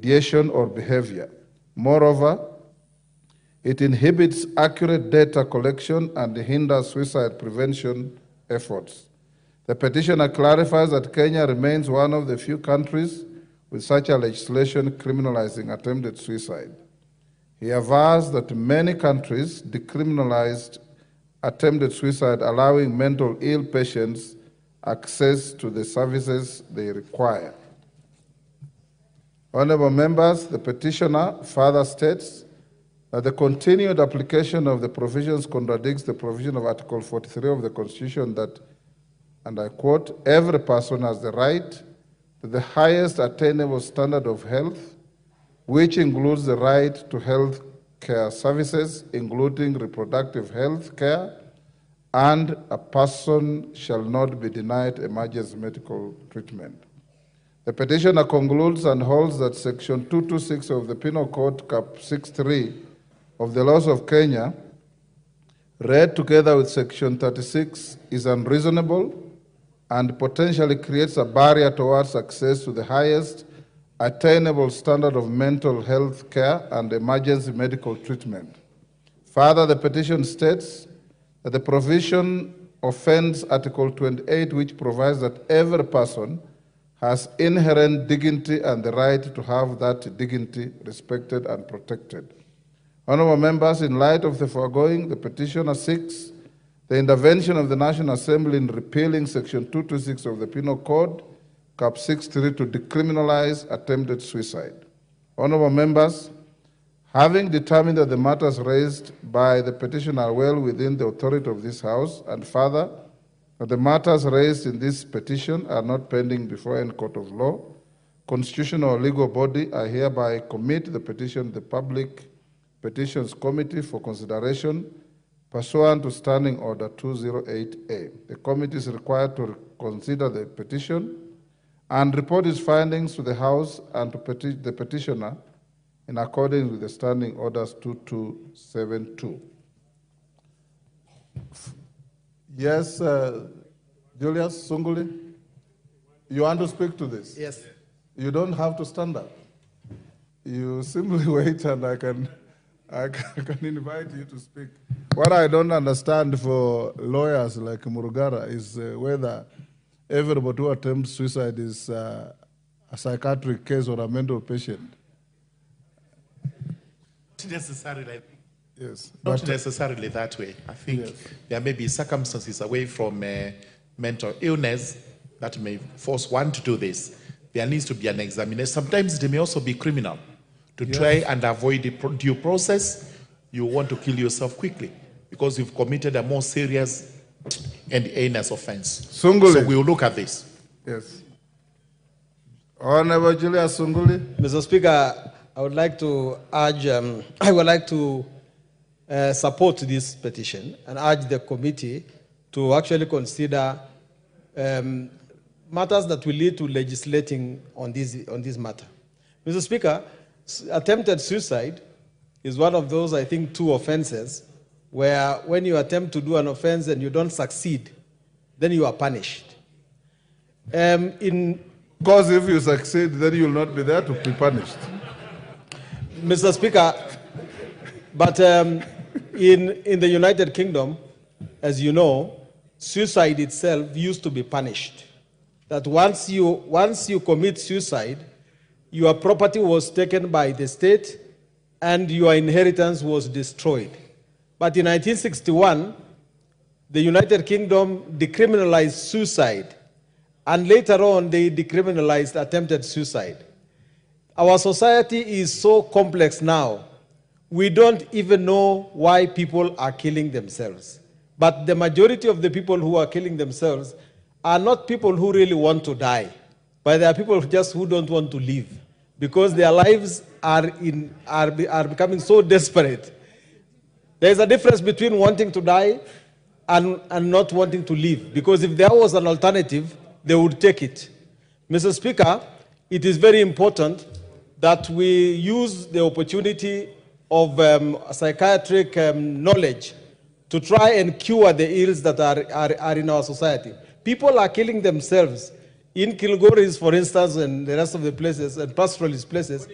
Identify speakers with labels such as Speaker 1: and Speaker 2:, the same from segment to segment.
Speaker 1: ideation, or behavior. Moreover, it inhibits accurate data collection and hinders suicide prevention efforts. The petitioner clarifies that Kenya remains one of the few countries with such a legislation criminalizing attempted suicide. He avers that many countries decriminalized attempted suicide, allowing mental ill patients access to the services they require. Honorable members, the petitioner further states that the continued application of the provisions contradicts the provision of Article 43 of the Constitution that, and I quote, every person has the right to the highest attainable standard of health, which includes the right to health care services, including reproductive health care, and a person shall not be denied emergency medical treatment. The petitioner concludes and holds that Section 226 of the Penal Code, Cap 6.3 of the laws of Kenya, read together with Section 36, is unreasonable and potentially creates a barrier towards access to the highest attainable standard of mental health care and emergency medical treatment. Further, the petition states that the provision offends Article 28, which provides that every person has inherent dignity and the right to have that dignity respected and protected. Honorable members, in light of the foregoing, the petitioner seeks the intervention of the National Assembly in repealing Section 226 of the Penal Code, Cap 6.3, to decriminalize attempted suicide. Honorable members, having determined that the matters raised by the petitioner are well within the authority of this House, and further, that the matters raised in this petition are not pending before any court of law, constitutional or legal body, I hereby commit the petition to the Public Petitions Committee for consideration pursuant to Standing Order 208A. The committee is required to consider the petition and report its findings to the House and to the petitioner in accordance with the Standing Orders 2272. Yes, Julius Sunguli, you want to speak to this?
Speaker 2: Yes.
Speaker 1: You don't have to stand up. You simply wait and I can invite you to speak. What I don't understand for lawyers like Murugara is whether everybody who attempts suicide is a psychiatric case or a mental patient.
Speaker 2: Not necessarily.
Speaker 1: Yes.
Speaker 2: Not necessarily that way. I think yes, there may be circumstances away from mental illness that may force one to do this. There needs to be an examination. Sometimes it may also be criminal. To yes, try and avoid the due process, you want to kill yourself quickly because you've committed a more serious and heinous offense.
Speaker 1: Sunguli.
Speaker 2: So we'll look at this.
Speaker 1: Yes. Honorable Julius Sunguli.
Speaker 3: Mr. Speaker, I would like to urge, support this petition and urge the committee to actually consider matters that will lead to legislating on this matter. Mr. Speaker, attempted suicide is one of those, I think, two offenses where when you attempt to do an offense and you don't succeed, then you are punished.
Speaker 1: Because if you succeed, then you will not be there to be punished.
Speaker 3: Mr. Speaker, but in the United Kingdom, as you know, suicide itself used to be punished. That once you commit suicide, your property was taken by the state and your inheritance was destroyed. But in 1961, the United Kingdom decriminalized suicide, and later on they decriminalized attempted suicide. Our society is so complex now, we don't even know why people are killing themselves. But the majority of the people who are killing themselves are not people who really want to die, but they are people just who don't want to live because their lives are becoming so desperate. There is a difference between wanting to die and not wanting to live, because if there was an alternative, they would take it. Mr. Speaker, it is very important that we use the opportunity of psychiatric knowledge to try and cure the ills that are in our society. People are killing themselves. In Kilgoris, for instance, and the rest of the places, and pastoralist places,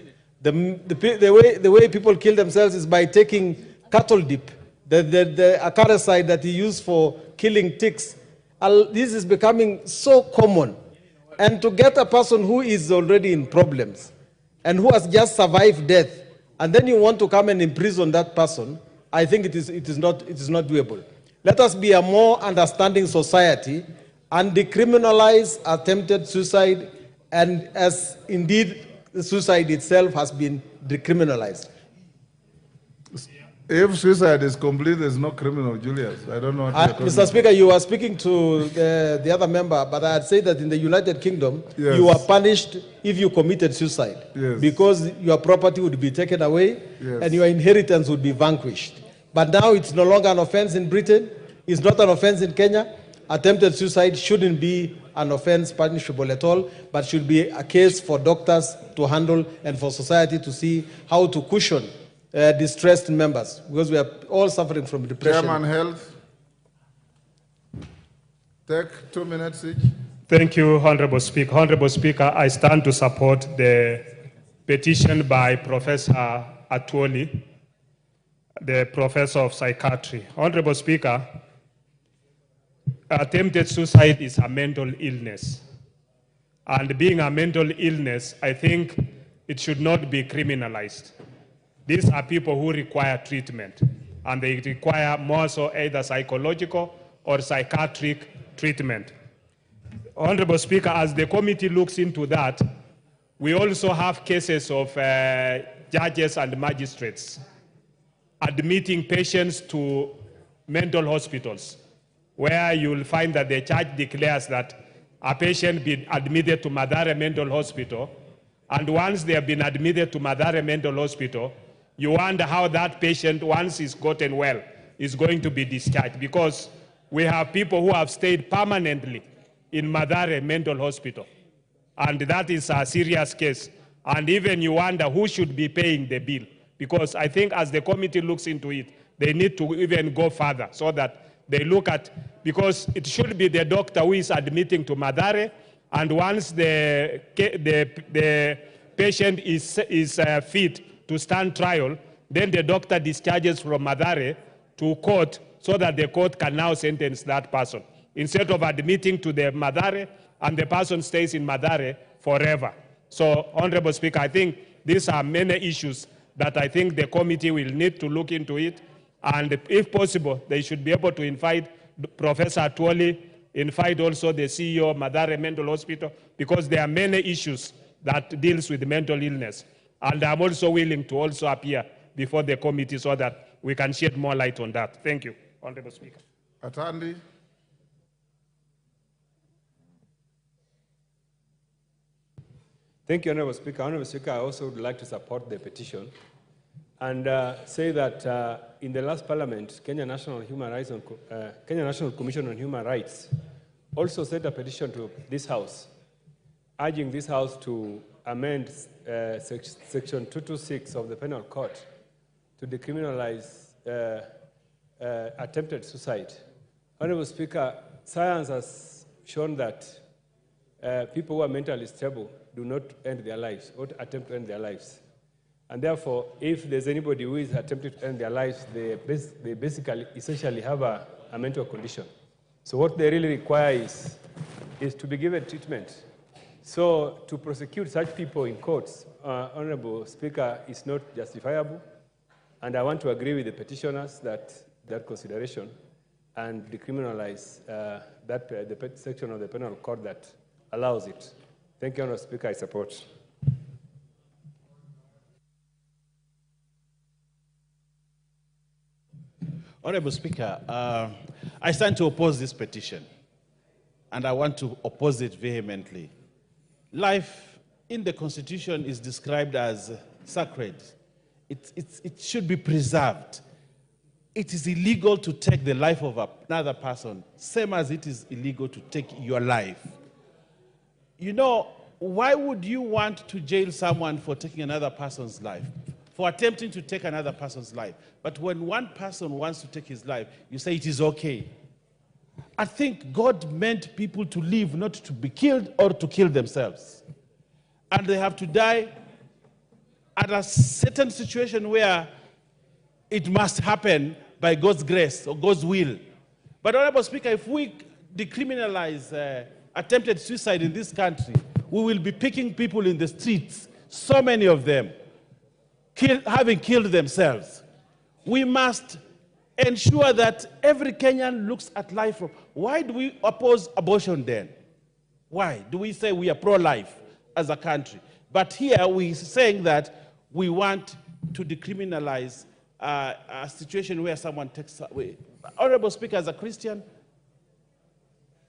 Speaker 3: The way people kill themselves is by taking cattle dip, the acaricide that you use for killing ticks. This is becoming so common. And to get a person who is already in problems and who has just survived death, and then you want to come and imprison that person, I think it is not doable. Let us be a more understanding society and decriminalize attempted suicide, and as indeed the suicide itself has been decriminalized.
Speaker 1: If suicide is complete, there's no criminal, Julius. I don't know what you're talking
Speaker 3: Mr. Speaker, you were speaking to the other member, but I had said that in the United Kingdom,
Speaker 1: yes,
Speaker 3: you are punished if you committed suicide,
Speaker 1: yes,
Speaker 3: because your property would be taken away, yes, and your inheritance would be vanquished. But now it's no longer an offense in Britain. It's not an offense in Kenya. Attempted suicide shouldn't be an offense punishable at all, but should be a case for doctors to handle and for society to see how to cushion distressed members, because we are all suffering from depression.
Speaker 1: Chairman Health, take 2 minutes each.
Speaker 4: Thank you, Honorable Speaker. Honorable Speaker, I stand to support the petition by Professor Atwoli, the Professor of Psychiatry. Honorable Speaker, attempted suicide is a mental illness. And being a mental illness, I think it should not be criminalized. These are people who require treatment, and they require more so either psychological or psychiatric treatment. Honorable Speaker, as the committee looks into that, we also have cases of judges and magistrates admitting patients to mental hospitals, where you'll find that the judge declares that a patient be admitted to Mathare Mental Hospital, and once they have been admitted to Mathare Mental Hospital, you wonder how that patient, once he's gotten well, is going to be discharged, because we have people who have stayed permanently in Mathare Mental Hospital, and that is a serious case. And even you wonder who should be paying the bill, because I think as the committee looks into it, they need to even go further so that they look at, because it should be the doctor who is admitting to Mathare, and once the patient is fit to stand trial, then the doctor discharges from Mathare to court so that the court can now sentence that person, instead of admitting to the Mathare and the person stays in Mathare forever. So, Honorable Speaker, I think these are many issues that I think the committee will need to look into it, and if possible, they should be able to invite Professor Atwoli, invite also the CEO of Mathare Mental Hospital, because there are many issues that deals with mental illness. And I'm also willing to also appear before the committee so that we can shed more light on that. Thank you, Honorable Speaker.
Speaker 1: Atandi.
Speaker 5: Thank you, Honorable Speaker. Honorable Speaker, I also would like to support the petition and say that in the last Parliament, Kenya National Commission on Human Rights also sent a petition to this House, urging this House to amend Section 226 of the Penal Code to decriminalize attempted suicide. Honorable Speaker, science has shown that people who are mentally stable do not end their lives or attempt to end their lives. And therefore, if there's anybody who is attempting to end their lives, they basically, essentially have a mental condition. So what they really require is to be given treatment. So to prosecute such people in courts, Honorable Speaker, is not justifiable. And I want to agree with the petitioners that consideration and decriminalize the section of the penal code that allows it. Thank you, Honorable Speaker. I support.
Speaker 6: Honorable Speaker, I stand to oppose this petition, and I want to oppose it vehemently. Life in the Constitution is described as sacred. It should be preserved. It is illegal to take the life of another person, same as it is illegal to take your life. You know, why would you want to jail someone for taking another person's life, for attempting to take another person's life? But when one person wants to take his life, you say it is okay. I think God meant people to live, not to be killed or to kill themselves. And they have to die at a certain situation where it must happen by God's grace or God's will. But Honorable Speaker, if we decriminalize attempted suicide in this country, we will be picking people in the streets, so many of them, having killed themselves. We must ensure that every Kenyan looks at life from, why do we oppose abortion then? Why do we say we are pro-life as a country? But here we're saying that we want to decriminalize a situation where someone takes away. Honorable Speaker, as a Christian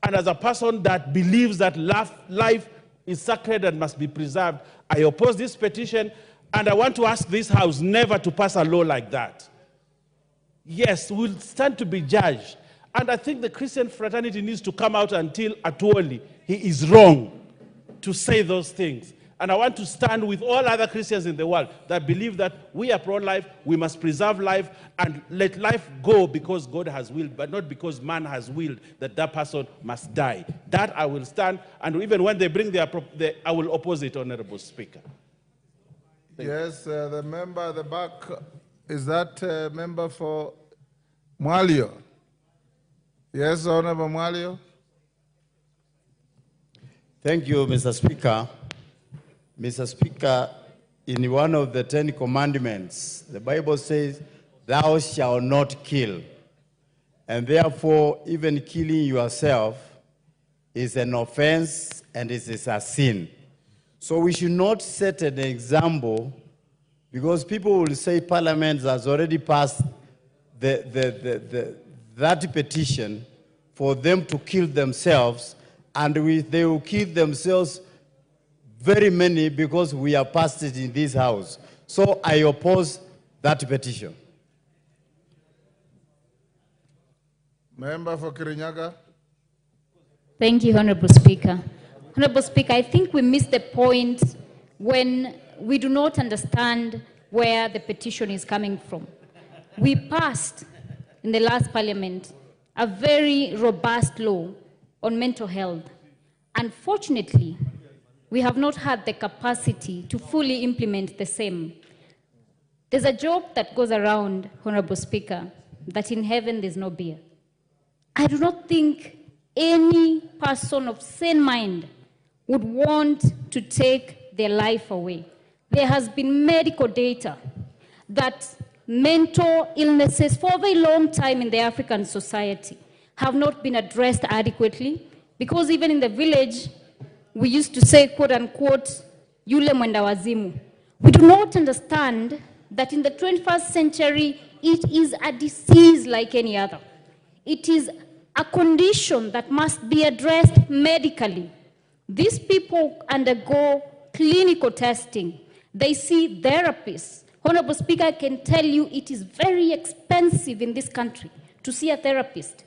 Speaker 6: and as a person that believes that life is sacred and must be preserved, I oppose this petition, and I want to ask this House never to pass a law like that. Yes, we'll stand to be judged. And I think the Christian fraternity needs to come out and tell Atuoli he is wrong to say those things. And I want to stand with all other Christians in the world that believe that we are pro-life, we must preserve life, and let life go because God has willed, but not because man has willed that that person must die. That I will stand, and even when they bring I will oppose it, Honorable Speaker.
Speaker 1: Yes, the member at the back, is that member for Mwalio? Yes, Honorable Mwalio.
Speaker 7: Thank you, Mr. Speaker. Mr. Speaker, in one of the 10 commandments, the Bible says, thou shalt not kill. And therefore, even killing yourself is an offense and it is a sin. So we should not set an example, because people will say Parliament has already passed that petition for them to kill themselves, and they will kill themselves very many because we have passed it in this House. So I oppose that petition.
Speaker 1: Member for Kirinyaga.
Speaker 8: Thank you, Honorable Speaker. Honorable Speaker, I think we missed the point when we do not understand where the petition is coming from. We passed in the last Parliament a very robust law on mental health. Unfortunately, we have not had the capacity to fully implement the same. There's a joke that goes around, Honorable Speaker, that in heaven there's no beer. I do not think any person of sane mind would want to take their life away. There has been medical data that mental illnesses for a very long time in the African society have not been addressed adequately, because even in the village, we used to say, quote unquote, yule mwenda wazimu. We do not understand that in the 21st century, it is a disease like any other. It is a condition that must be addressed medically. These people undergo clinical testing. They see therapists. Honorable Speaker, I can tell you it is very expensive in this country to see a therapist.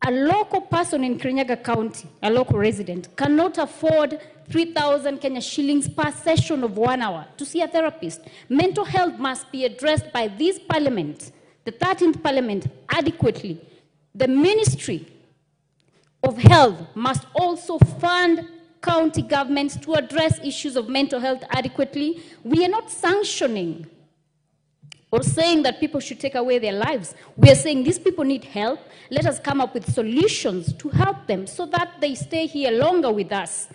Speaker 8: A local person in Kirinyaga County, a local resident, cannot afford 3,000 Kenya shillings per session of 1 hour to see a therapist. Mental health must be addressed by this Parliament, the 13th Parliament, adequately. The Ministry of Health must also fund county governments to address issues of mental health adequately. We are not sanctioning or saying that people should take away their lives. We are saying these people need help. Let us come up with solutions to help them so that they stay here longer with us.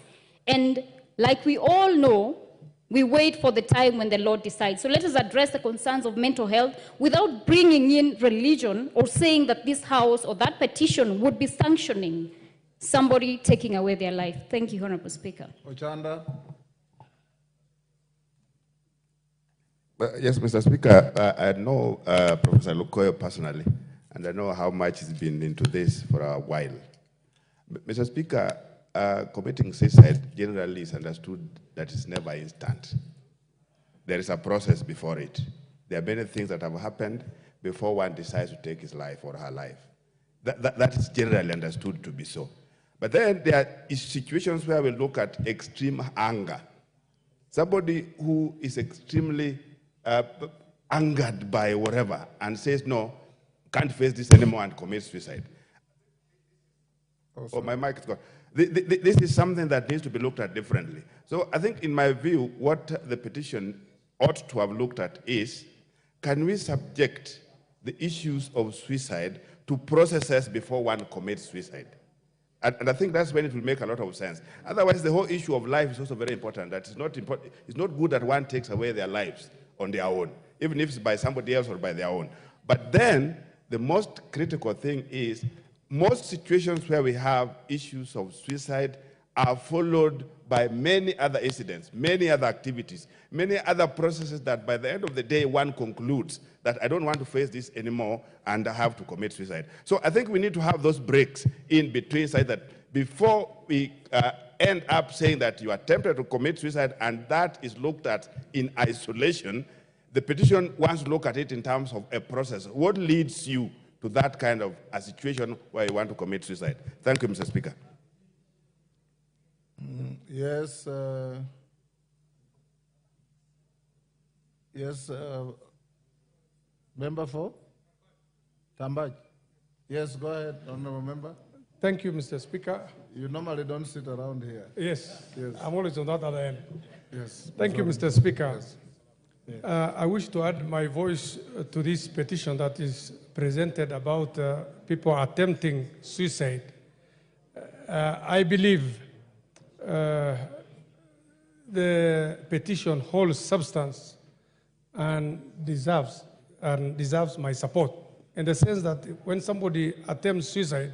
Speaker 8: And like we all know, we wait for the time when the Lord decides. So let us address the concerns of mental health without bringing in religion or saying that this House or that petition would be sanctioning somebody taking away their life. Thank you, Honorable Speaker.
Speaker 1: Ochanda.
Speaker 9: Yes, Mr. Speaker, I know Professor Lukoyo personally, and I know how much he's been into this for a while. Mr. Speaker, committing suicide generally is understood that it's never instant. There is a process before it. There are many things that have happened before one decides to take his life or her life. That is generally understood to be so. But then there are situations where we look at extreme anger. Somebody who is extremely angered by whatever and says, no, can't face this anymore and commits suicide. Oh, my mic is gone. This is something that needs to be looked at differently. So I think, in my view, what the petition ought to have looked at is, can we subject the issues of suicide to processes before one commits suicide? And I think that's when it will make a lot of sense. Otherwise, the whole issue of life is also very important. That it's not good that one takes away their lives on their own, even if it's by somebody else or by their own. But then, the most critical thing is, most situations where we have issues of suicide are followed by many other incidents, many other activities, many other processes that by the end of the day, one concludes that I don't want to face this anymore and I have to commit suicide. So I think we need to have those breaks in between so that before we end up saying that you attempted to commit suicide and that is looked at in isolation, the petition wants to look at it in terms of a process. What leads you to that kind of a situation where you want to commit suicide? Thank you, Mr. Speaker.
Speaker 1: Yes. Yes. Member for Tambaj. Yes, go ahead, honorable member.
Speaker 10: Thank you, Mr. Speaker.
Speaker 1: You normally don't sit around here.
Speaker 10: Yes,
Speaker 1: Yes.
Speaker 10: I'm always on that other end.
Speaker 1: Yes.
Speaker 10: Thank you, Mr. Speaker.
Speaker 1: Yes.
Speaker 10: I wish to add my voice to this petition that is presented about people attempting suicide. I believe the petition holds substance and deserves my support, in the sense that when somebody attempts suicide,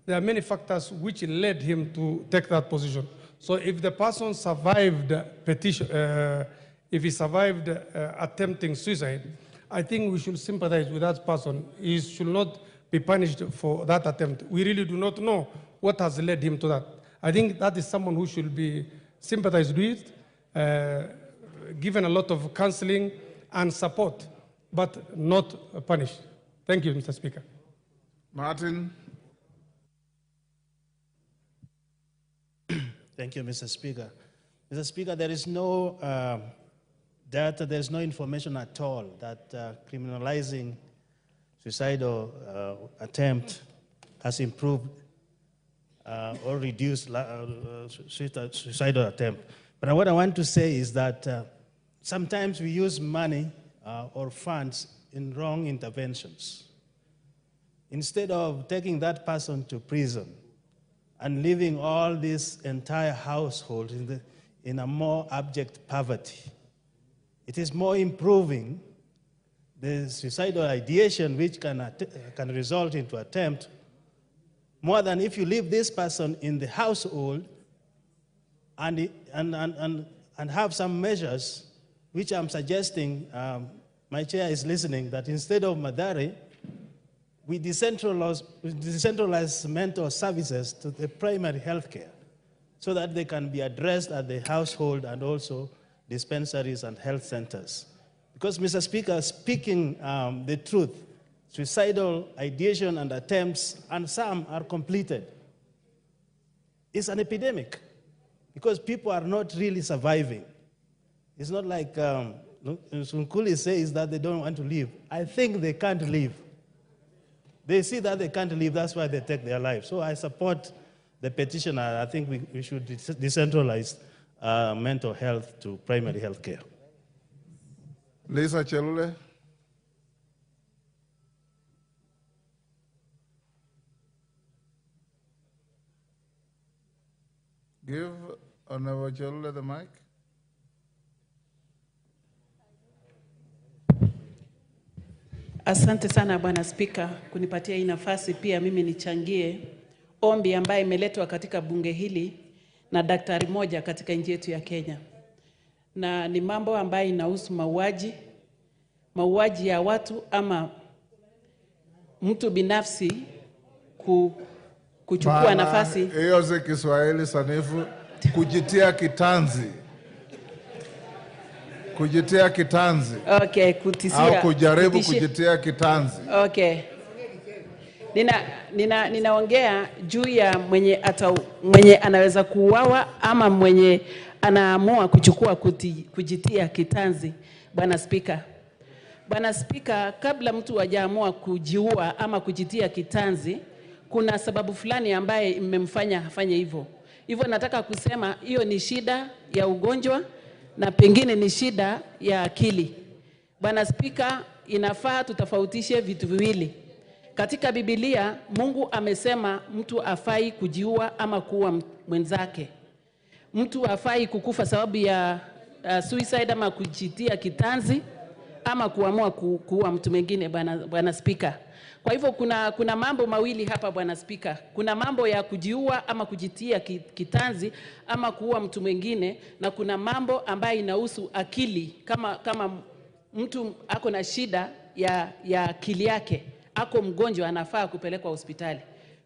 Speaker 10: there are many factors which led him to take that position. So if the person survived if he survived attempting suicide, I think we should sympathize with that person. He should not be punished for that attempt. We really do not know what has led him to that. I think that is someone who should be sympathized with, given a lot of counseling and support, but not punished. Thank you, Mr. Speaker.
Speaker 1: Martin.
Speaker 6: Thank you, Mr. Speaker. Mr. Speaker, there is no data, there is no information at all that criminalizing suicidal attempt has improved or reduced suicidal attempt. But what I want to say is that sometimes we use money or funds in wrong interventions. Instead of taking that person to prison and leaving all this entire household in a more abject poverty, it is more improving the suicidal ideation, which can result into attempt, more than if you leave this person in the household and have some measures, which I'm suggesting, my chair is listening, that instead of Madari, we decentralize mental services to the primary health care so that they can be addressed at the household and also dispensaries and health centers. Because, Mr. Speaker, speaking the truth, suicidal ideation and attempts, and some are completed, it's an epidemic because people are not really surviving. It's not like Sunkuli says that they don't want to live. I think they can't live. They see that they can't live, that's why they take their life. So I support the petitioner. I think we should decentralize mental health to primary health care.
Speaker 1: Lisa Chelule. Give Honorable Chelule the mic.
Speaker 11: Asante sana Bwana Spika kunipatia hii nafasi pia mimi nichangie ombi ambaye imeletwa katika bunge hili na daktari moja katika nchi yetu ya Kenya. Na ni mambo ambayo inahusu mauaji ya watu ama mtu binafsi kuchukua nafasi.
Speaker 1: Hiyo si Kiswahili sanifu, kujitia kitanzi. Kujitia kitanzi.
Speaker 11: Okay, kutisia.
Speaker 1: Au kujaribu kujitia kitanzi.
Speaker 11: Okay. Ninaongea juu ya mwenye anaweza kuuawa ama mwenye anaamua kuchukua kujitia kitanzi. Bwana Spika. Bwana Spika, kabla mtu hajaamua kujiua ama kujitia kitanzi, kuna sababu fulani ambaye imemfanya afanye hivyo. Hivyo nataka kusema hiyo ni shida ya ugonjwa na pengine ni shida ya akili. Bwana Spika, inafaa tutofautishe vitu viwili. Katika Biblia, Mungu amesema mtu afai kujiua ama kuua mwenzake. Mtu afai kukufa sababu ya suicide ama kujitia kitanzi ama kuamua kuua mtu mwingine, Bwana Spika. Kwa hivyo kuna mambo mawili hapa, Bwana Spika. Kuna mambo ya kujiua ama kujitia kitanzi ama kuua mtu mwingine, na kuna mambo ambayo inahusu akili, kama mtu ako na shida ya akili yake, ako mgonjwa, anafaa kupelekwa hospitali.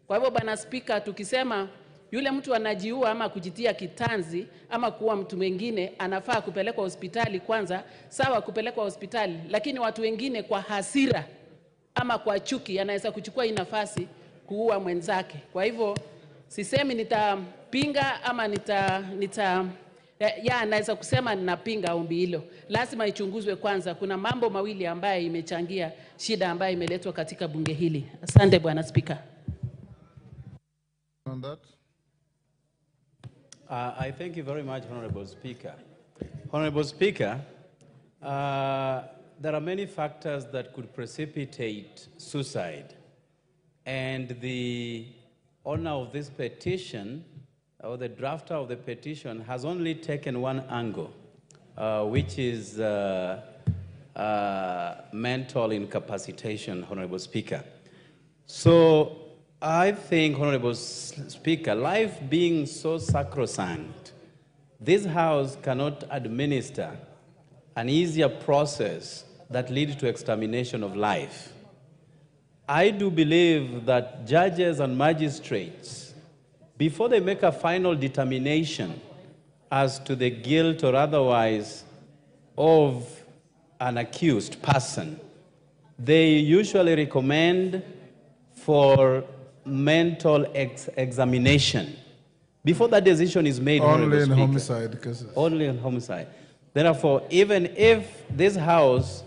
Speaker 11: Kwa hivyo Bwana Spika, tukisema yule mtu anajiua ama kujitia kitanzi ama kuua mtu mwingine, anafaa kupelekwa hospitali kwanza, sawa, kupelekwa hospitali, lakini watu wengine kwa hasira ama kwa chuki anaweza kuchukua hii nafasi kuua mwenzake. Kwa hivyo sisemi nitapinga ama naweza kusema ninapinga ombi hilo. Lazima ichunguzwe kwanza. Kuna mambo mawili ambayo imechangia shida ambayo imeletwa katika bunge hili. Asante Bwana Spika.
Speaker 1: On that.
Speaker 12: I thank you very much, Honorable Speaker. Honorable Speaker, there are many factors that could precipitate suicide, and the owner of this petition, or the drafter of the petition, has only taken one angle, which is mental incapacitation, Honorable Speaker. So I think, Honorable Speaker, life being so sacrosanct, this House cannot administer an easier process that leads to extermination of life. I do believe that judges and magistrates, before they make a final determination as to the guilt or otherwise of an accused person, they usually recommend for mental examination before that decision is made.
Speaker 1: Only in homicide cases.
Speaker 12: Only in homicide. Therefore, even if this House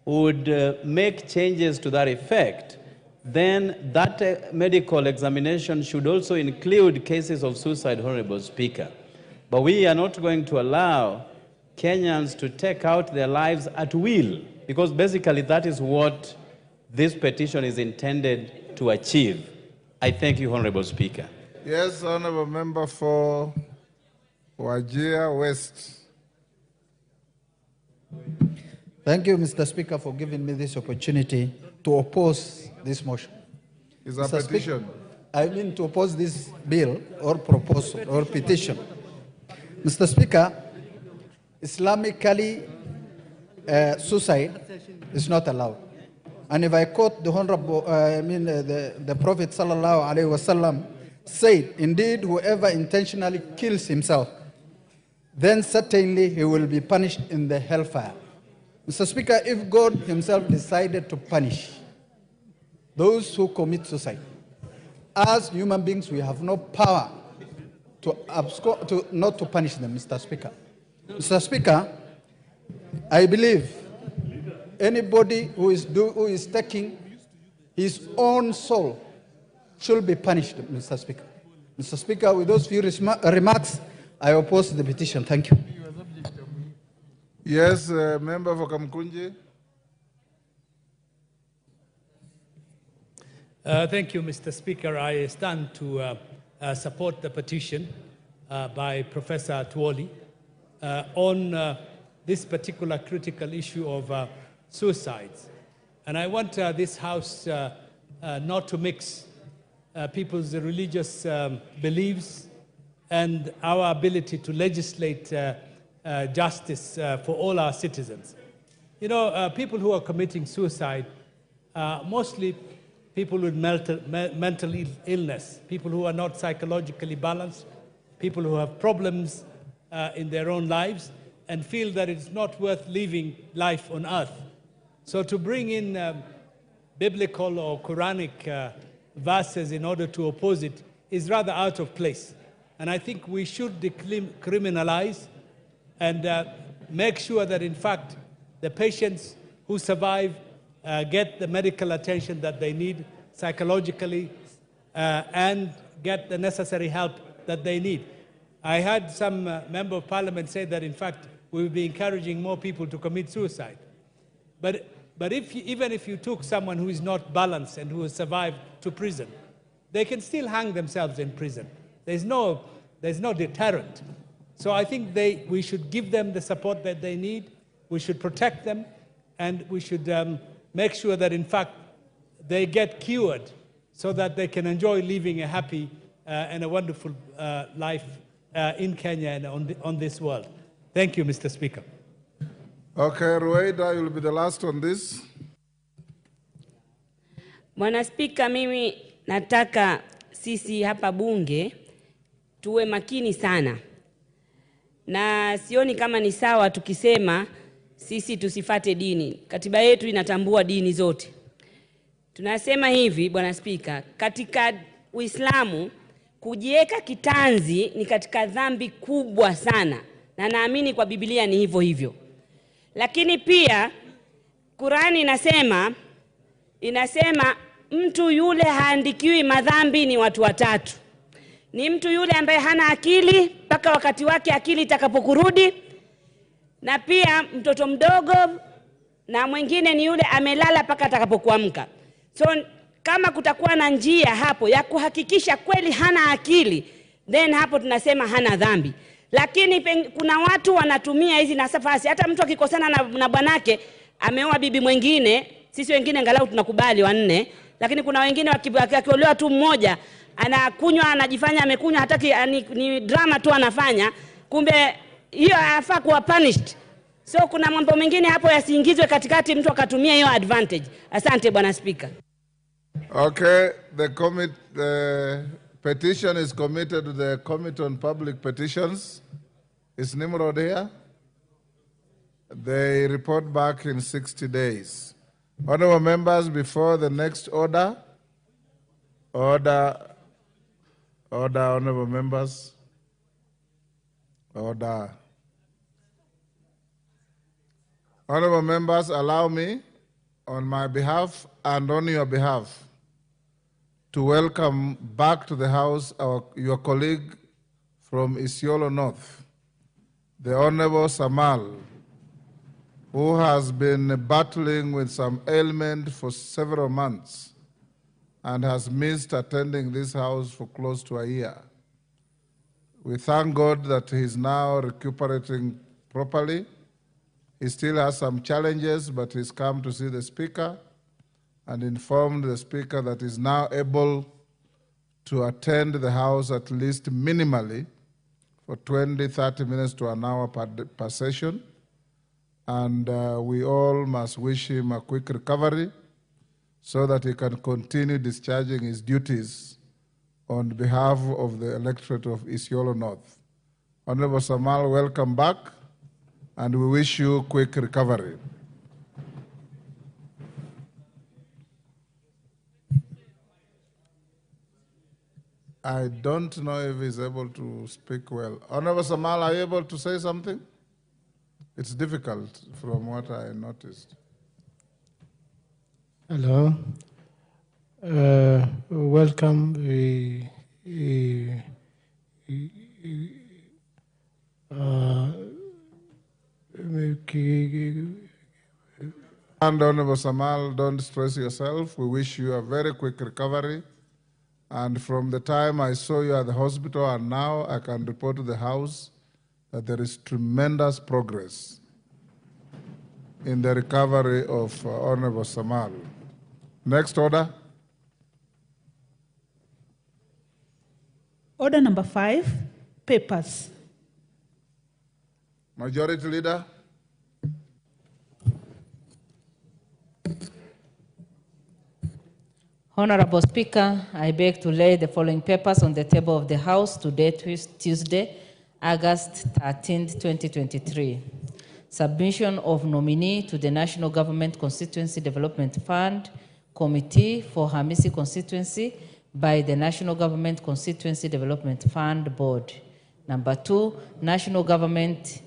Speaker 12: would make changes to that effect, then that medical examination should also include cases of suicide, Honorable Speaker. But we are not going to allow Kenyans to take out their lives at will, because basically that is what this petition is intended to achieve. I thank you, Honorable Speaker.
Speaker 1: Yes, Honorable Member for Wajir West.
Speaker 13: Thank you, Mr. Speaker, for giving me this opportunity to oppose this motion.
Speaker 1: It's a petition.
Speaker 13: I mean to oppose this bill or proposal or petition. Mr. Speaker, Islamically, suicide is not allowed. And if I quote the Honorable, the Prophet sallallahu alaihi wasallam said, indeed, whoever intentionally kills himself, then certainly he will be punished in the hellfire. Mr. Speaker, if God himself decided to punish those who commit suicide, as human beings, we have no power to not to punish them, Mr. Speaker. Mr. Speaker, I believe anybody who is taking his own soul should be punished, Mr. Speaker. Mr. Speaker, with those few remarks, I oppose the petition. Thank you.
Speaker 1: Yes, Member for Kamkunji.
Speaker 14: Thank you, Mr. Speaker. I stand to support the petition by Professor Tuoli on this particular critical issue of suicides. And I want this House not to mix people's religious beliefs and our ability to legislate justice for all our citizens. You know, people who are committing suicide are mostly people with mental illness, people who are not psychologically balanced, people who have problems in their own lives and feel that it's not worth living life on earth. So to bring in biblical or Quranic verses in order to oppose it is rather out of place. And I think we should decriminalize and make sure that, in fact, the patients who survive get the medical attention that they need psychologically and get the necessary help that they need. I had some member of parliament say that, in fact, we will be encouraging more people to commit suicide. But even if you took someone who is not balanced and who has survived to prison, they can still hang themselves in prison. There's no deterrent. So I think we should give them the support that they need. We should protect them, and we should make sure that, in fact, they get cured so that they can enjoy living a happy and a wonderful life in Kenya and on this world. Thank you, Mr. Speaker.
Speaker 1: Okay, Rueda, you'll be the last on this.
Speaker 15: Bwana Spika, mimi nataka sisi hapa bunge tuwe makini sana. Na sioni kama ni sawa tukisema sisi tusifate dini. Katiba yetu inatambua dini zote. Tunasema hivi, Bwana Spika, katika Uislamu kujiweka kitanzi ni katika dhambi kubwa sana. Na naamini kwa Biblia ni hivyo hivyo. Lakini pia Qur'ani inasema mtu yule haandikiwi madhambi ni watu watatu. Ni mtu yule ambaye hana akili mpaka wakati wake akili itakapokurudi, na pia mtoto mdogo, na mwingine ni yule amelala mpaka atakapokuamka. So kama kutakuwa na njia hapo ya kuhakikisha kweli hana akili, then hapo tunasema hana dhambi. Lakini kuna watu wanatumia hizi nafasi, hata mtu akikosana na bwanake ameoa bibi mwingine, sisi wengine angalau tunakubali wanne, lakini kuna wengine wakiolewa tu mmoja, anakunywa, anajifanya amekunywa, hataki, ni drama tu anafanya, kumbe hiyo afaa kuwa punished. So kuna mambo mengine hapo yasiingizwe katikati mtu akatumia hiyo advantage. Asante Bwana Speaker.
Speaker 1: Okay, the petition is committed to the Committee on Public Petitions. Is Nimrod here? They report back in 60 days. Honorable members, before the next order, honorable members, order. Honorable members, allow me, on my behalf and on your behalf, to welcome back to the House your colleague from Isiolo North, the Honorable Samal, who has been battling with some ailment for several months and has missed attending this House for close to a year. We thank God that he is now recuperating properly. He still has some challenges, but he's come to see the Speaker and informed the Speaker that he's now able to attend the House at least minimally for 20, 30 minutes to an hour per session. And we all must wish him a quick recovery so that he can continue discharging his duties on behalf of the electorate of Isiolo North. Honorable Samal, welcome back, and we wish you quick recovery. I don't know if he's able to speak well. Honorable Samal, are you able to say something? It's difficult from what I noticed.
Speaker 16: Hello. Welcome.
Speaker 1: And Honorable Samal, don't stress yourself. We wish you a very quick recovery. And from the time I saw you at the hospital and now, I can report to the House that there is tremendous progress in the recovery of Honorable Samal. Next order.
Speaker 17: Order number 5, papers.
Speaker 1: Majority Leader.
Speaker 18: Honorable Speaker, I beg to lay the following papers on the table of the House today, Tuesday, August 13, 2023. Submission of nominee to the National Government Constituency Development Fund Committee for Hamisi constituency by the National Government Constituency Development Fund Board. Number 2, National Government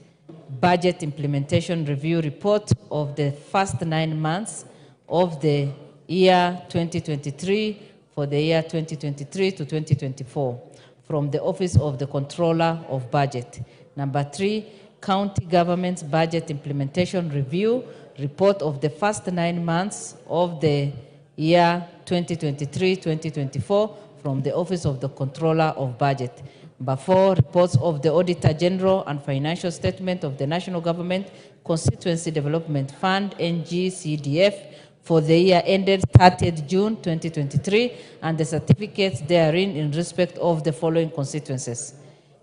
Speaker 18: Budget Implementation Review Report of the first 9 months of the year 2023 for the year 2023 to 2024 from the Office of the Controller of Budget. Number 3, County Government's Budget Implementation Review report of the first 9 months of the year 2023-2024 from the Office of the Controller of Budget. Number 4, reports of the Auditor General and financial statement of the National Government Constituency Development Fund, NGCDF, for the year ended 30th June 2023, and the certificates therein in respect of the following constituencies: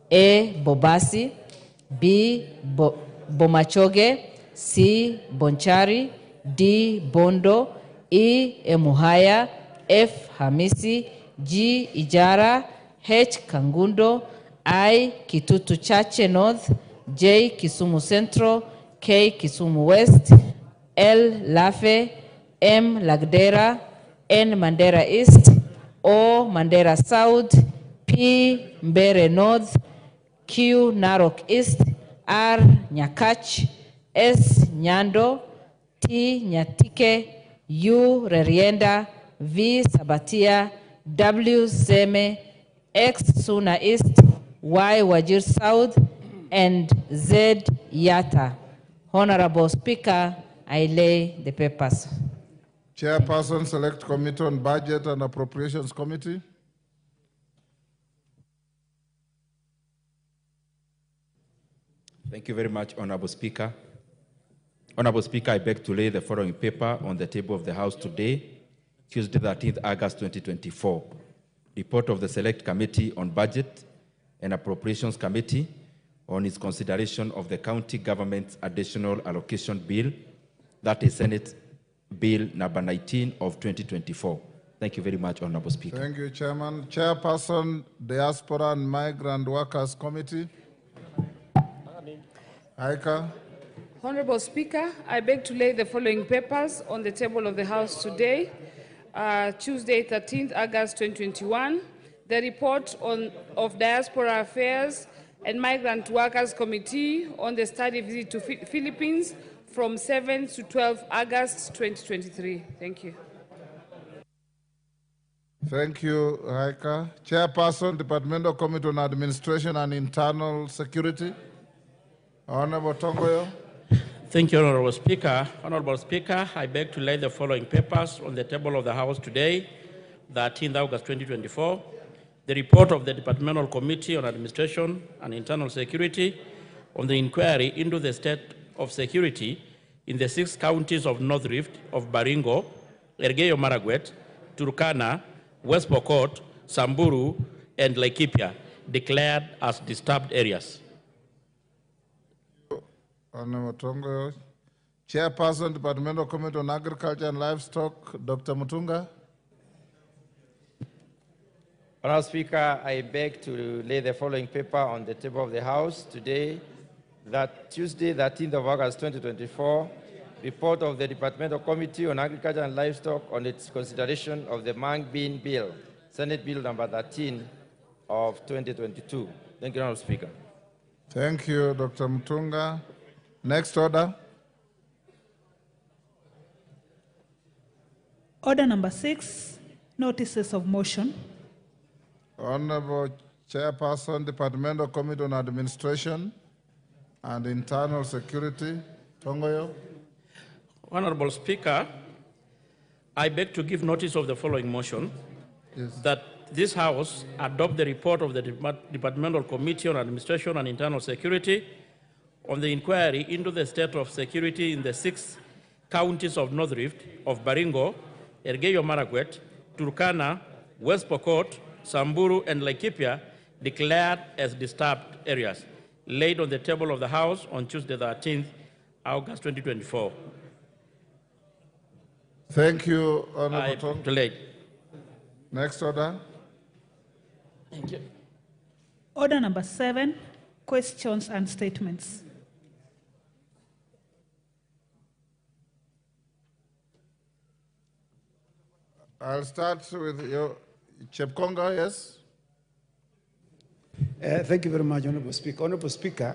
Speaker 18: A. Bobasi, B. Bomachoge, C. Bonchari, D. Bondo, E. Emuhaya, F. Hamisi, G. Ijara, H. Kangundo, I. Kitutu Chache North, J. Kisumu Central, K. Kisumu West, L. Lafe, M. Lagdera, N. Mandera East, O. Mandera South, P. Mbere North, Q. Narok East, R. Nyakach, S. Nyando, T. Nyatike, U. Rerienda, V. Sabatia, W. Seme, X. Suna East, Y. Wajir South, and Z. Yata. Honorable Speaker, I lay the papers.
Speaker 1: Chairperson, Select Committee on Budget and Appropriations Committee.
Speaker 16: Thank you very much, Honorable Speaker. Honorable Speaker, I beg to lay the following paper on the table of the House today, Tuesday, 13th August 2024. Report of the Select Committee on Budget and Appropriations Committee on its consideration of the County Government's Additional Allocation Bill, that is Senate Bill number 19 of 2024. Thank you very much, Honorable Speaker.
Speaker 1: Thank you, Chairman. Chairperson, Diaspora and Migrant Workers Committee. Aika.
Speaker 19: Honorable Speaker, I beg to lay the following papers on the table of the House today, Tuesday, 13th August 2021. The report of Diaspora Affairs and Migrant Workers Committee on the study visit to Philippines from 7th to 12th August 2023. Thank you.
Speaker 1: Thank you, Aika. Chairperson, Departmental Committee on Administration and Internal Security. Honorable Tongoyo.
Speaker 20: Thank you, Honorable Speaker. Honorable Speaker, I beg to lay the following papers on the table of the House today, 13th August 2024. The report of the Departmental Committee on Administration and Internal Security on the inquiry into the state of security in the 6 counties of North Rift, of Baringo, Elgeyo Marakwet, Turkana, West Pokot, Samburu, and Laikipia, declared as disturbed areas.
Speaker 1: Honorable Tongoyo. Chairperson, Departmental Committee on Agriculture and Livestock, Dr. Mutunga.
Speaker 21: Honorable Speaker, I beg to lay the following paper on the table of the House today, that Tuesday, 13th of August 2024, report of the Departmental Committee on Agriculture and Livestock on its consideration of the Mang Bean Bill, Senate Bill number 13 of 2022. Thank you, Honorable Speaker.
Speaker 1: Thank you, Dr. Mutunga. Next order.
Speaker 17: Order number 6, notices of motion.
Speaker 1: Honorable Chairperson, Departmental Committee on Administration and Internal Security, Tongoyo.
Speaker 20: Honorable Speaker, I beg to give notice of the following motion, that this House adopt the report of the Departmental Committee on Administration and Internal Security on the inquiry into the state of security in the 6 counties of North Rift, of Baringo, Elgeyo Marakwet, Turkana, West Pokot, Samburu, and Laikipia, declared as disturbed areas, laid on the table of the House on Tuesday, 13th August 2024.
Speaker 1: Thank you, Honorable
Speaker 20: Tongoyo.
Speaker 1: Next order.
Speaker 20: Thank you.
Speaker 17: Order number 7, questions and statements.
Speaker 1: I'll start with your Chepkonga, yes?
Speaker 22: Thank you very much, Honorable Speaker. Honorable Speaker,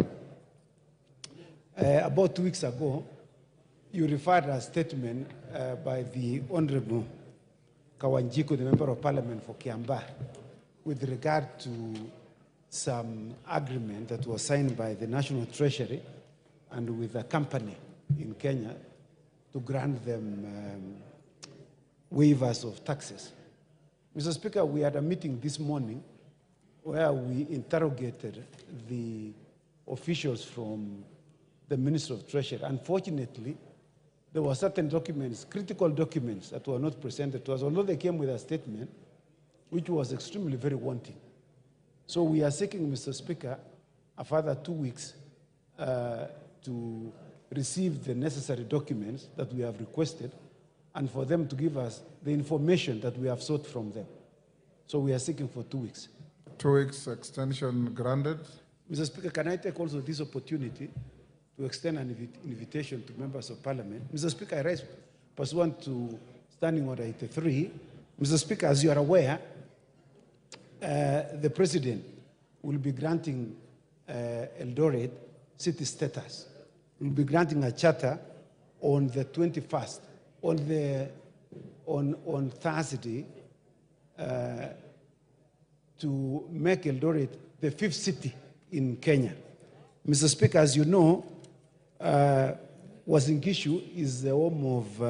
Speaker 22: about 2 weeks ago, you referred a statement by the Honorable Kawanjiko, the Member of Parliament for Kiambaa, with regard to some agreement that was signed by the National Treasury and with a company in Kenya to grant them waivers of taxes. Mr. Speaker, we had a meeting this morning where we interrogated the officials from the Ministry of Treasury. Unfortunately, there were certain documents, critical documents, that were not presented to us, although they came with a statement which was extremely very wanting. So we are seeking, Mr. Speaker, a further 2 weeks to receive the necessary documents that we have requested and for them to give us the information that we have sought from them. So we are seeking for 2 weeks.
Speaker 1: 2 weeks extension granted.
Speaker 22: Mr. Speaker, can I take also this opportunity to extend an invitation to members of Parliament? Mr. Speaker, I rise pursuant to Standing Order 83. Mr. Speaker, as you are aware, the President will be granting Eldoret city status. He will be granting a charter on the 21st, on Thursday, to make Eldoret the 5th city in Kenya. Mr. Speaker, as you know, Uasin Gishu is the home of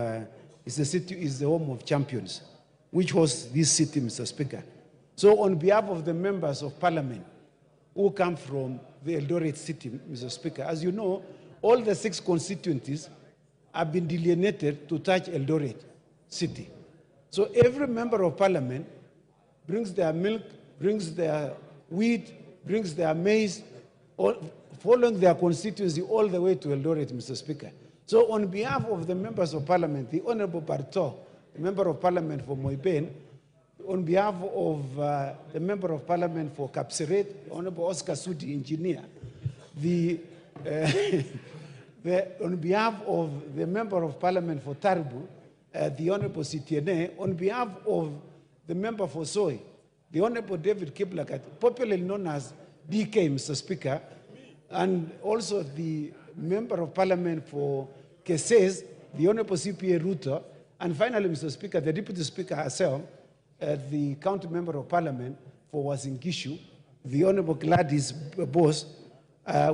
Speaker 22: is the home of champions, which hosts this city, Mr. Speaker. So on behalf of the members of Parliament who come from the Eldoret city, Mr. Speaker, as you know, all the 6 constituencies have been delineated to touch Eldoret city. So every member of Parliament brings their milk, brings their wheat, brings their maize, following their constituency all the way to Eldoret, Mr. Speaker. So on behalf of the members of Parliament, the Honorable Barto, the Member of Parliament for Moiben, on behalf of the Member of Parliament for Kapseret, the Honorable Oscar Sudi, engineer, on behalf of the Member of Parliament for Tarbu, the Honorable Sitiene, on behalf of the Member for Soy, the Honorable David Kiplagat, popularly known as DK, Mr. Speaker, and also the Member of Parliament for Keses, the Honorable CPA Ruto, and finally, Mr. Speaker, the Deputy Speaker herself, the County Member of Parliament for Uasin Gishu, the Honorable Gladys Bose.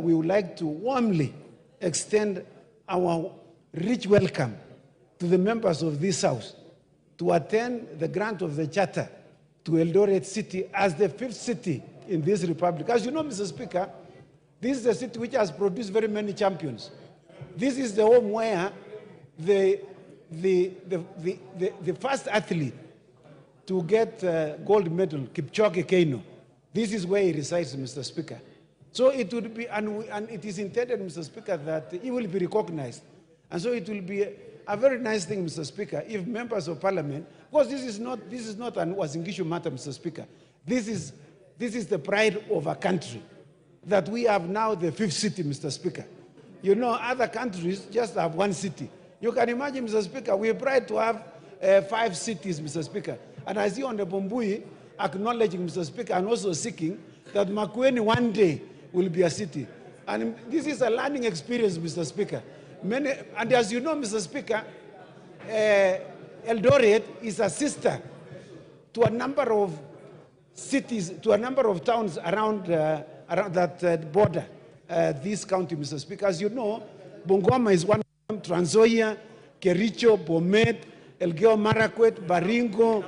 Speaker 22: We would like to warmly extend our rich welcome to the members of this House to attend the grant of the charter to Eldoret City as the 5th city in this republic. As you know, Mr. Speaker, this is a city which has produced very many champions. This is the home where the first athlete to get gold medal, Kipchoge Keino, this is where he resides, Mr. Speaker. So it would be, and it is intended, Mr. Speaker, that he will be recognized. And so it will be a very nice thing, Mr. Speaker, if members of Parliament, because this is not an Uasin Gishu matter, Mr. Speaker. This is the pride of a country, that we have now the 5th city, Mr. Speaker. You know, other countries just have 1 city. You can imagine, Mr. Speaker, we are proud to have 5 cities, Mr. Speaker. And I see on the Bombui acknowledging, Mr. Speaker, and also seeking that Makueni one day will be a city. And this is a learning experience, Mr. Speaker. And as you know, Mr. Speaker, Eldoret is a sister to a number of cities, to a number of towns around that border this county, Mr. Speaker. As you know, Bungoma is one of them, Trans Nzoia, Kericho, Bomet, Elgeyo Marakwet, Baringo,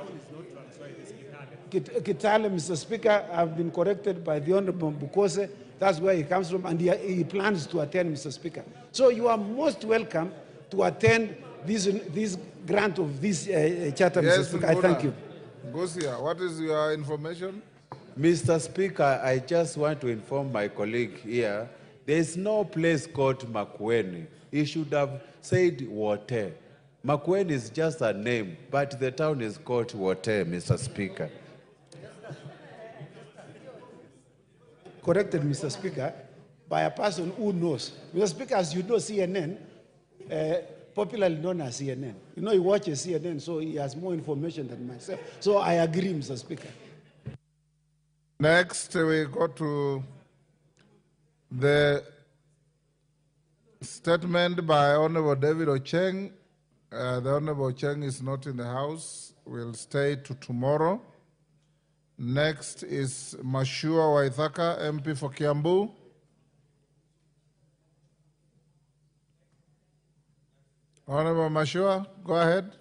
Speaker 22: Kitale, Mr. Speaker. I've been corrected by the Honorable Bukose. That's where he comes from, and he plans to attend, Mr. Speaker. So you are most welcome to attend this grant of this charter,
Speaker 1: Yes,
Speaker 22: Mr. Speaker. I thank you.
Speaker 1: Gosia, what is your information?
Speaker 2: Mr. Speaker, I just want to inform my colleague here, there is no place called Makueni. He should have said Wote. Makueni is just a name, but the town is called Wote, Mr. Speaker.
Speaker 22: Corrected, Mr. Speaker, by a person who knows. Mr. Speaker, as you know, CNN, popularly known as CNN. You know, he watches CNN, so he has more information than myself. So I agree, Mr. Speaker.
Speaker 1: Next, we go to the statement by Honorable David Ocheng. The Honorable Ocheng is not in the House. We'll stay to tomorrow. Next is Mashua Waithaka, MP for Kiambu. Honorable Mashua, go ahead.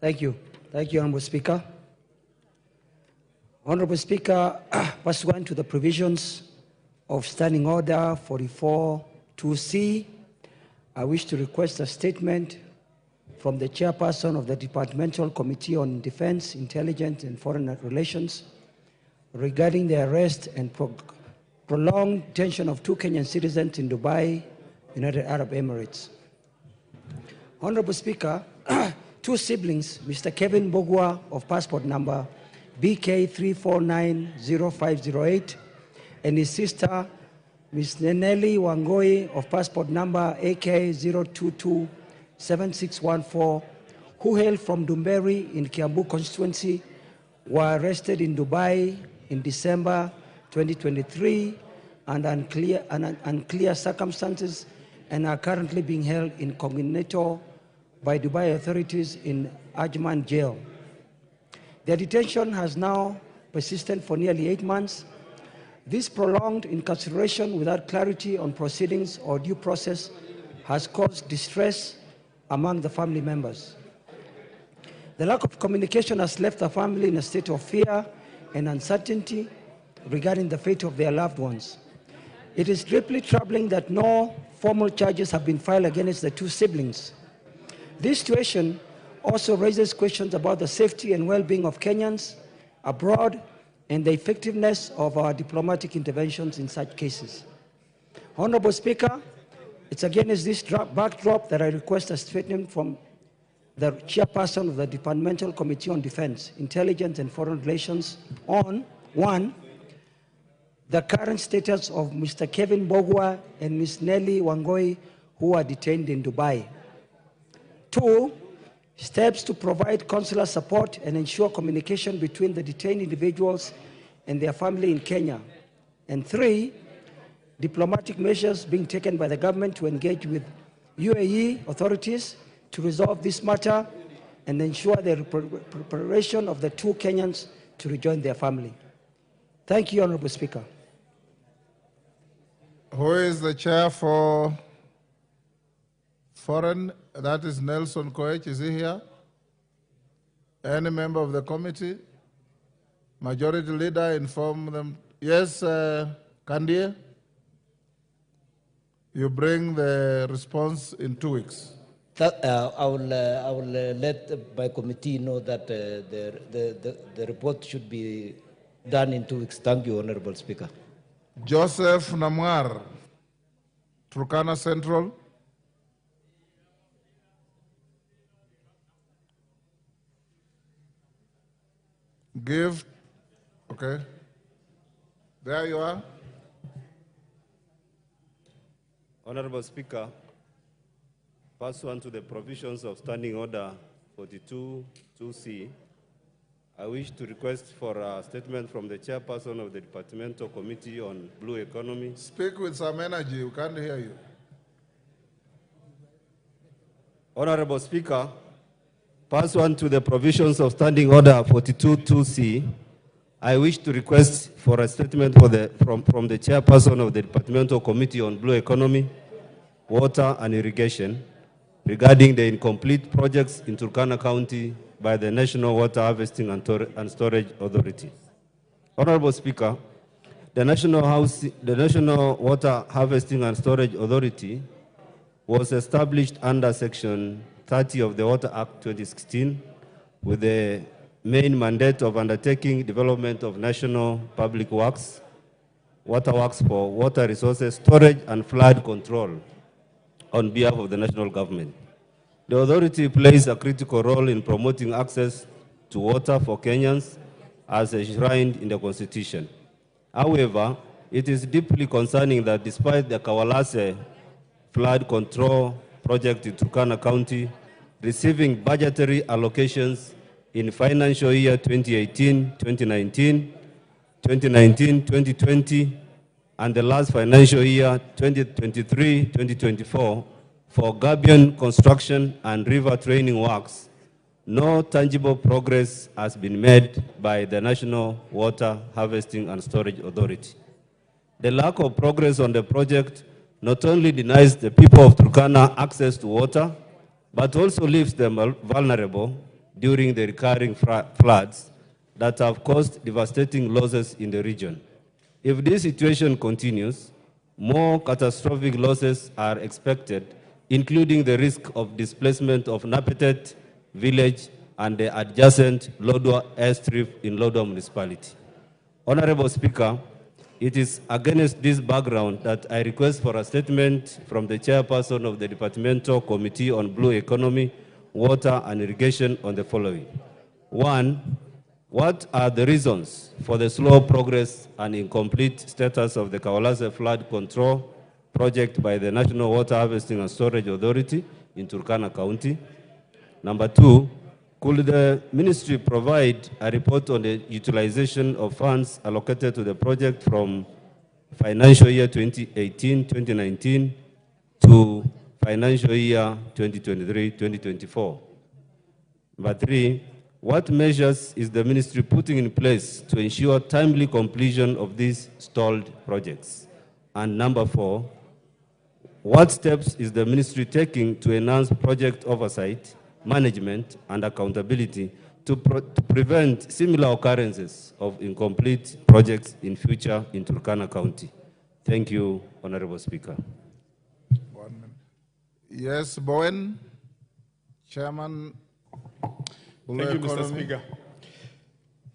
Speaker 3: Thank you. Thank you, Honorable Speaker. Honorable Speaker, pursuant to the provisions of Standing Order 44-2C, I wish to request a statement from the chairperson of the Departmental Committee on Defense, Intelligence, and Foreign Relations regarding the arrest and prolonged detention of 2 Kenyan citizens in Dubai, United Arab Emirates. Honorable Speaker, 2 siblings, Mr. Kevin Bogwa of passport number BK3490508, and his sister, Ms. Neneli Wangoi of passport number AK0227614, who hail from Dumberi in Kiambu constituency, were arrested in Dubai in December 2023 under unclear circumstances and are currently being held in Committal by Dubai authorities in Ajman jail. Their detention has now persisted for nearly 8 months. This prolonged incarceration without clarity on proceedings or due process has caused distress among the family members. The lack of communication has left the family in a state of fear and uncertainty regarding the fate of their loved ones. It is deeply troubling that no formal charges have been filed against the 2 siblings. This situation also raises questions about the safety and well-being of Kenyans abroad and the effectiveness of our diplomatic interventions in such cases. Honorable Speaker, it's against this backdrop that I request a statement from the chairperson of the Departmental Committee on Defense, Intelligence, and Foreign Relations on 1, the current status of Mr. Kevin Bogwa and Ms. Nelly Wangoi, who are detained in Dubai. 2, steps to provide consular support and ensure communication between the detained individuals and their family in Kenya. And 3, diplomatic measures being taken by the government to engage with UAE authorities to resolve this matter and ensure the preparation of the 2 Kenyans to rejoin their family. Thank you, Honorable Speaker.
Speaker 1: Who is the chair for Foreign? That is Nelson Koech. Is he here? Any member of the committee? Majority leader, inform them. Yes, Kandie? You bring the response in 2 weeks.
Speaker 4: I will let my committee know that the report should be done in 2 weeks. Thank you, Honorable Speaker.
Speaker 1: Joseph Namwar, Turkana Central. Give, okay. There you are.
Speaker 23: Honorable Speaker, pursuant to the provisions of Standing Order 42-2C, I wish to request for a statement from the chairperson of the Departmental Committee on Blue Economy.
Speaker 1: Speak with some energy, we can't hear you.
Speaker 23: Honorable Speaker, pursuant to the provisions of Standing Order 42-2C, I wish to request for a statement from the chairperson of the Departmental Committee on Blue Economy, Water and Irrigation regarding the incomplete projects in Turkana County by the National Water Harvesting and Storage Authority. Honorable Speaker, the National Water Harvesting and Storage Authority was established under Section 30 of the Water Act 2016 with the main mandate of undertaking development of national public works, waterworks for water resources, storage and flood control on behalf of the national government. The authority plays a critical role in promoting access to water for Kenyans as enshrined in the Constitution. However, it is deeply concerning that despite the Kawalase flood control project in Turkana County receiving budgetary allocations in financial year 2018-2019, 2019-2020, and the last financial year 2023-2024 for gabion construction and river training works, no tangible progress has been made by the National Water Harvesting and Storage Authority. The lack of progress on the project not only denies the people of Turkana access to water, but also leaves them vulnerable during the recurring floods that have caused devastating losses in the region. If this situation continues, more catastrophic losses are expected, including the risk of displacement of Napetet village and the adjacent Lodwar airstrip in Lodwar municipality. Honorable Speaker, it is against this background that I request for a statement from the chairperson of the Departmental Committee on Blue Economy, Water and Irrigation on the following. 1, what are the reasons for the slow progress and incomplete status of the Kawalase flood control project by the National Water Harvesting and Storage Authority in Turkana County? Number 2, could the ministry provide a report on the utilization of funds allocated to the project from financial year 2018-2019 to financial year 2023-2024? Number 3, what measures is the ministry putting in place to ensure timely completion of these stalled projects? And number 4, what steps is the ministry taking to enhance project oversight, management, and accountability to prevent similar occurrences of incomplete projects in future in Turkana County? Thank you, Honorable Speaker.
Speaker 1: 1 minute. Yes, Bowen, Chairman.
Speaker 5: Thank you, Mr. Speaker.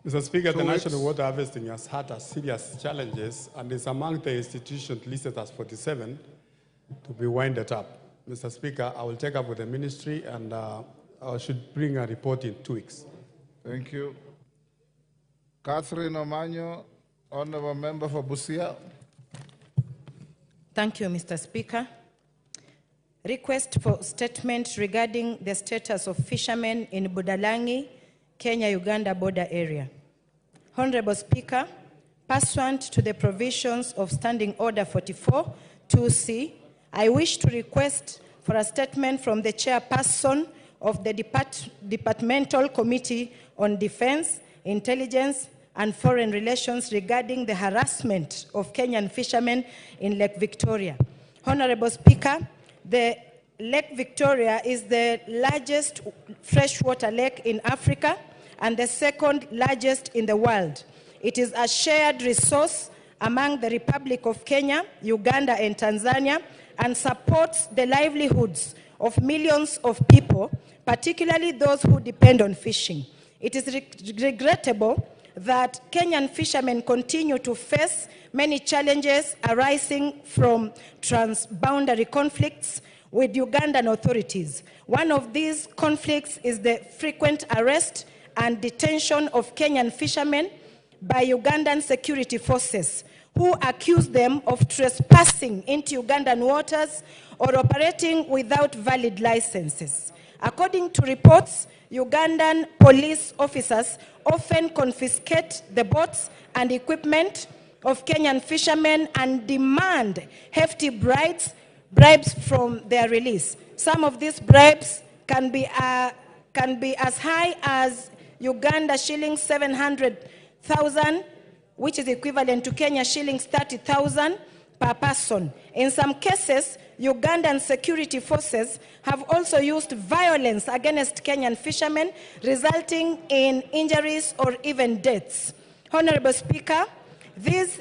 Speaker 5: Mr. Speaker, the National Water Harvesting has had serious challenges and is among the institutions listed as 47 to be winded up. Mr. Speaker, I will take up with the ministry and I should bring a report in 2 weeks.
Speaker 1: Thank you. Catherine Omanyo, Honorable Member for Busia.
Speaker 7: Thank you, Mr. Speaker. Request for statement regarding the status of fishermen in Budalangi, Kenya-Uganda border area. Honorable Speaker, pursuant to the provisions of Standing Order 44, 2C, I wish to request for a statement from the chairperson of the Departmental Committee on Defense, Intelligence, and Foreign Relations regarding the harassment of Kenyan fishermen in Lake Victoria. Honorable Speaker, the Lake Victoria is the largest freshwater lake in Africa and the second largest in the world. It is a shared resource among the Republic of Kenya, Uganda, and Tanzania, and supports the livelihoods of millions of people, particularly those who depend on fishing. It is regrettable that Kenyan fishermen continue to face many challenges arising from transboundary conflicts with Ugandan authorities. One of these conflicts is the frequent arrest and detention of Kenyan fishermen by Ugandan security forces, who accuse them of trespassing into Ugandan waters or operating without valid licenses. According to reports, Ugandan police officers often confiscate the boats and equipment of Kenyan fishermen and demand hefty bribes from their release. Some of these bribes can be as high as Uganda shillings 700,000, which is equivalent to Kenya shillings 30,000 per person. In some cases, Ugandan security forces have also used violence against Kenyan fishermen, resulting in injuries or even deaths. Honorable Speaker, these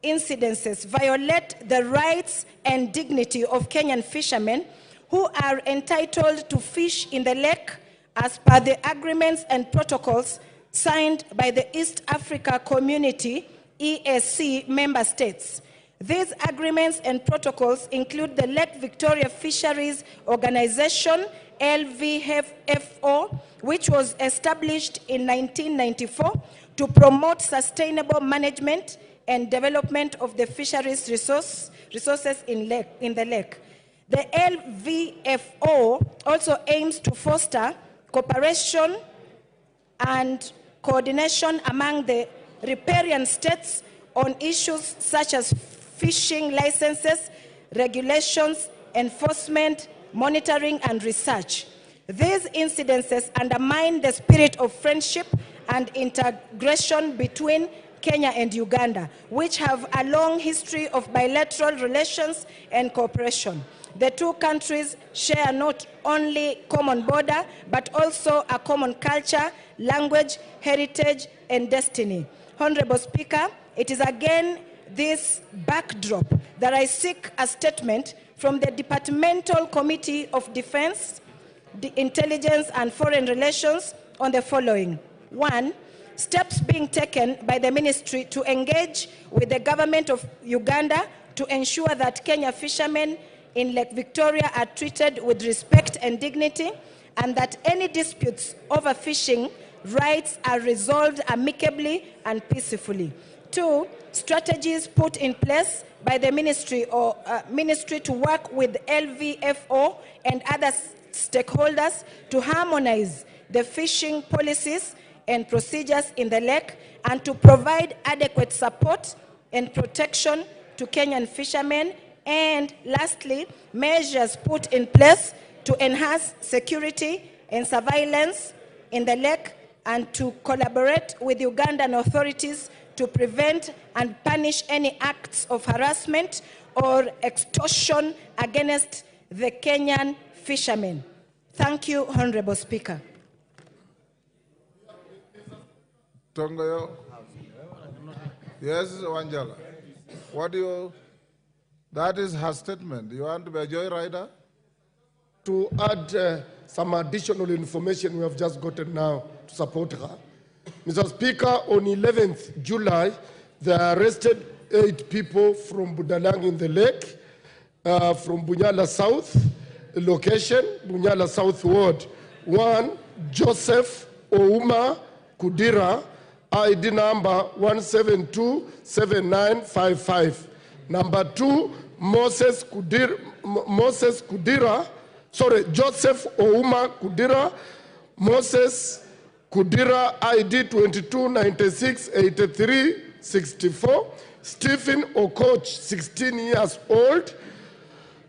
Speaker 7: incidences violate the rights and dignity of Kenyan fishermen who are entitled to fish in the lake as per the agreements and protocols signed by the East Africa Community EAC member states. These agreements and protocols include the Lake Victoria Fisheries Organization, LVFO, which was established in 1994 to promote sustainable management and development of the fisheries resources in the lake. The LVFO also aims to foster cooperation and coordination among the riparian states on issues such as fishing licenses, regulations, enforcement, monitoring, and research. These incidences undermine the spirit of friendship and integration between Kenya and Uganda, which have a long history of bilateral relations and cooperation. The two countries share not only common border, but also a common culture, language, heritage, and destiny. Honorable Speaker, it is again this backdrop that I seek a statement from the Departmental Committee of Defense, Intelligence and Foreign Relations on the following. 1. Steps being taken by the ministry to engage with the government of Uganda to ensure that Kenya fishermen in Lake Victoria are treated with respect and dignity, and that any disputes over fishing rights are resolved amicably and peacefully. 2. Strategies put in place by the ministry to work with LVFO and other stakeholders to harmonize the fishing policies and procedures in the lake, and to provide adequate support and protection to Kenyan fishermen. And lastly, measures put in place to enhance security and surveillance in the lake, and to collaborate with Ugandan authorities to prevent and punish any acts of harassment or extortion against the Kenyan fishermen. Thank you, Honorable Speaker.
Speaker 1: Tongoyo. Yes, Wanjala. What do you, that is her statement. You want to be a joyrider?
Speaker 8: To add some additional information we have just gotten now to support her. Mr. Speaker, on 11th July, they arrested 8 people from Budalang in the lake, from Bunyala South, location, Bunyala South Ward. 1, Joseph Ouma Kudira, ID number 1727955. Number 2, Joseph Ouma Kudira, Moses Kudira, ID 22968364. Stephen Okoch, 16 years old.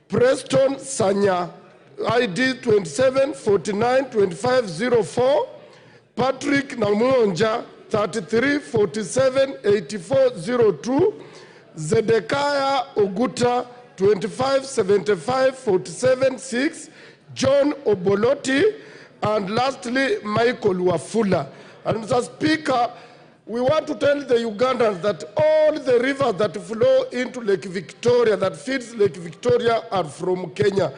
Speaker 8: Preston Sanya, ID 27492504. Patrick Namuonja, 33478402. Zedekiah Oguta, 2575476. John Oboloti, and lastly, Michael Wafula. And Mr. Speaker, we want to tell the Ugandans that all the rivers that flow into Lake Victoria, that feeds Lake Victoria, are from Kenya.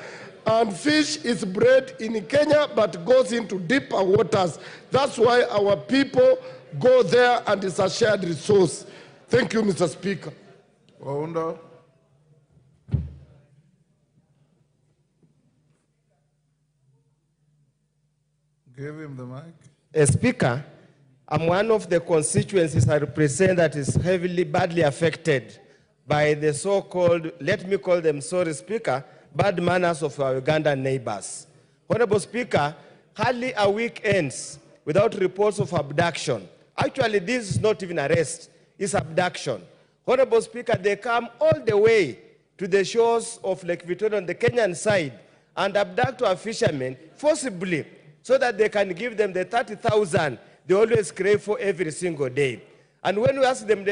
Speaker 8: And fish is bred in Kenya, but goes into deeper waters. That's why our people go there, and it's a shared resource. Thank you, Mr. Speaker.
Speaker 1: Waundo. Give him the mic.
Speaker 21: Speaker, I'm one of the constituencies I represent that is heavily, badly affected by the so-called, let me call them, sorry, Speaker, bad manners of our Ugandan neighbors. Honorable Speaker, hardly a week ends without reports of abduction. Actually, this is not even arrest, it's abduction. Honorable Speaker, they come all the way to the shores of Lake Victoria on the Kenyan side and abduct our fishermen forcibly, so that they can give them the 30,000 they always crave for every single day. And when we ask them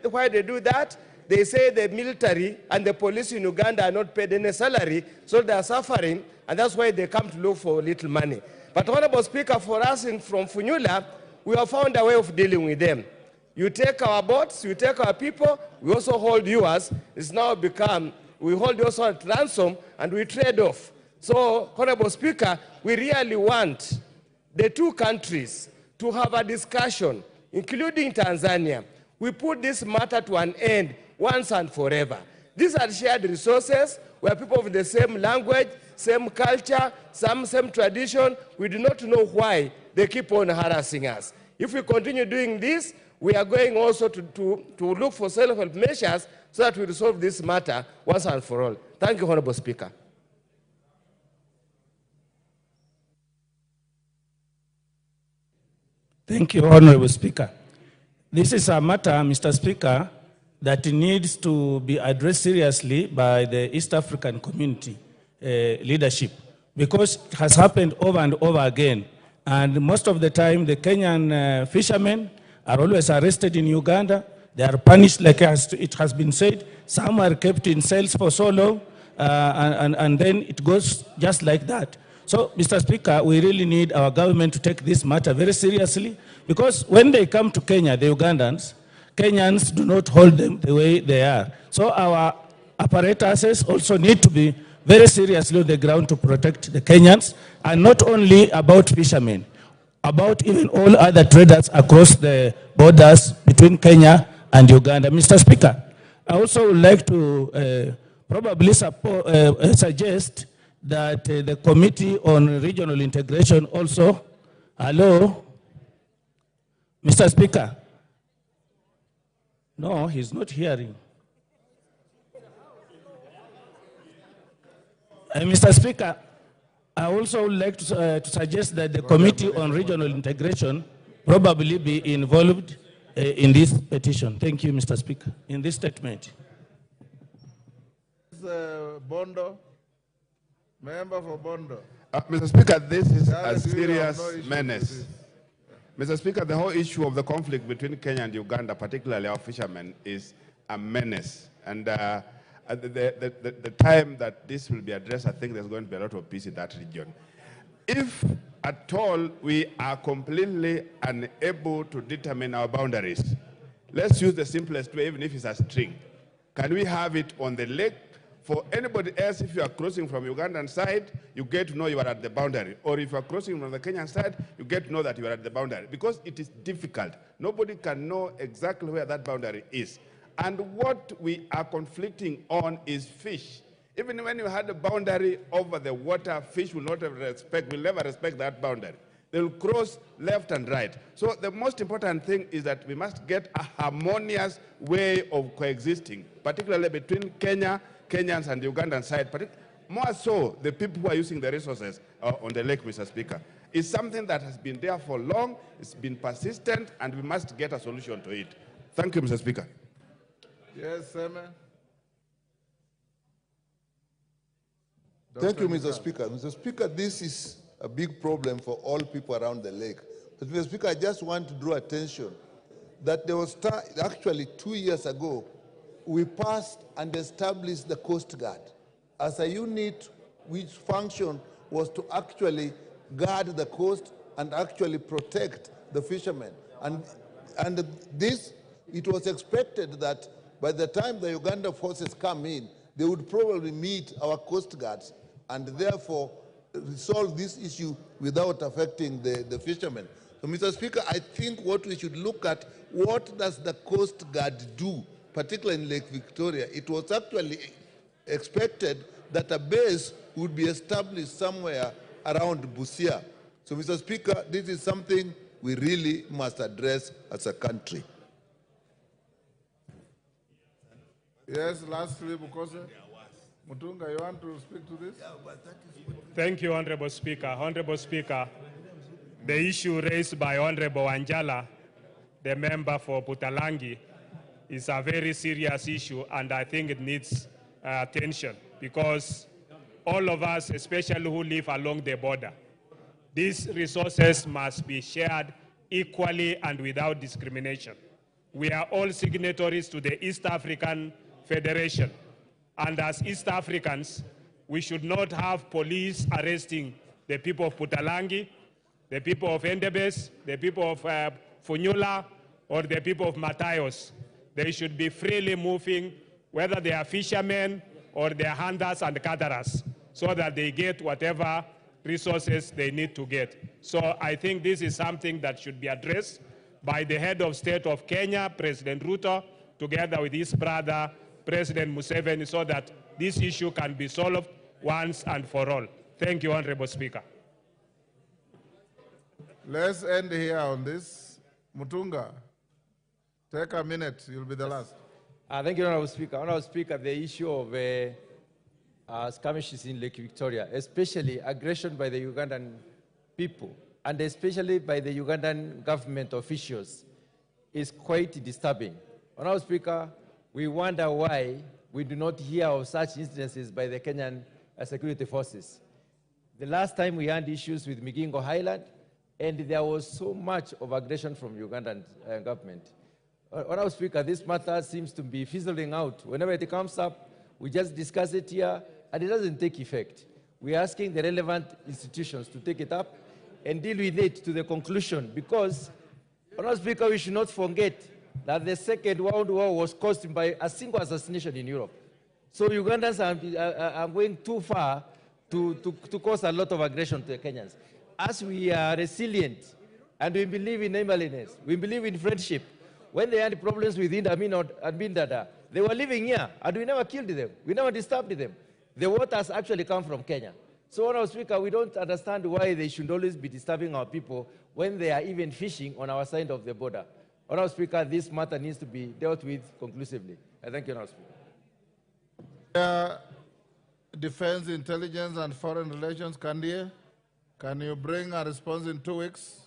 Speaker 21: why they do that, they say the military and the police in Uganda are not paid any salary, so they are suffering, and that's why they come to look for little money. But Honorable Speaker, for us from Funyula, we have found a way of dealing with them. You take our boats, you take our people, we also hold yours. It's now become, we hold yours at ransom, and we trade off. So, Honorable Speaker, we really want the two countries to have a discussion, including Tanzania. We put this matter to an end once and forever. These are shared resources where people with the same language, same culture, same tradition. We do not know why they keep on harassing us. If we continue doing this, we are going also to look for self-help measures so that we resolve this matter once and for all. Thank you, Honorable Speaker.
Speaker 9: Thank you, Honorable Speaker. This is a matter, Mr. Speaker,
Speaker 6: that needs to be addressed seriously by the East African community leadership, because it has happened over and over again. And most of the time, the Kenyan fishermen are always arrested in Uganda. They are punished, like it has been said. Some are kept in cells for so long, and then it goes just like that. So, Mr. Speaker, we really need our government to take this matter very seriously, because when they come to Kenya, the Ugandans, Kenyans do not hold them the way they are. So our apparatuses also need to be very seriously on the ground to protect the Kenyans, and not only about fishermen, about even all other traders across the borders between Kenya and Uganda. Mr. Speaker, I also would like to probably suggest that the Committee on Regional Integration also, hello, Mr. Speaker. No, he's not hearing. Mr. Speaker, I also would like to suggest that the Committee on Regional Integration probably be involved in this petition. Thank you, Mr. Speaker, in this statement.
Speaker 1: Bondo, member for Bondo.
Speaker 9: Mr. Speaker, this is a serious menace. Mr. Speaker, the whole issue of the conflict between Kenya and Uganda, particularly our fishermen, is a menace. And the time that this will be addressed, I think there's going to be a lot of peace in that region. If at all we are completely unable to determine our boundaries, let's use the simplest way, even if it's a string. Can we have it on the lake? For anybody else, if you are crossing from Ugandan side, you get to know you are at the boundary. Or if you are crossing from the Kenyan side, you get to know that you are at the boundary. Because it is difficult. Nobody can know exactly where that boundary is. And what we are conflicting on is fish. Even when you had a boundary over the water, fish will never respect that boundary. They will cross left and right. So the most important thing is that we must get a harmonious way of coexisting, particularly between Kenyans and the Ugandan side, but more so the people who are using the resources on the lake, Mr. Speaker. It's something that has been there for long, it's been persistent, and we must get a solution to it. Thank you, Mr. Speaker.
Speaker 1: Yes, Semen.
Speaker 10: Thank you, Mr. Speaker. Mr. Speaker, this is a big problem for all people around the lake. But Mr. Speaker, I just want to draw attention that there was actually 2 years ago, we passed and established the Coast Guard as a unit which function was to actually guard the coast and actually protect the fishermen. And this, it was expected that by the time the Uganda forces come in, they would probably meet our Coast Guards and therefore resolve this issue without affecting the fishermen. So, Mr. Speaker, I think what we should look at, what does the Coast Guard do, particularly in Lake Victoria? It was actually expected that a base would be established somewhere around Busia. So, Mr. Speaker, this is something we really must address as a country.
Speaker 1: Yes, lastly, Bukose. Mutunga, you want to speak to this?
Speaker 24: Thank you, Honorable Speaker. Honorable Speaker, the issue raised by Honorable Anjala, the member for Butalangi, is a very serious issue, and I think it needs attention, because all of us, especially who live along the border, these resources must be shared equally and without discrimination. We are all signatories to the East African Federation, and as East Africans, we should not have police arresting the people of Butalangi, the people of Endebess, the people of Funyula, or the people of Matayos. They should be freely moving, whether they are fishermen or they are hunters and gatherers, so that they get whatever resources they need to get. So I think this is something that should be addressed by the head of state of Kenya, President Ruto, together with his brother, President Museveni, so that this issue can be solved once and for all. Thank you, Honorable Speaker.
Speaker 1: Let's end here on this. Mutunga, take a minute. You'll be the last.
Speaker 21: Thank you, Honorable Speaker. Honorable Speaker, the issue of skirmishes in Lake Victoria, especially aggression by the Ugandan people, and especially by the Ugandan government officials, is quite disturbing. Honorable Speaker, we wonder why we do not hear of such instances by the Kenyan security forces. The last time we had issues with Migingo Highland, and there was so much of aggression from Ugandan government. Honorable Speaker, this matter seems to be fizzling out. Whenever it comes up, we just discuss it here, and it doesn't take effect. We're asking the relevant institutions to take it up and deal with it to the conclusion, because, Honorable Speaker, we should not forget that the Second World War was caused by a single assassination in Europe. So Ugandans are going too far to cause a lot of aggression to the Kenyans. As we are resilient and we believe in neighborliness, we believe in friendship, when they had problems with Idi Amin and Bin Dada, they were living here and we never killed them. We never disturbed them. The waters actually come from Kenya. So, Honorable Speaker, we don't understand why they should always be disturbing our people when they are even fishing on our side of the border. Honorable Speaker, this matter needs to be dealt with conclusively. I thank you, Honorable Speaker.
Speaker 1: Defense, Intelligence, and Foreign Relations, Kandie, can you bring a response in 2 weeks?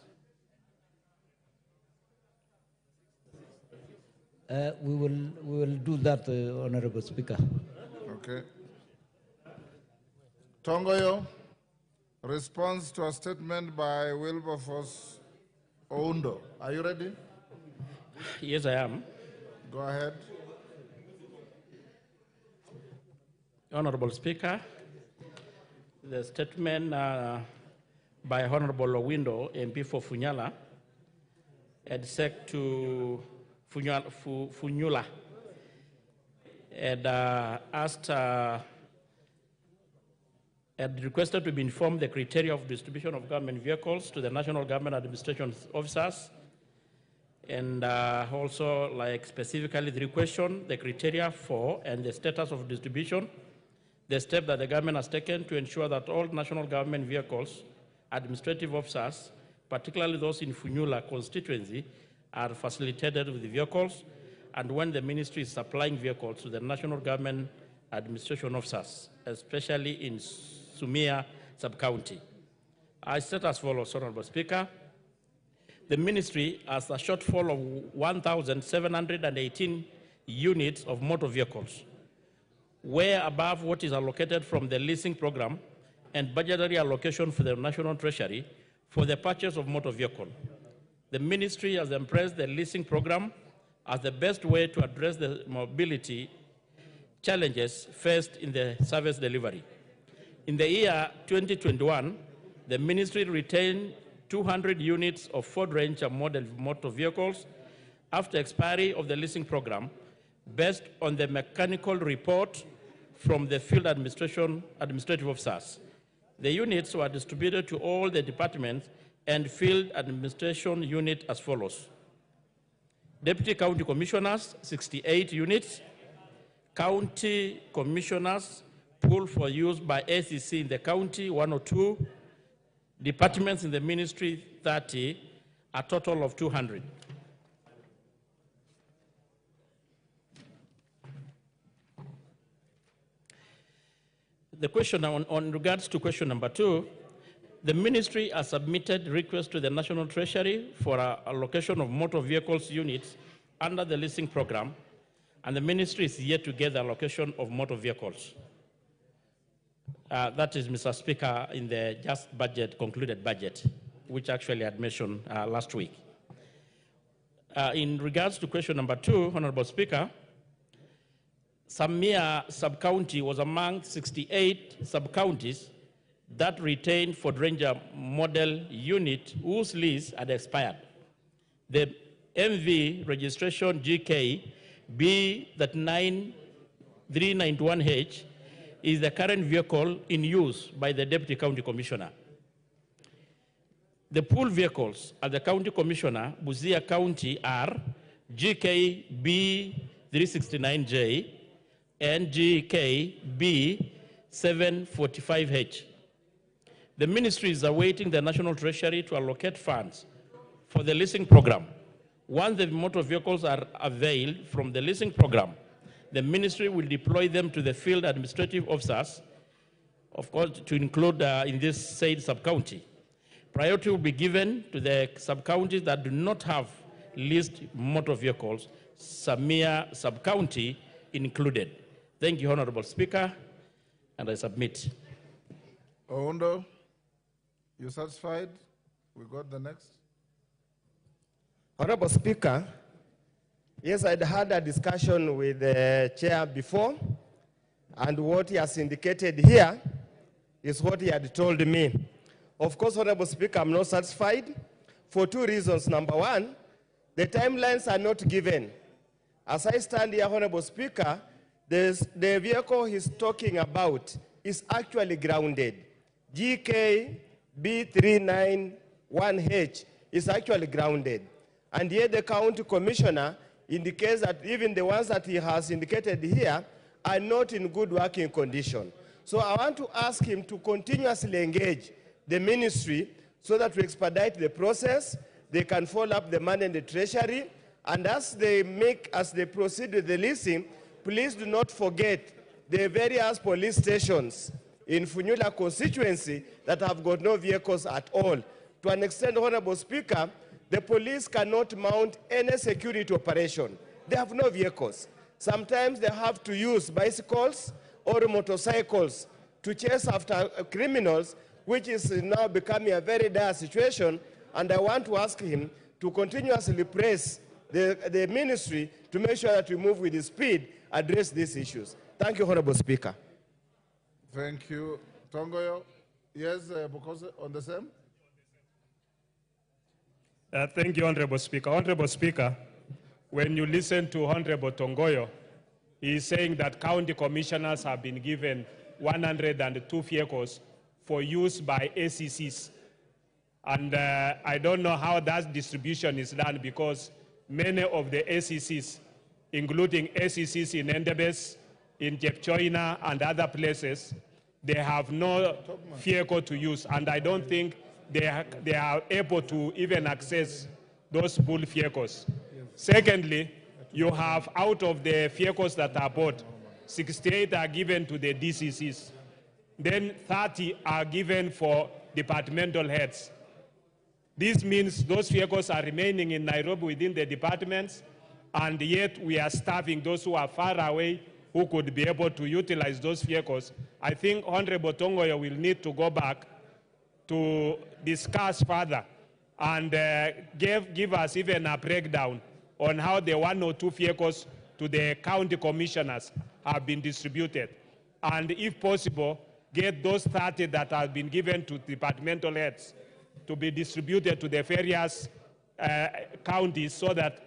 Speaker 4: We will do that, Honorable Speaker.
Speaker 1: Okay. Tongoyo, response to a statement by Wilberforce Oundo. Are you ready?
Speaker 20: Yes, I am.
Speaker 1: Go ahead.
Speaker 20: Honorable Speaker, the statement by Honorable Owindo, MP for Funyala, had sec to Funyula, had asked, had requested to be informed the criteria of distribution of government vehicles to the National Government Administration officers, and also, like specifically the question, the criteria for and the status of distribution, the step that the government has taken to ensure that all national government vehicles, administrative officers, particularly those in Funyula constituency, are facilitated with the vehicles, and when the ministry is supplying vehicles to the national government administration officers, especially in Sumia sub-county. I state as follows, Honorable Speaker. The ministry has a shortfall of 1,718 units of motor vehicles, way above what is allocated from the leasing program and budgetary allocation for the National Treasury for the purchase of motor vehicle. The ministry has embraced the leasing program as the best way to address the mobility challenges faced in the service delivery. In the year 2021, the ministry retained 200 units of Ford Ranger model motor vehicles after expiry of the leasing program, based on the mechanical report from the field administrative officers. The units were distributed to all the departments and field administration unit as follows. Deputy County Commissioners, 68 units. County Commissioners, pool for use by ACC in the county, 102. Departments in the ministry, 30, a total of 200. The question on regards to question number 2, the ministry has submitted requests to the National Treasury for allocation of motor vehicles units under the leasing program, and the ministry is yet to get the allocation of motor vehicles. That is, Mr. Speaker, in the just budget, concluded budget, which actually I had mentioned last week. In regards to question number 2, Honorable Speaker, Samia sub-county was among 68 sub-counties that retained Ford Ranger model unit whose lease had expired. The MV registration GK B391H is the current vehicle in use by the Deputy County Commissioner. The pool vehicles at the County Commissioner, Busia County, are GK B369J and GK B745H. The ministry is awaiting the National Treasury to allocate funds for the leasing program. Once the motor vehicles are availed from the leasing program, the ministry will deploy them to the field administrative officers, of course, to include in this said sub-county. Priority will be given to the sub-counties that do not have leased motor vehicles, Samia Sub-County included. Thank you, Honorable Speaker, and I submit.
Speaker 1: Oundo, you satisfied? We got the next.
Speaker 21: Honorable Speaker, yes, I'd had a discussion with the chair before, and what he has indicated here is what he had told me. Of course, Honorable Speaker, I'm not satisfied for two reasons. Number one, the timelines are not given. As I stand here, Honorable Speaker, the vehicle he's talking about is actually grounded. GK B391H is actually grounded. And yet the county commissioner indicates that even the ones that he has indicated here are not in good working condition. So I want to ask him to continuously engage the ministry so that we expedite the process. They can follow up the money in the treasury. And as they proceed with the leasing, please do not forget the various police stations in Funyula constituency that have got no vehicles at all. To an extent, Honorable Speaker, the police cannot mount any security operation. They have no vehicles. Sometimes they have to use bicycles or motorcycles to chase after criminals, which is now becoming a very dire situation. And I want to ask him to continuously press the ministry to make sure that we move with speed, address these issues. Thank you, Honorable Speaker.
Speaker 1: Thank you. Tongoyo, yes, because on the same?
Speaker 24: Thank you, Honorable Speaker. Honorable Speaker, when you listen to Honorable Tongoyo, he is saying that county commissioners have been given 102 vehicles for use by ACCs. And I don't know how that distribution is done because many of the ACCs, including ACCs in Endebess, in Jepchoina, and other places, they have no vehicle to use. And I don't think they are able to even access those bull vehicles. Secondly, you have out of the vehicles that are bought, 68 are given to the DCCs. Then 30 are given for departmental heads. This means those vehicles are remaining in Nairobi within the departments, and yet we are starving those who are far away who could be able to utilize those vehicles. I think Honorable Tongoyo will need to go back to discuss further and give us even a breakdown on how the 102 vehicles to the county commissioners have been distributed. And if possible, get those 30 that have been given to departmental heads to be distributed to the various counties so that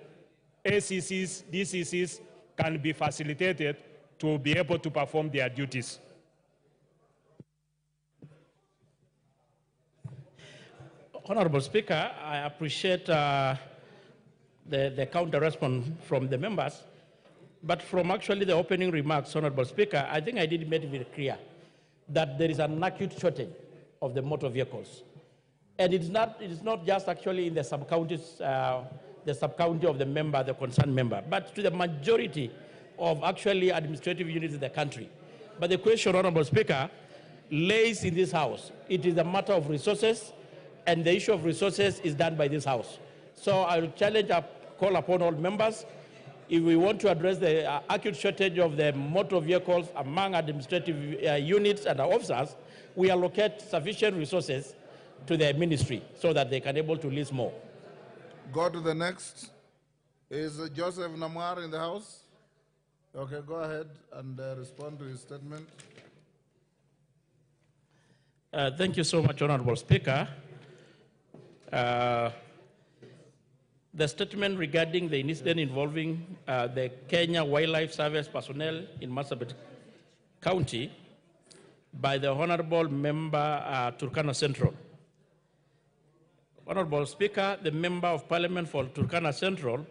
Speaker 24: ACCs, DCCs can be facilitated to be able to perform their duties.
Speaker 20: Honorable Speaker, I appreciate the counter response from the members, but from actually the opening remarks, Honorable Speaker, I think I did make it very clear that there is an acute shortage of the motor vehicles. And it is not just actually in the sub-counties, the sub-county of the member, the concerned member, but to the majority of actually administrative units in the country. But the question, Honorable Speaker, lays in this House. It is a matter of resources, and the issue of resources is done by this House. So I will challenge, call upon all members, if we want to address the acute shortage of the motor vehicles among administrative units and officers, we allocate sufficient resources to the ministry so that they can able to lease more.
Speaker 1: Go to the next. Is Joseph Namwar in the House? Okay, go ahead and respond to his statement.
Speaker 20: Thank you so much, Honorable Speaker. The statement regarding the incident involving the Kenya Wildlife Service personnel in Marsabit County by the Honorable Member Turkana Central. Honorable Speaker, the Member of Parliament for Turkana Central,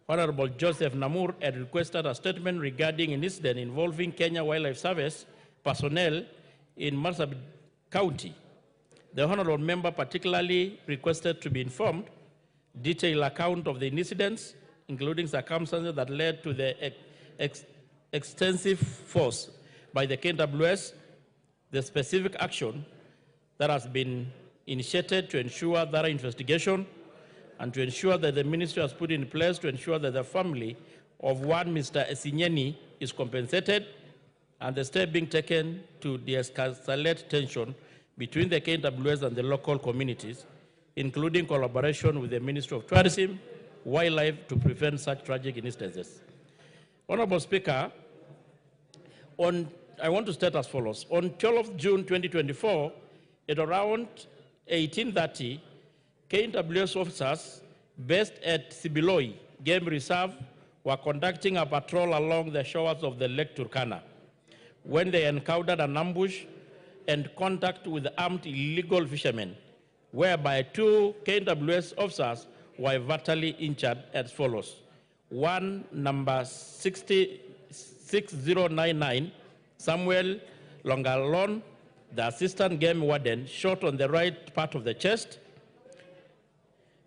Speaker 20: Honorable Joseph Namur, had requested a statement regarding an incident involving Kenya Wildlife Service personnel in Marsabit County. The Honorable Member particularly requested to be informed detailed account of the incidents, including circumstances that led to the extensive force by the KWS, the specific action that has been initiated to ensure thorough investigation and to ensure that the ministry has put in place to ensure that the family of one Mr. Esinyeni is compensated, and the step being taken to de-escalate tension between the KWS and the local communities, including collaboration with the Ministry of Tourism, Wildlife to prevent such tragic instances. Honorable Speaker, I want to state as follows. On 12th June 2024, at around 18:30, KWS officers based at Sibiloi Game Reserve were conducting a patrol along the shores of the Lake Turkana when they encountered an ambush and contact with armed illegal fishermen, whereby 2 KWS officers were fatally injured as follows. One, number 6099, Samuel Longalon, the assistant game warden, shot on the right part of the chest.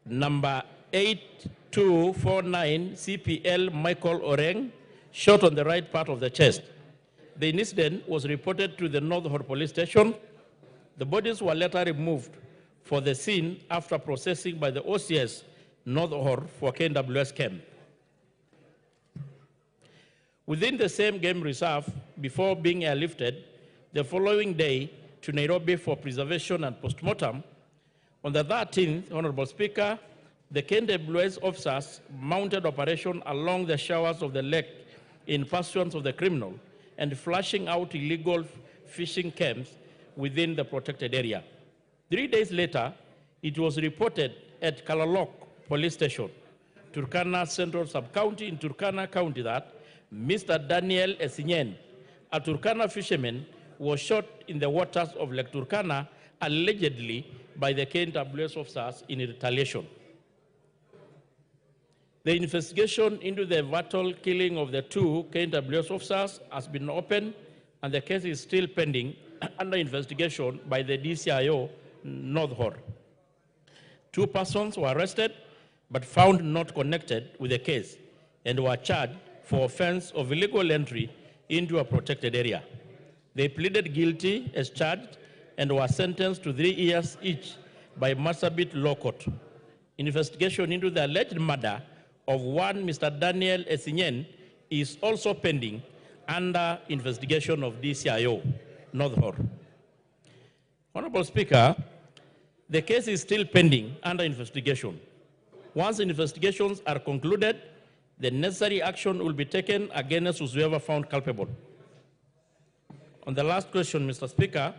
Speaker 20: Number 8249, CPL Michael Oreng, shot on the right part of the chest. The incident was reported to the North Hor Police Station. The bodies were later removed for the scene after processing by the OCS North Hor for KWS camp. Within the same game reserve, before being airlifted the following day to Nairobi for preservation and postmortem, on the 13th, Honorable Speaker, the KWS officers mounted operation along the shores of the lake in pursuance of the criminal and flushing out illegal fishing camps within the protected area. 3 days later, it was reported at Kalalok Police Station, Turkana Central Sub-County in Turkana County that Mr. Daniel Esinyen, a Turkana fisherman, was shot in the waters of Lake Turkana, allegedly by the KWS officers in retaliation. The investigation into the fatal killing of the 2 KWS officers has been opened, and the case is still pending under investigation by the DCIO North Hor. 2 persons were arrested but found not connected with the case and were charged for offense of illegal entry into a protected area. They pleaded guilty as charged and were sentenced to 3 years each by Marsabit Law Court. Investigation into the alleged murder of one Mr. Daniel Esinyen is also pending under investigation of DCIO North Hor. Honorable Speaker, the case is still pending under investigation. Once investigations are concluded, the necessary action will be taken against whoever found culpable. On the last question, Mr. Speaker,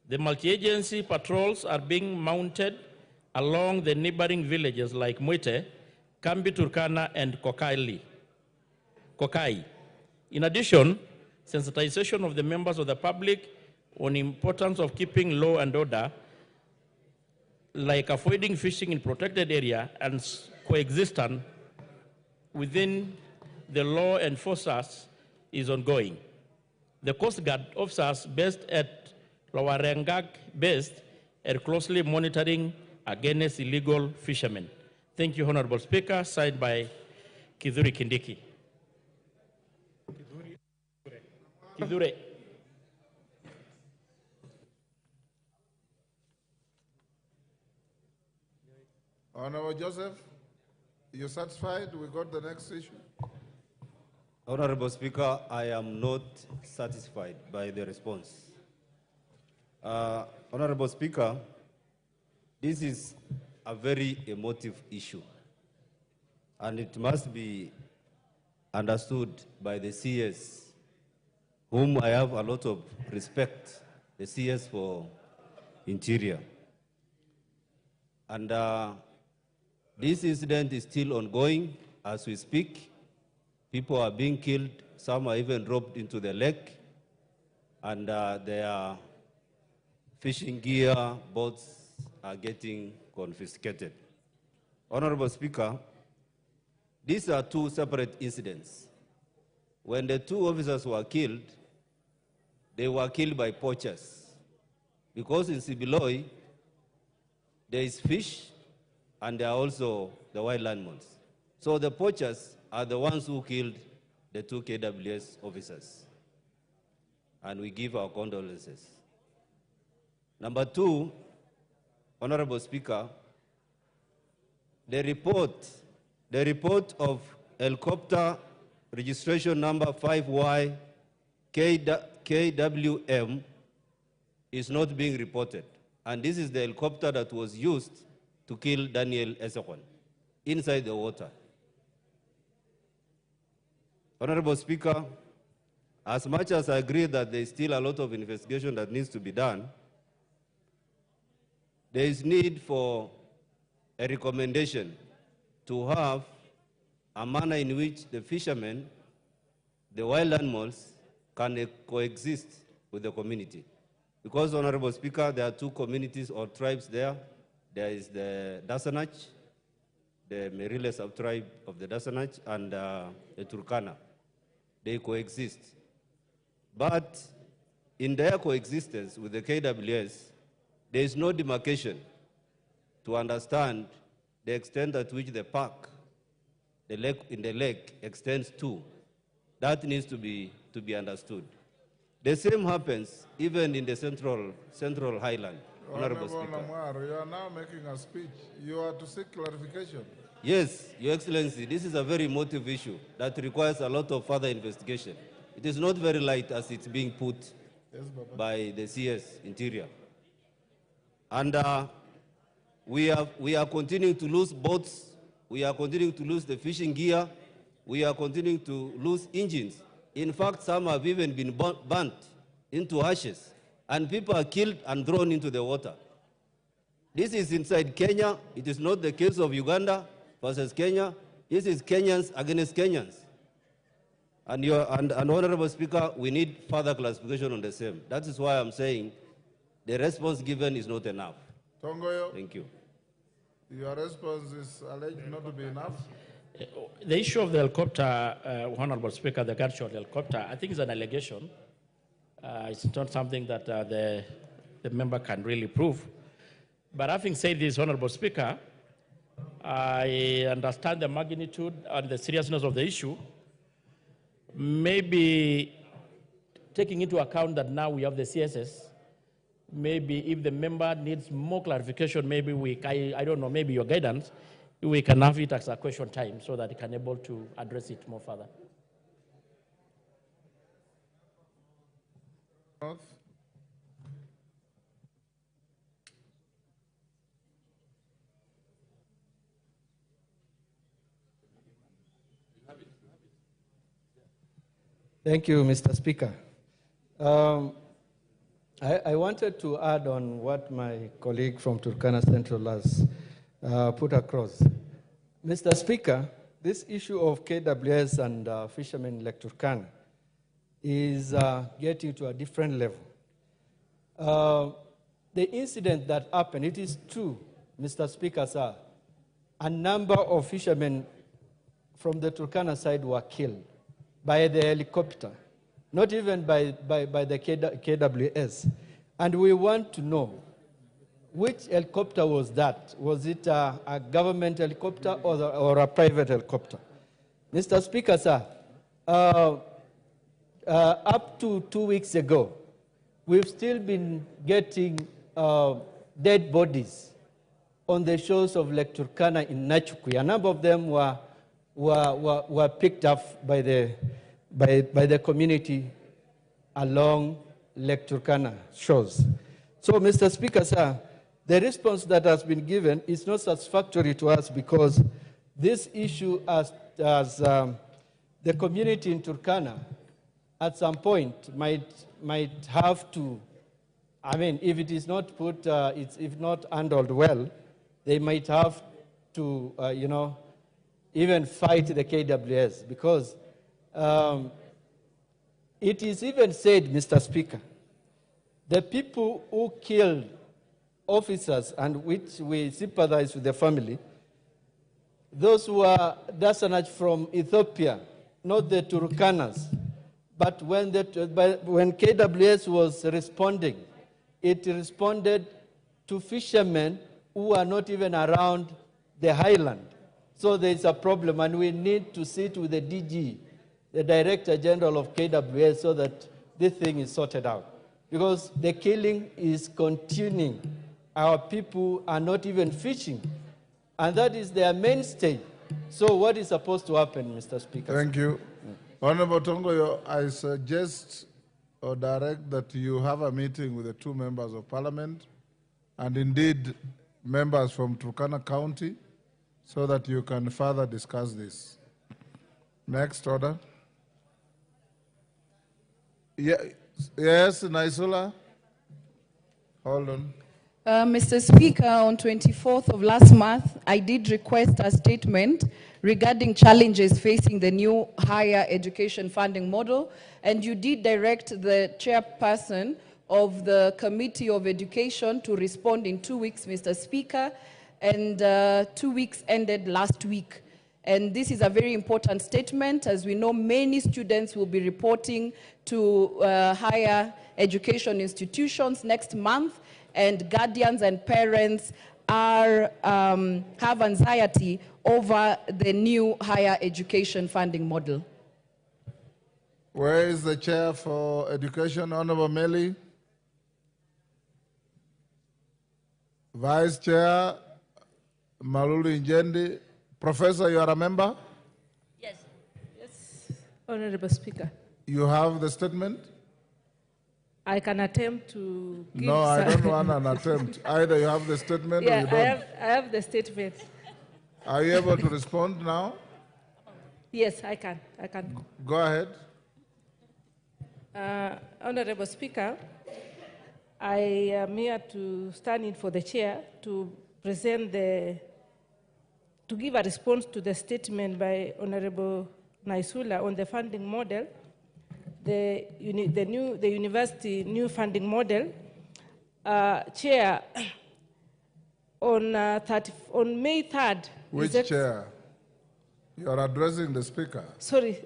Speaker 20: the multi-agency patrols are being mounted along the neighboring villages like Mwite, Kambi Turkana, and Kokai. In addition, sensitization of the members of the public on the importance of keeping law and order, like avoiding fishing in protected area and coexistence within the law enforcers is ongoing. The Coast Guard officers based at Lowarengag are closely monitoring against illegal fishermen. Thank you, Honorable Speaker. Signed by Kidhuri Kindiki. Kidhure.
Speaker 1: Honorable Joseph, you satisfied? We got the next issue.
Speaker 23: Honorable Speaker, I am not satisfied by the response. Honorable Speaker, this is a very emotive issue, and it must be understood by the CS, whom I have a lot of respect, the CS for Interior. And this incident is still ongoing as we speak. People are being killed, some are even dropped into the lake, and their fishing gear, boats are getting confiscated. Honorable Speaker, these are 2 separate incidents. When the 2 officers were killed, they were killed by poachers. Because in Sibiloi, there is fish and there are also the wild animals. So the poachers are the ones who killed the 2 KWS officers. And we give our condolences. Number 2, Honorable Speaker, the report of helicopter registration number 5Y KWM is not being reported. And this is the helicopter that was used to kill Daniel Esekwan inside the water. Honorable Speaker, as much as I agree that there is still a lot of investigation that needs to be done, there is need for a recommendation to have a manner in which the fishermen, the wild animals, can coexist with the community. Because, Honorable Speaker, there are two communities or tribes there. There is the Dasanach, the Merile subtribe of the Dasanach, and the Turkana. They coexist. But in their coexistence with the KWS, there is no demarcation to understand the extent at which the park, the lake in the lake, extends to. That needs to be understood. The same happens even in the central highland. Honorable Speaker.
Speaker 1: Lamar, you are now making a speech. You are to seek clarification.
Speaker 23: Yes, Your Excellency, this is a very emotive issue that requires a lot of further investigation. It is not very light as it's being put by the CS Interior. And we are continuing to lose boats, we are continuing to lose the fishing gear, we are continuing to lose engines. In fact, some have even been burnt into ashes, and people are killed and thrown into the water. This is inside Kenya. It is not the case of Uganda versus Kenya. This is Kenyans against Kenyans. And Honorable Speaker, we need further clarification on the same. That is why I'm saying the response given is not enough.
Speaker 1: Tongoyo.
Speaker 23: Thank you.
Speaker 1: Your response is alleged not to be enough.
Speaker 20: The issue of the helicopter, Honorable Speaker, the gunshot helicopter, I think is an allegation. It's not something that the member can really prove. But having said this, Honorable Speaker, I understand the magnitude and the seriousness of the issue. Maybe taking into account that now we have the CSS, maybe if the member needs more clarification, maybe I don't know, maybe your guidance, we can have it as a question time so that he can able to address it more further.
Speaker 11: Thank you, Mr. Speaker. I wanted to add on what my colleague from Turkana Central has put across. Mr. Speaker, this issue of KWS and fishermen in Lake Turkana is getting to a different level. The incident that happened, it is true, Mr. Speaker, sir, a number of fishermen from the Turkana side were killed by the helicopter, not even by the KWS. And we want to know, which helicopter was that? Was it a government helicopter or a private helicopter? Mr. Speaker, sir, up to 2 weeks ago, we've still been getting dead bodies on the shores of Lake Turkana in Nachukui. A number of them were picked up by the community along Lake Turkana shores. So, Mr. Speaker, sir, the response that has been given is not satisfactory to us because this issue as the community in Turkana at some point might have to, I mean, if it is not put, if not handled well, they might have to, even fight the KWS because it is even said, Mr. Speaker, the people who killed officers and which we sympathize with the family, those who are Dasanach from Ethiopia, not the Turkanas, but when KWS was responding, it responded to fishermen who are not even around the highland. So there is a problem, and we need to sit with the DG, the Director General of KWS, so that this thing is sorted out. Because the killing is continuing. Our people are not even fishing And that is their mainstay. So what is supposed to happen, Mr. Speaker?
Speaker 1: Thank you. Honorable Tongoyo, I suggest or direct that you have a meeting with the two members of parliament and indeed members from Turkana County so that you can further discuss this. Next order. Yes, Naisula. Hold on.
Speaker 12: Mr. Speaker, on 24th of last month, I did request a statement regarding challenges facing the new higher education funding model, and you did direct the chairperson of the Committee of Education to respond in 2 weeks, Mr. Speaker, and 2 weeks ended last week. And this is a very important statement. As we know, many students will be reporting to higher education institutions next month, and guardians and parents are, have anxiety over the new higher education funding model.
Speaker 1: Where is the chair for education, Honorable Meli? Vice Chair, Malulu Njendi. Professor, you are a member?
Speaker 13: Yes. Yes, Honorable Speaker.
Speaker 1: You have the statement?
Speaker 13: I can attempt to give...
Speaker 1: No, I don't want an attempt. Either you have the statement or you don't.
Speaker 13: I have the statement.
Speaker 1: Are you able to respond now?
Speaker 13: Yes, I can.
Speaker 1: Go ahead.
Speaker 13: Honorable Speaker, I am here to stand in for the chair to present to give a response to the statement by Honorable Naisula on the funding model, the university new funding model. Chair, on May 3rd.
Speaker 1: Which chair? You are addressing the speaker.
Speaker 13: Sorry,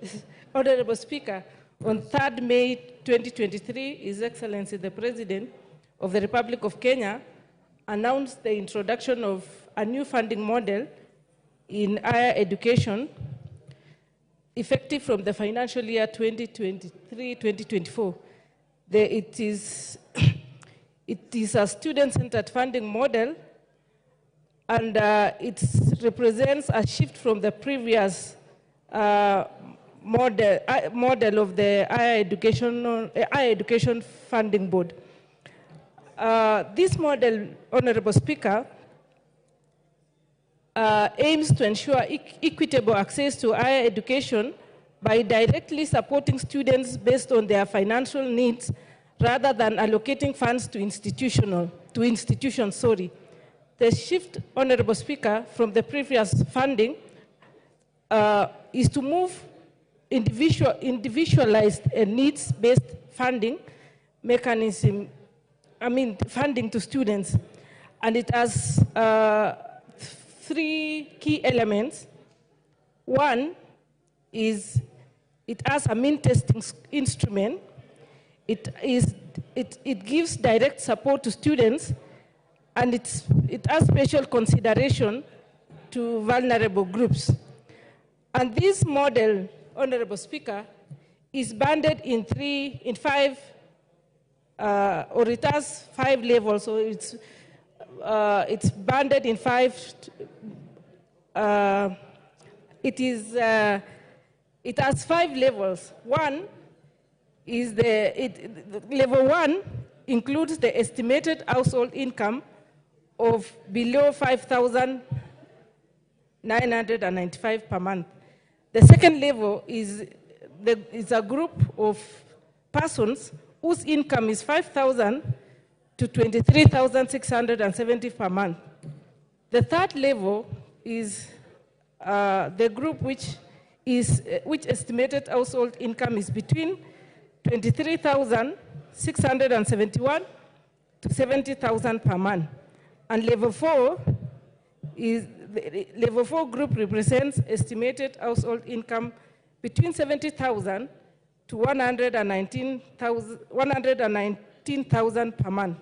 Speaker 13: Honorable Speaker, on 3rd May 2023, His Excellency the President of the Republic of Kenya announced the introduction of a new funding model in higher education effective from the financial year 2023-2024. It is a student-centered funding model, and it represents a shift from the previous model of the higher education funding board. This model, Honorable Speaker, aims to ensure equitable access to higher education by directly supporting students based on their financial needs rather than allocating funds to institutions. The shift, Honorable Speaker, from the previous funding is to move individualized and needs-based funding mechanism, funding to students. And it has 3 key elements. One is it has a mean testing instrument. It gives direct support to students, and it has special consideration to vulnerable groups. And this model, Honorable Speaker, is banded in 5 levels. So it's banded in 5. It has 5 levels. One is level 1 includes the estimated household income of below 5,995 per month. The second level is a group of persons whose income is 5,000 to 23,670 per month. The third level is the group which estimated household income is between 23,671 to 70,000 per month. And level 4 is level 4 group represents estimated household income between 70,000 to 119,000 per month.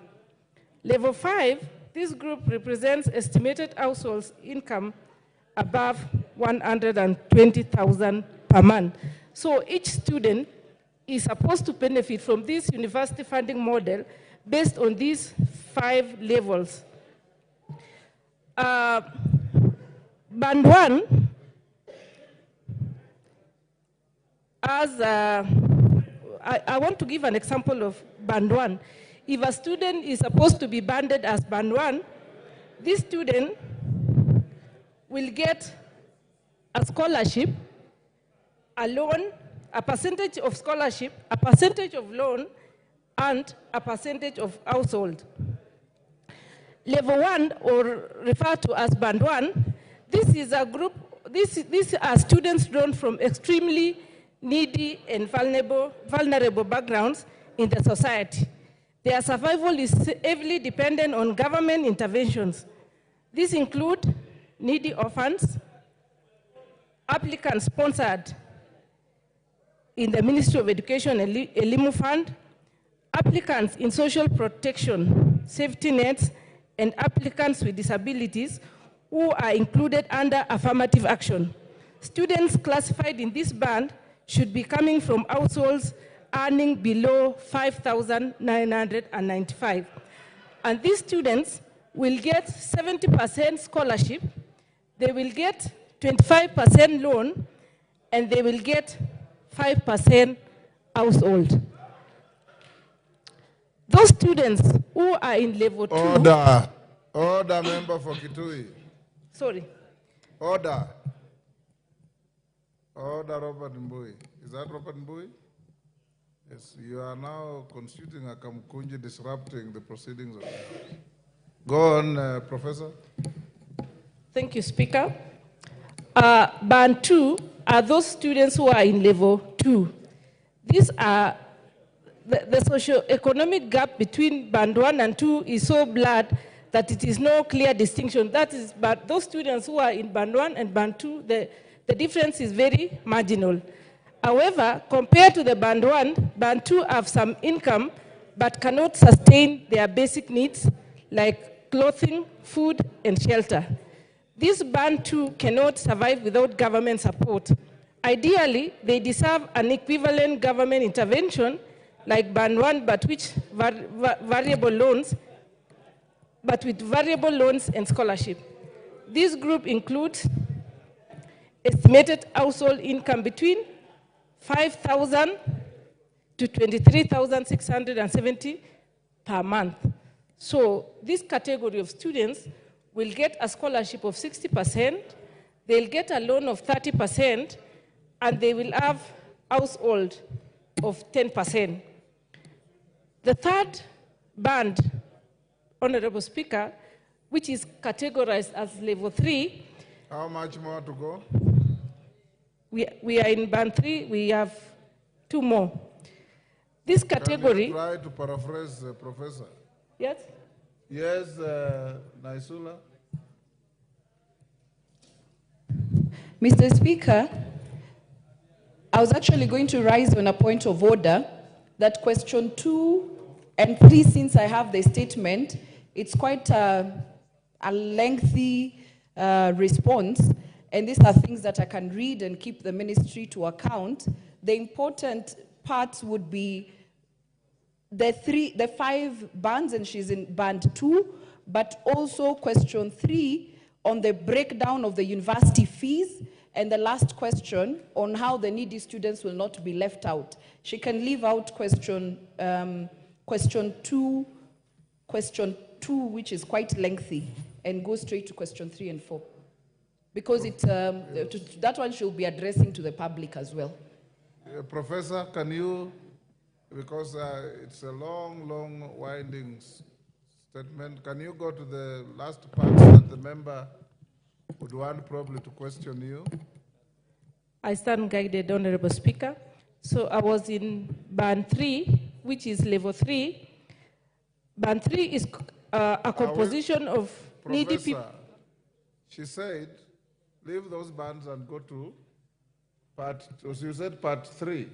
Speaker 13: Level 5, this group represents estimated household income above 120,000 per month. So each student is supposed to benefit from this university funding model based on these 5 levels. Band 1, as I want to give an example of Band 1. If a student is supposed to be banded as Band 1, this student will get a scholarship, a loan, a percentage of scholarship, a percentage of loan, and a percentage of household. Level 1, or referred to as Band 1, this is a group, these are students drawn from extremely needy and vulnerable backgrounds in the society. Their survival is heavily dependent on government interventions. These include needy orphans, applicants sponsored in the Ministry of Education Elimu Fund, applicants in social protection, safety nets, and applicants with disabilities who are included under affirmative action. Students classified in this band should be coming from households earning below 5,995. And these students will get 70% scholarship, they will get 25% loan, and they will get 5% household. Those students who are in level 2...
Speaker 1: Order. Order, member for Kitui.
Speaker 13: Sorry.
Speaker 1: Order. Order, Robert Mbui. Is that Robert Mbui? Yes, you are now constituting a Kamkunji, disrupting the proceedings of the House. Go on, Professor.
Speaker 13: Thank you, Speaker. Band 2 are those students who are in level 2. These are the socio-economic gap between Band 1 and 2 is so blurred that it is no clear distinction. That is, but those students who are in Band 1 and Band 2, the difference is very marginal. However, compared to the Band 1, Band 2 have some income but cannot sustain their basic needs like clothing, food, and shelter. This Band 2 cannot survive without government support. Ideally, they deserve an equivalent government intervention like Band 1, but which variable loans, but with variable loans and scholarship. This group includes estimated household income between 5,000 to 23,670 per month. So this category of students will get a scholarship of 60%, they'll get a loan of 30%, and they will have household of 10%. The third band, Honorable Speaker, which is categorized as level 3.
Speaker 1: How much more to go?
Speaker 13: We are in Band 3, we have 2 more. This category...
Speaker 1: Can you try to paraphrase, Professor?
Speaker 13: Yes?
Speaker 1: Yes, Naisula.
Speaker 12: Mr. Speaker, I was actually going to rise on a point of order that question 2 and 3, since I have the statement, it's quite a lengthy response, and these are things that I can read and keep the ministry to account. The important parts would be the 5 bands, and she's in Band 2, but also question 3 on the breakdown of the university fees, and the last question on how the needy students will not be left out. She can leave out question 2, which is quite lengthy, and go straight to question 3 and 4. Because that one she'll be addressing to the public as well.
Speaker 1: Professor, can you, because it's a long, winding statement, can you go to the last part that the member would want probably to question you?
Speaker 13: I stand guided, Honorable Speaker. So I was in Band 3, which is level 3. Band 3 is a composition of needy people.
Speaker 1: She said, leave those bands and go to part, so you said part 3.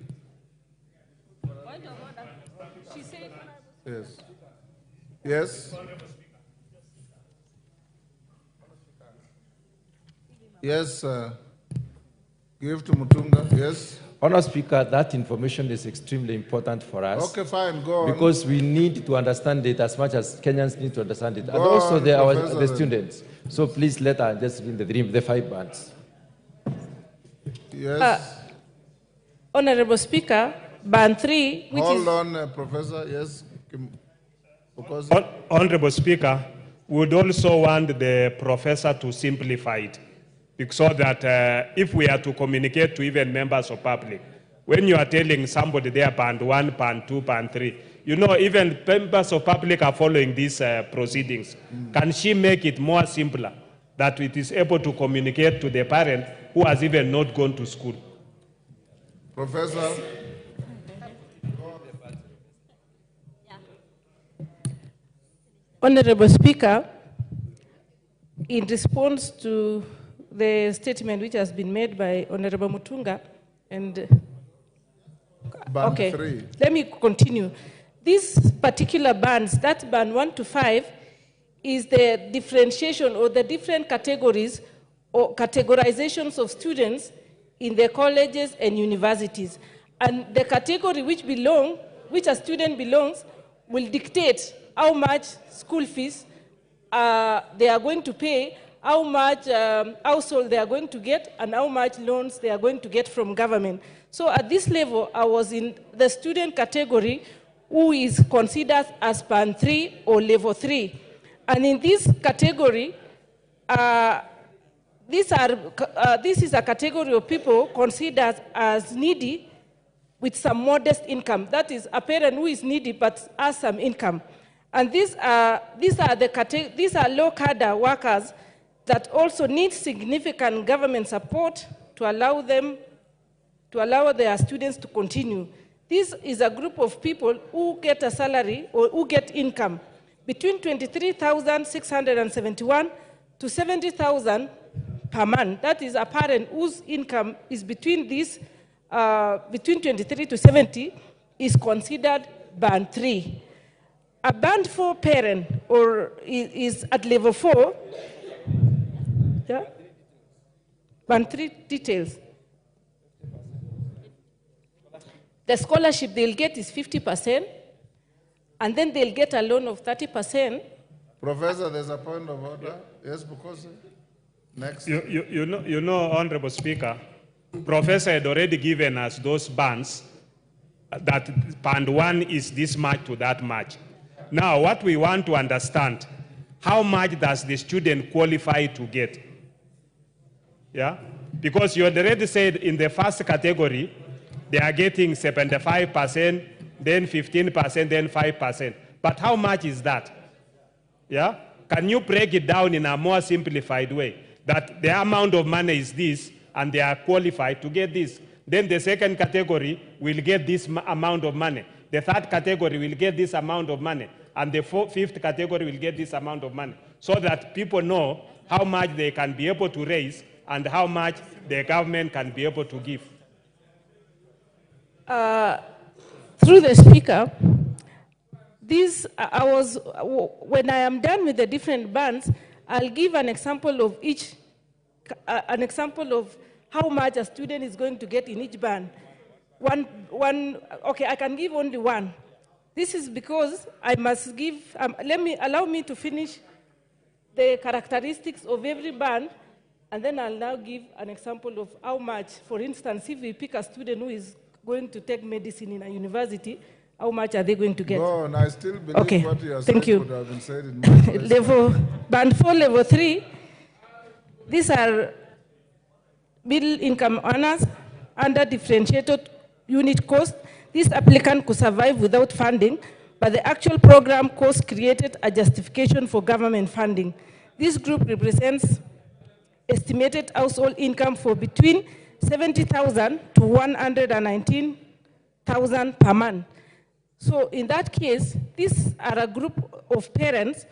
Speaker 13: She said...
Speaker 1: Yes. Yes? Yes, Give to Mutunga, yes.
Speaker 21: Honourable Speaker, that information is extremely important for us.
Speaker 1: Okay, fine, go on.
Speaker 21: Because we need to understand it as much as Kenyans need to understand it.
Speaker 1: Go
Speaker 21: and also
Speaker 1: on,
Speaker 21: the students. So please let us just read the 5 bands.
Speaker 1: Yes.
Speaker 13: Honourable Speaker, band 3, which
Speaker 1: Hold on, Professor, yes. Because
Speaker 24: Honourable Speaker, we would also want the professor to simplify it, so that if we are to communicate to even members of public, when you are telling somebody they are band 1, band 2, band 3, you know, even members of public are following these proceedings. Can she make it more simpler, that it is able to communicate to the parent who has even not gone to school?
Speaker 1: Professor.
Speaker 13: Honourable Speaker, in response to the statement which has been made by Honourable Mutunga, and
Speaker 1: band 3.
Speaker 13: Let me continue. These particular bands, that band 1 to 5, is the differentiation or the different categories or categorizations of students in the colleges and universities. And the category which a student belongs will dictate how much school fees they are going to pay, how much household they are going to get, and how much loans they are going to get from government. So at this level, I was in the student category who is considered as band 3 or level 3. And in this category, this is a category of people considered as needy with some modest income. That is a parent who is needy but has some income. And these are low cadre workers that also need significant government support to allow their students to continue. This is a group of people who get a salary or who get income between 23,671 to 70,000 per month. That is a parent whose income is between 23 to 70 is considered band 3. A band 4 parent or is at level 4. Yeah? Band 3 details. The scholarship they'll get is 50%, and then they'll get a loan of 30%.
Speaker 1: Professor, there's a point of order. Yes, because next.
Speaker 24: You know, Honorable Speaker, Professor had already given us those bands that band 1 is this much to that much. Now, what we want to understand, how much does the student qualify to get? Yeah? Because you had already said in the first category, they are getting 75%, then 15%, then 5%. But how much is that? Yeah? Can you break it down in a more simplified way? That the amount of money is this, and they are qualified to get this. Then the second category will get this amount of money. The third category will get this amount of money. And the fifth category will get this amount of money. So that people know how much they can be able to raise and how much the government can be able to give.
Speaker 13: Through the Speaker, when I am done with the different bands, I'll give an example of each, an example of how much a student is going to get in each band. Okay, I can give only one. This is because I must give, allow me to finish the characteristics of every band, and then I'll now give an example of how much. For instance, if we pick a student who is going to take medicine in a university, how much are they going to get?
Speaker 1: No, and I still believe what you are saying would have been said in
Speaker 13: level, band 4, level 3, these are middle income earners under differentiated unit cost. This applicant could survive without funding, but the actual program cost created a justification for government funding. This group represents estimated household income for between 70,000 to 119,000 per month. So in that case, these are a group of parents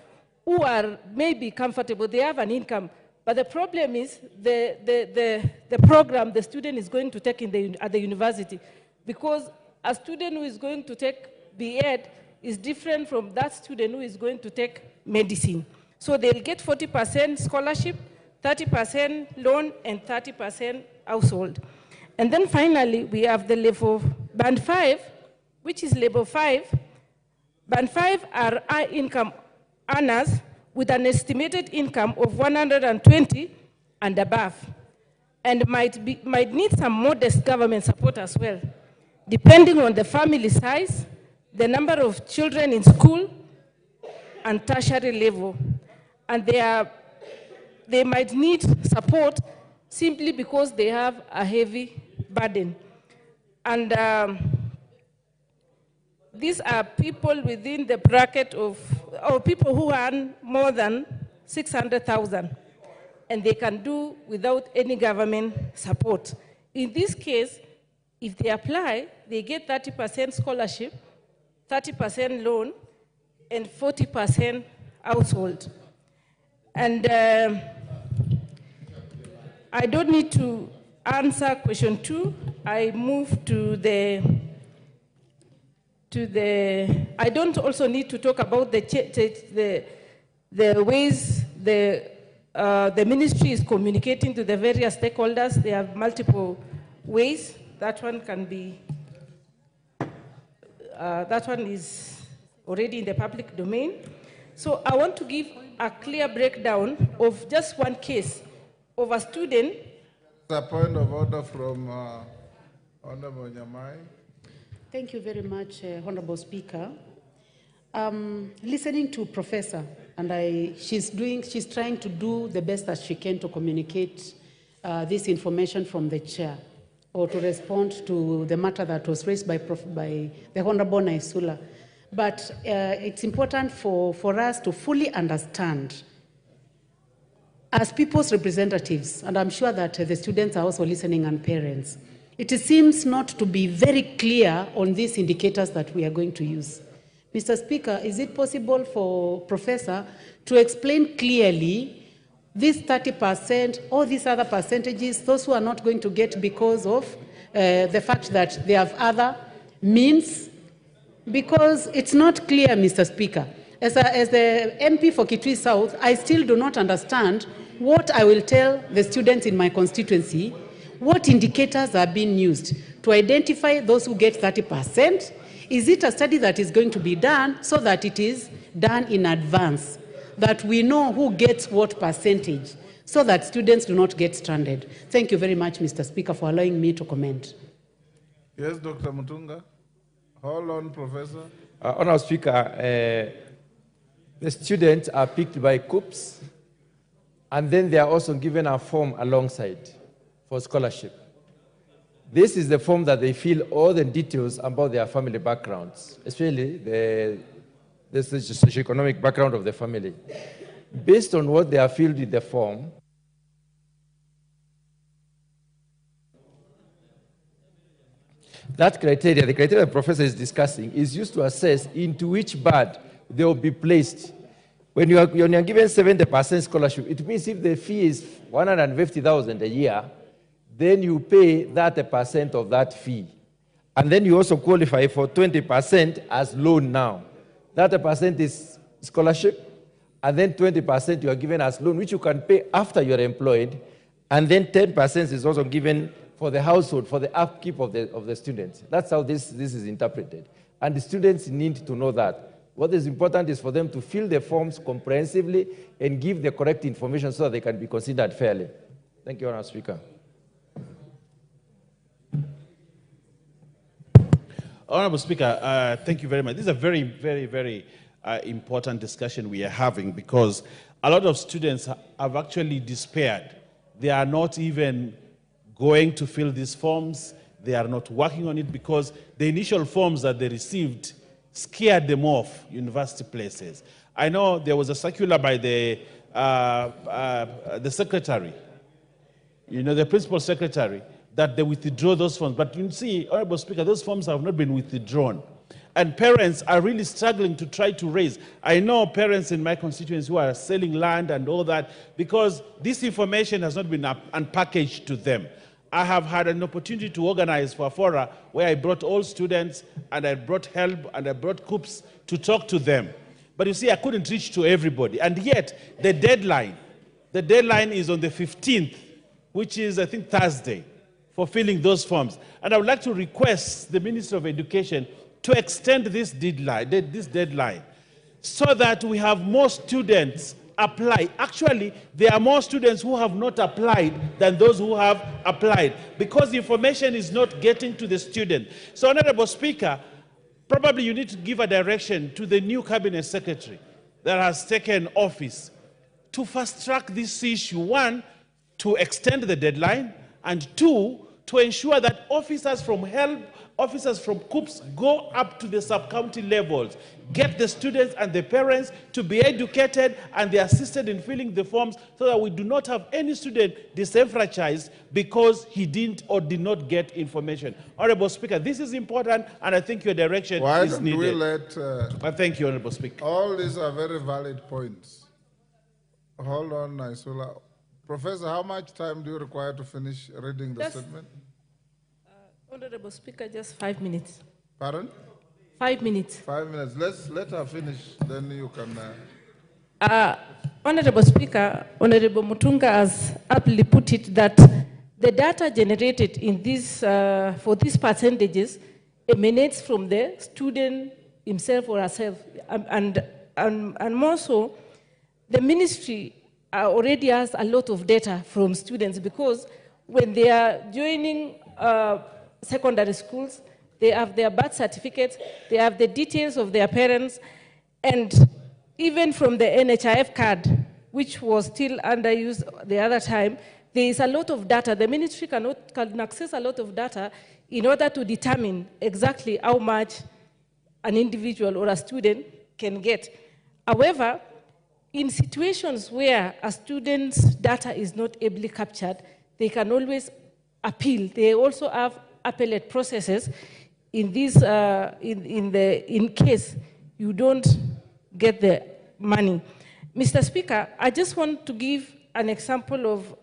Speaker 13: who are maybe comfortable, they have an income, but the problem is the program the student is going to take at the university, because a student who is going to take B.Ed is different from that student who is going to take medicine. So they'll get 40% scholarship, 30% loan, and 30% household. And then finally, we have the level band 5, which is level 5. Band 5 are high income earners with an estimated income of 120 and above, and might need some modest government support as well, depending on the family size, the number of children in school, and tertiary level. And they might need support simply because they have a heavy burden. And these are people within the bracket of, or people who earn more than 600,000, and they can do without any government support. In this case, if they apply, they get 30% scholarship, 30% loan, and 40% household. And I don't need to answer question 2. I move to the I don't also need to talk about the ways the ministry is communicating to the various stakeholders. There are multiple ways. That one can be, that one is already in the public domain. So I want to give a clear breakdown of just one case of a student.
Speaker 1: A point of order from Honorable Nyamai.
Speaker 14: Thank you very much, Honorable Speaker. Listening to Professor, and she's trying to do the best that she can to communicate this information from the chair, or to respond to the matter that was raised by the Honorable Naisula. But it's important for us to fully understand, as people's representatives, and I'm sure that the students are also listening, and parents, it seems not to be very clear on these indicators that we are going to use. Mr. Speaker, is it possible for Professor to explain clearly this 30% or these other percentages, those who are not going to get because of the fact that they have other means? Because it's not clear, Mr. Speaker. As the MP for Kitui South, I still do not understand what I will tell the students in my constituency. What indicators are being used to identify those who get 30%? Is it a study that is going to be done so that it is done in advance, that we know who gets what percentage, so that students do not get stranded? Thank you very much, Mr. Speaker, for allowing me to comment.
Speaker 1: Yes, Dr. Mutunga. Hold on, Professor.
Speaker 21: Honourable Speaker, the students are picked by COOPs, and then they are also given a form alongside for scholarship. This is the form that they fill all the details about their family backgrounds, especially the socioeconomic background of the family. Based on what they are filled in the form, that criteria, the criteria the professor is discussing, is used to assess into which band they will be placed. When you are given 70% scholarship, it means if the fee is 150,000 a year, then you pay 30% of that fee. And then you also qualify for 20% as loan now. 30% is scholarship, and then 20% you are given as loan, which you can pay after you are employed, and then 10% is also given for the household, for the upkeep of the students. That's how this is interpreted. And the students need to know that. What is important is for them to fill the forms comprehensively and give the correct information so that they can be considered fairly. Thank you, Honourable Speaker.
Speaker 15: Honourable Speaker, thank you very much. This is a very, very, very important discussion we are having, because a lot of students have actually despaired. They are not even going to fill these forms. They are not working on it because the initial forms that they received scared them off university places. I know there was a circular by the secretary, the principal secretary, that they withdraw those forms. But you see, Honourable Speaker, those forms have not been withdrawn. And parents are really struggling to try to raise. I know parents in my constituency who are selling land and all that because this information has not been unpackaged to them. I have had an opportunity to organize for a fora where I brought all students and I brought help and I brought COOPs to talk to them. But you see, I couldn't reach to everybody. And yet, the deadline is on the 15th, which is, I think, Thursday. for filling those forms. And I would like to request the Minister of Education to extend this deadline so that we have more students apply. Actually, there are more students who have not applied than those who have applied because the information is not getting to the student. So, Honorable Speaker, probably you need to give a direction to the new Cabinet Secretary that has taken office to fast-track this issue. One, to extend the deadline, and two, to ensure that officers from HELP, officers from COOPS go up to the sub-county levels, get the students and the parents to be educated and they assisted in filling the forms so that we do not have any student disenfranchised because he didn't or did not get information. Honorable Speaker, this is important and I think your direction is needed.
Speaker 1: Why don't we let...
Speaker 15: thank you, Honorable Speaker.
Speaker 1: All these are very valid points. Hold on, Isula. Professor, how much time do you require to finish reading the statement?
Speaker 13: Honorable Speaker, just 5 minutes.
Speaker 1: Pardon?
Speaker 13: 5 minutes.
Speaker 1: 5 minutes. Let her finish, then you can...
Speaker 13: Honorable Speaker, Honorable Mutunga has aptly put it that the data generated in this, for these percentages emanates from the student himself or herself. And more so, the ministry already has a lot of data from students because when they are joining secondary schools, they have their birth certificates, they have the details of their parents, and even from the NHIF card, which was still underused the other time, there is a lot of data. The ministry can access a lot of data in order to determine exactly how much an individual or a student can get. However, in situations where a student's data is not ably captured, they can always appeal. They also have appellate processes in this, in case you don't get the money. Mr. Speaker, I just want to give an example of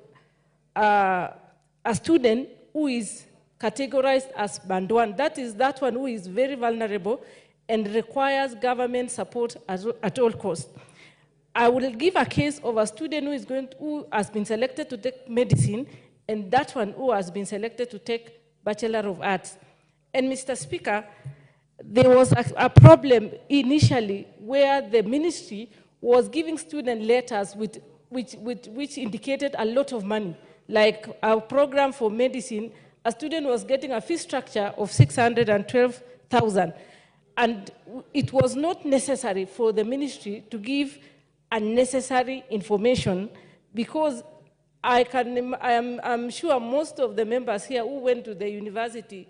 Speaker 13: a student who is categorized as band 1. That is that one who is very vulnerable and requires government support at all costs. I will give a case of a student who has been selected to take medicine, and that one who has been selected to take Bachelor of Arts. And Mr. Speaker, there was a problem initially where the ministry was giving student letters which indicated a lot of money. Like our program for medicine, a student was getting a fee structure of 612,000. And it was not necessary for the ministry to give unnecessary information because I'm sure most of the members here who went to the university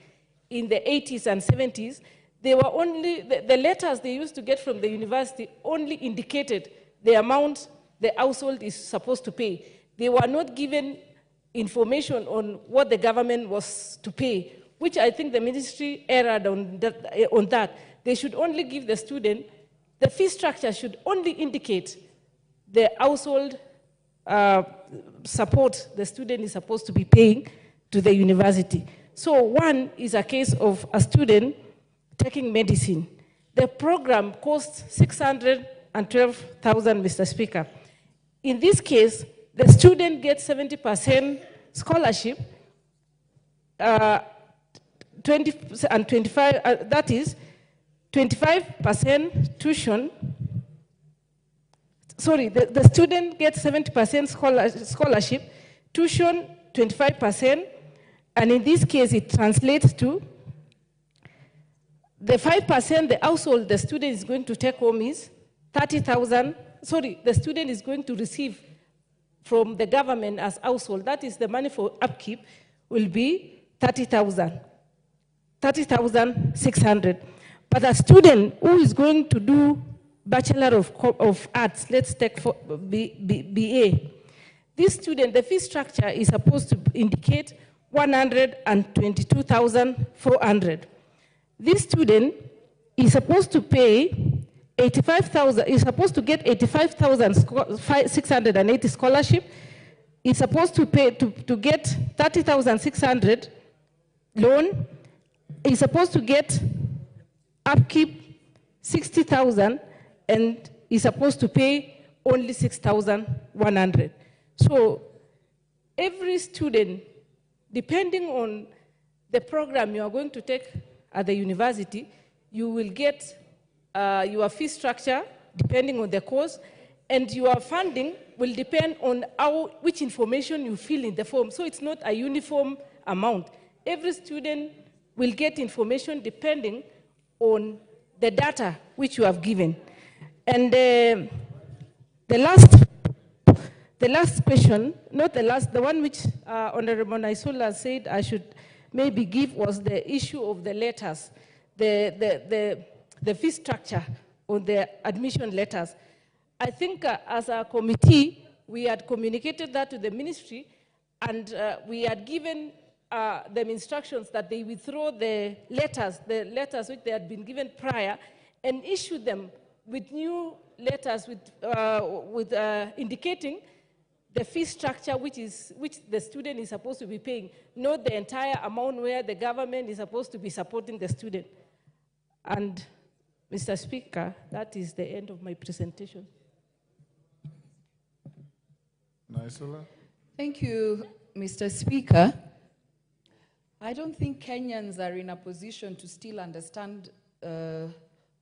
Speaker 13: in the 80s and 70s, they were only, the letters they used to get from the university only indicated the amount the household is supposed to pay. They were not given information on what the government was to pay, which I think the ministry erred on that. They should only give the student, the fee structure should only indicate the household support the student is supposed to be paying to the university. So one is a case of a student taking medicine. The program costs 612,000, Mr. Speaker. In this case, the student gets 70% scholarship, 20 and 25, that is 25% tuition. Sorry, the student gets 70% scholarship, tuition 25%, and in this case it translates to the 5% the household the student is going to take home is 30,000, sorry, the student is going to receive from the government as household, that is the money for upkeep, will be 30,600. But a student who is going to do Bachelor of Arts, let's take for BA. This student, the fee structure is supposed to indicate 122,400. This student is supposed to pay 85,000, is supposed to get 85,680 scholarship, is supposed to pay to get 30,600 loan, is supposed to get upkeep 60,000, and is supposed to pay only 6,100. So every student depending on the program you are going to take at the university, you will get your fee structure depending on the course, and your funding will depend on which information you fill in the form. So it's not a uniform amount. Every student will get information depending on the data which you have given. And the last question, not the last, the one which Honorable Naisola said I should maybe give was the issue of the letters, the fee structure on the admission letters. I think as a committee, we had communicated that to the ministry, and we had given them instructions that they withdraw the letters which they had been given prior, and issue them with new letters with indicating the fee structure which the student is supposed to be paying, not the entire amount where the government is supposed to be supporting the student. And Mr. Speaker, that is the end of my presentation.
Speaker 1: Naisola?
Speaker 12: Thank you, Mr. Speaker. I don't think Kenyans are in a position to still understand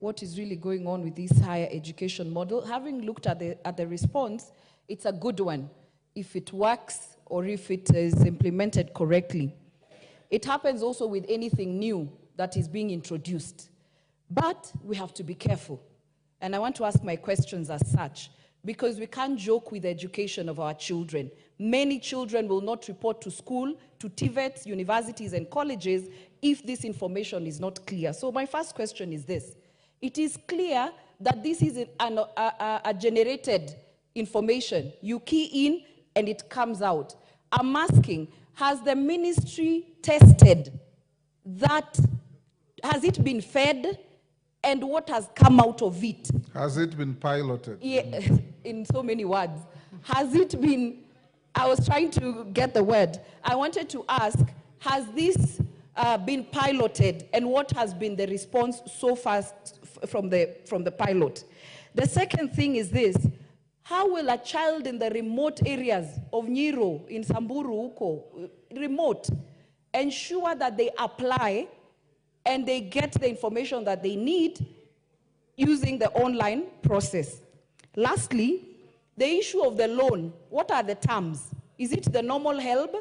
Speaker 12: what is really going on with this higher education model. Having looked at the response, it's a good one, if it works or if it is implemented correctly. It happens also with anything new that is being introduced. But we have to be careful. And I want to ask my questions as such, because we can't joke with the education of our children. Many children will not report to school, to TVETs, universities, and colleges if this information is not clear. So my first question is this. It is clear that this is a generated information. You key in and it comes out. I'm asking, has the ministry tested that? Has it been fed? And what has come out of it?
Speaker 1: Has it been piloted?
Speaker 12: Yeah, in so many words. Has it been, I was trying to get the word. I wanted to ask, has this been piloted, and what has been the response so far from the pilot? The second thing is this: how will a child in the remote areas of Nyiro, in Samburu, Uko, remote, ensure that they apply and they get the information that they need using the online process? Lastly, the issue of the loan. What are the terms? Is it the normal help,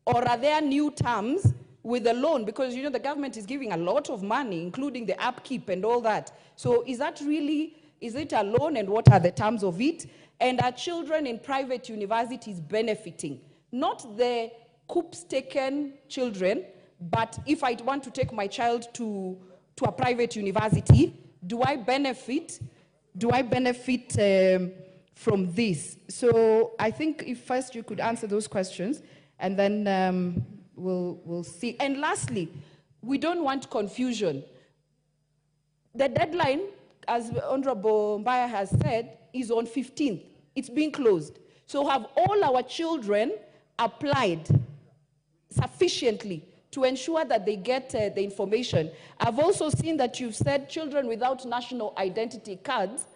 Speaker 12: or are there new terms with the loan? Because, you know, the government is giving a lot of money, including the upkeep and all that. So is that really, is it a loan, and what are the terms of it? And are children in private universities benefiting? Not the COOPS-taken children, but if I want to take my child to a private university, do I benefit from this? So I think if first you could answer those questions, and then we'll see. And lastly, we don't want confusion. The deadline, as Honorable Mbaya has said, is on 15th. It's being closed. So have all our children applied sufficiently to ensure that they get the information? I've also seen that you've said children without national identity cards,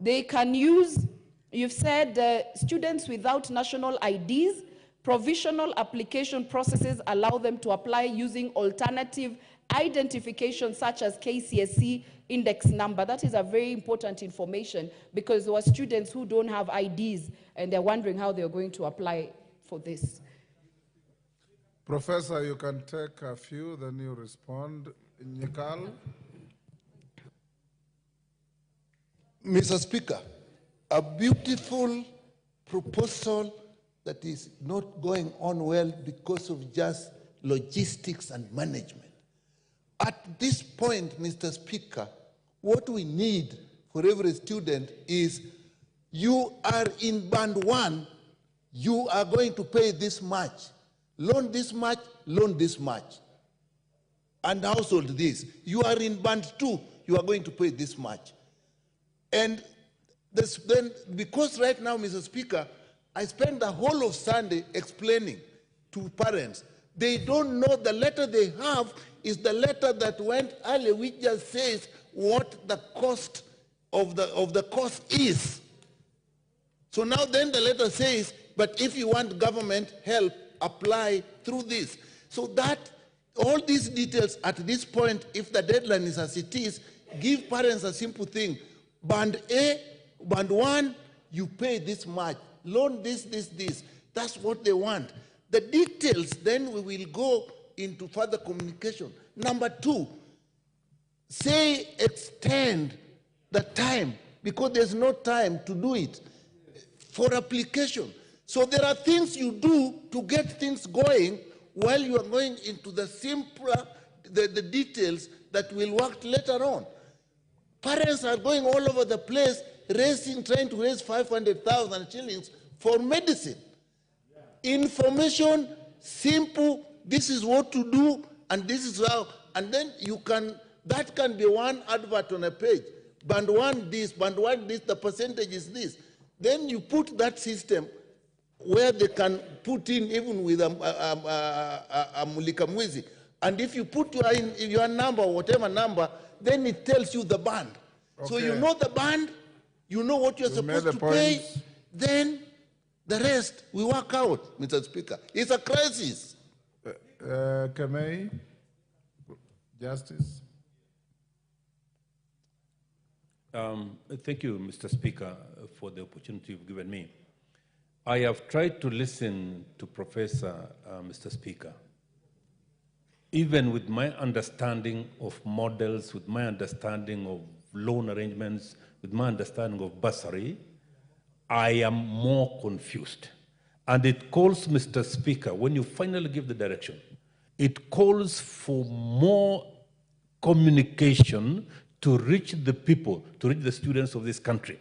Speaker 12: they can use, you've said students without national IDs, provisional application processes allow them to apply using alternative identification such as KCSE index number. That is a very important information, because there are students who don't have IDs and they're wondering how they're going to apply for this.
Speaker 1: Professor, you can take a few, then you respond. Nikal?
Speaker 10: Mr. Speaker, a beautiful proposal that is not going on well because of just logistics and management. At this point, Mr. Speaker, what we need for every student is, you are in band 1, you are going to pay this much. Loan this much, loan this much. And household this. You are in band 2, you are going to pay this much. And this, then, because right now, Mr. Speaker, I spend the whole of Sunday explaining to parents. They don't know the letter they have is the letter that went earlier, which just says what the cost of the course is. So now then the letter says, but if you want government help, apply through this. So that, all these details at this point, if the deadline is as it is, give parents a simple thing. Band A, band 1, you pay this much. Loan this. That's what they want. The details, then we will go into further communication. Number 2, say extend the time, because there's no time to do it, for application. So there are things you do to get things going while you are going into the simpler, the details that will work later on. Parents are going all over the place trying to raise 500,000 shillings for medicine. Information, simple, this is what to do, and this is how, and then that can be one advert on a page. Band 1 this, band 1 this, the percentage is this. Then you put that system where they can put in even with a mulika mwizi. And if you put your number, whatever number, then it tells you the band. Okay. So you know the band, you know what you're supposed to pay, then the rest we work out, Mr. Speaker. It's a crisis.
Speaker 1: Kamei, Justice.
Speaker 16: Thank you, Mr. Speaker, for the opportunity you've given me. I have tried to listen to Professor, Mr. Speaker. Even with my understanding of models, with my understanding of loan arrangements, with my understanding of bursary, I am more confused. And it calls, Mr. Speaker, when you finally give the direction, it calls for more communication to reach the people, to reach the students of this country.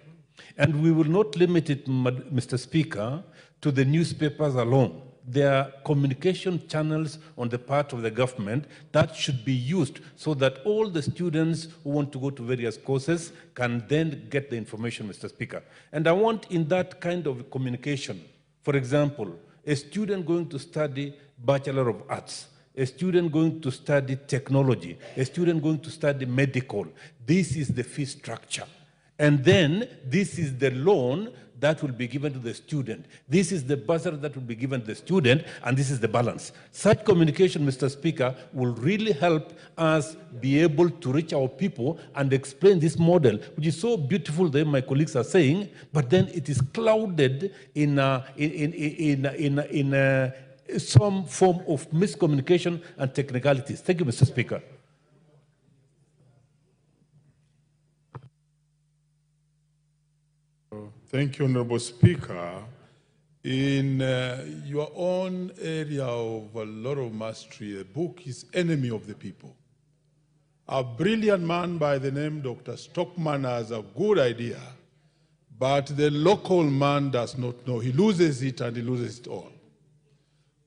Speaker 16: And we will not limit it, Mr. Speaker, to the newspapers alone. There are communication channels on the part of the government that should be used so that all the students who want to go to various courses can then get the information, Mr. Speaker. And I want in that kind of communication, for example, a student going to study Bachelor of Arts, a student going to study technology, a student going to study medical. This is the fee structure. And then this is the loan that will be given to the student. This is the bursary that will be given to the student, and this is the balance. Such communication, Mr. Speaker, will really help us be able to reach our people and explain this model, which is so beautiful that my colleagues are saying, but then it is clouded in some form of miscommunication and technicalities. Thank you, Mr. Speaker.
Speaker 17: Thank you, Honorable Speaker. In your own area of a lot of mastery, the book is Enemy of the People. A brilliant man by the name Dr. Stockman has a good idea, but the local man does not know. He loses it and he loses it all.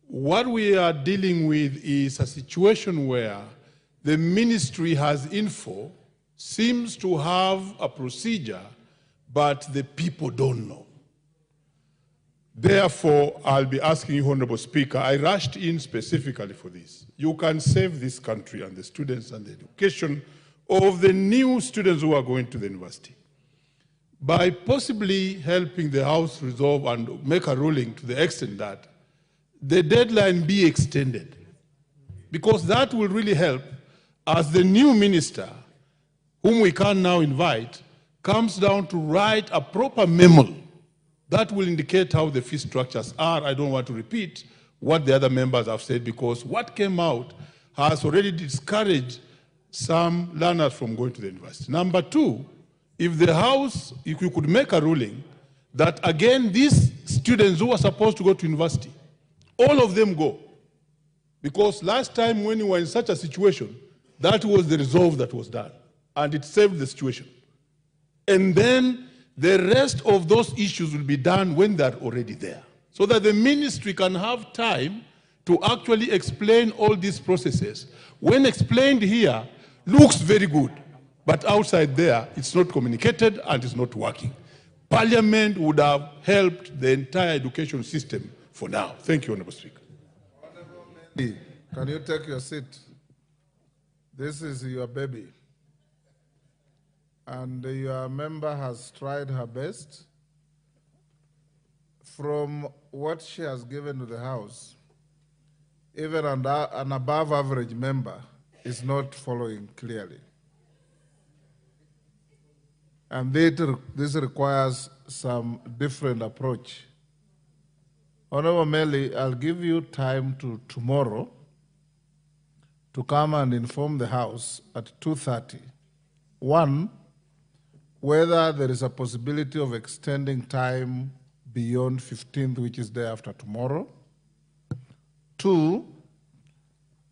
Speaker 17: What we are dealing with is a situation where the ministry has info, seems to have a procedure, but the people don't know. Therefore, I'll be asking you, Honorable Speaker, I rushed in specifically for this. You can save this country and the students and the education of the new students who are going to the university by possibly helping the House resolve and make a ruling to the extent that the deadline be extended, because that will really help as the new minister, whom we can now invite, comes down to write a proper memo that will indicate how the fee structures are. I don't want to repeat what the other members have said, because what came out has already discouraged some learners from going to the university. Number 2, if the House, if you could make a ruling that again these students who are supposed to go to university, all of them go. Because last time when you were in such a situation, that was the resolve that was done, and it saved the situation. And then the rest of those issues will be done when they're already there, so that the ministry can have time to actually explain all these processes. When explained here, looks very good, but outside there, it's not communicated and it's not working. Parliament would have helped the entire education system for now. Thank you, Honorable Speaker.
Speaker 1: Can you take your seat? This is your baby. And your member has tried her best. From what she has given to the House, even an above average member is not following clearly. And this requires some different approach. Honorable Meli, I'll give you time tomorrow to come and inform the House at 2:30. One, whether there is a possibility of extending time beyond 15th, which is day after tomorrow. Two,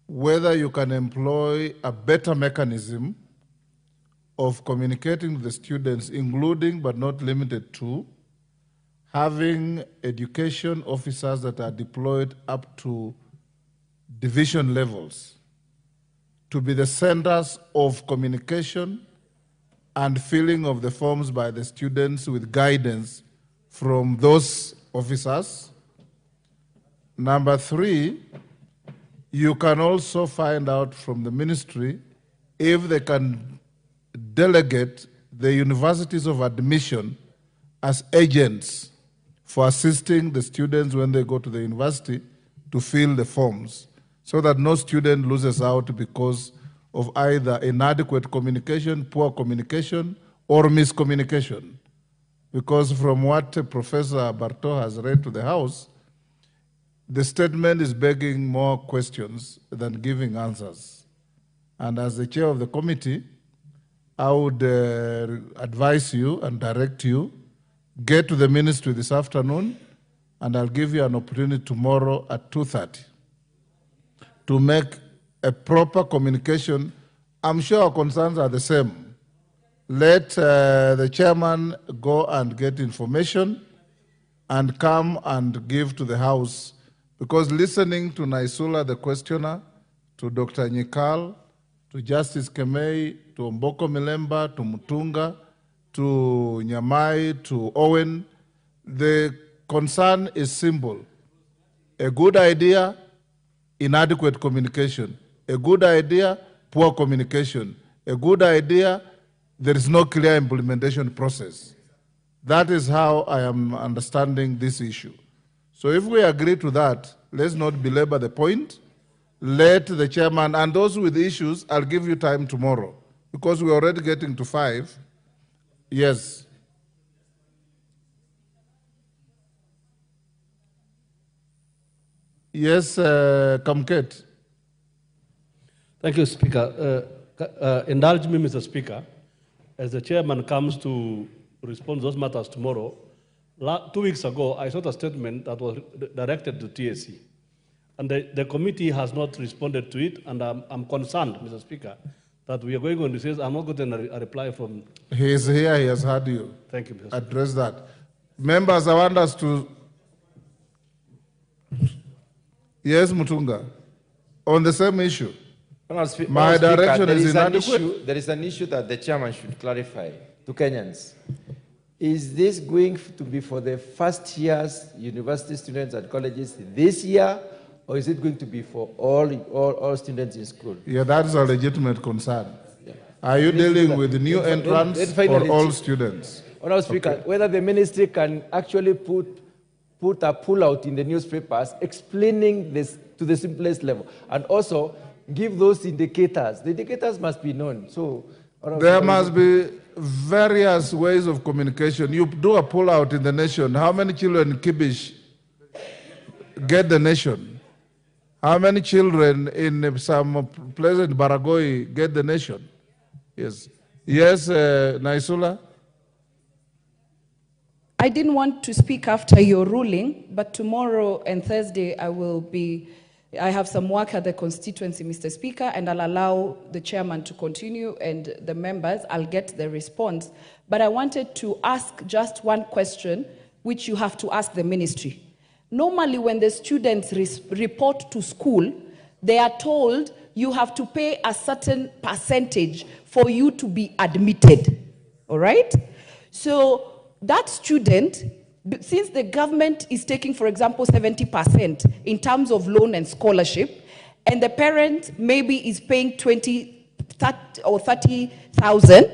Speaker 1: whether you can employ a better mechanism of communicating with the students, including but not limited to having education officers that are deployed up to division levels to be the centers of communication and filling of the forms by the students with guidance from those officers. Number three, you can also find out from the ministry if they can delegate the universities of admission as agents for assisting the students when they go to the university to fill the forms, so that no student loses out because of either inadequate communication, poor communication, or miscommunication. Because from what Professor Barto has read to the House, the statement is begging more questions than giving answers. And as the chair of the committee, I would advise you and direct you, get to the ministry this afternoon, and I'll give you an opportunity tomorrow at 2:30 to make a proper communication. I'm sure our concerns are the same. Let the chairman go and get information and come and give to the House, because listening to Naisula, the questioner, to Dr. Nyikal, to Justice Kemei, to Mboko Milemba, to Mutunga, to Nyamai, to Owen, the concern is simple. A good idea, inadequate communication. A good idea, poor communication. A good idea, there is no clear implementation process. That is how I am understanding this issue. So if we agree to that, let's not belabor the point. Let the chairman and those with issues, I'll give you time tomorrow, because we're already getting to 5. Yes. Yes, Kamket.
Speaker 2: Thank you, Speaker. Indulge me, Mr. Speaker, as the chairman comes to respond to those matters tomorrow. 2 weeks ago, I saw a statement that was directed to TSC. And the committee has not responded to it, and I'm concerned, Mr. Speaker, that we are going on recess. I'm not getting a reply from...
Speaker 1: He is here, he has heard you.
Speaker 2: Thank you, Mr. Speaker.
Speaker 1: Address that. Members, I want us to... Yes, Mutunga. On the same issue. My direction is inadequate.
Speaker 21: There is an issue that the chairman should clarify to Kenyans. Is this going to be for the first year's university students and colleges this year, or is it going to be for all students in school?
Speaker 1: Yeah, that is a legitimate concern. Yeah. Are you dealing with new entrants or all students?
Speaker 21: Honourable Speaker, whether the ministry can actually put a pull-out in the newspapers explaining this to the simplest level, and also give those indicators. The indicators must be known. So
Speaker 1: there must be various ways of communication. You do a pull-out in the nation. How many children in Kibish get the nation? How many children in some place in Baragoi get the nation? Yes. Yes, Naisula?
Speaker 12: I didn't want to speak after your ruling, but tomorrow and Thursday I have some work at the constituency, Mr. Speaker, and I'll allow the chairman to continue and the members. I'll get the response. But I wanted to ask just one question, which you have to ask the ministry. Normally, when the students report to school, they are told you have to pay a certain percentage for you to be admitted. All right? So that student, since the government is taking, for example, 70% in terms of loan and scholarship, and the parent maybe is paying 30 or 30,000,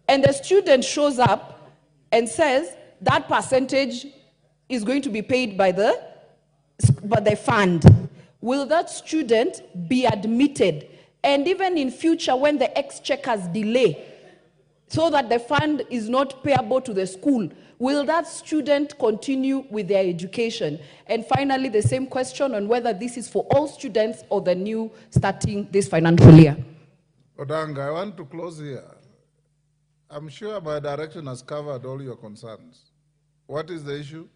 Speaker 12: and the student shows up and says that percentage is going to be paid by the fund. will that student be admitted? And even in future, when the exchequers delay, so that the fund is not payable to the school, will that student continue with their education? And finally, the same question on whether this is for all students or the new starting this financial year.
Speaker 1: Odanga, I want to close here. I'm sure my direction has covered all your concerns. What is the issue?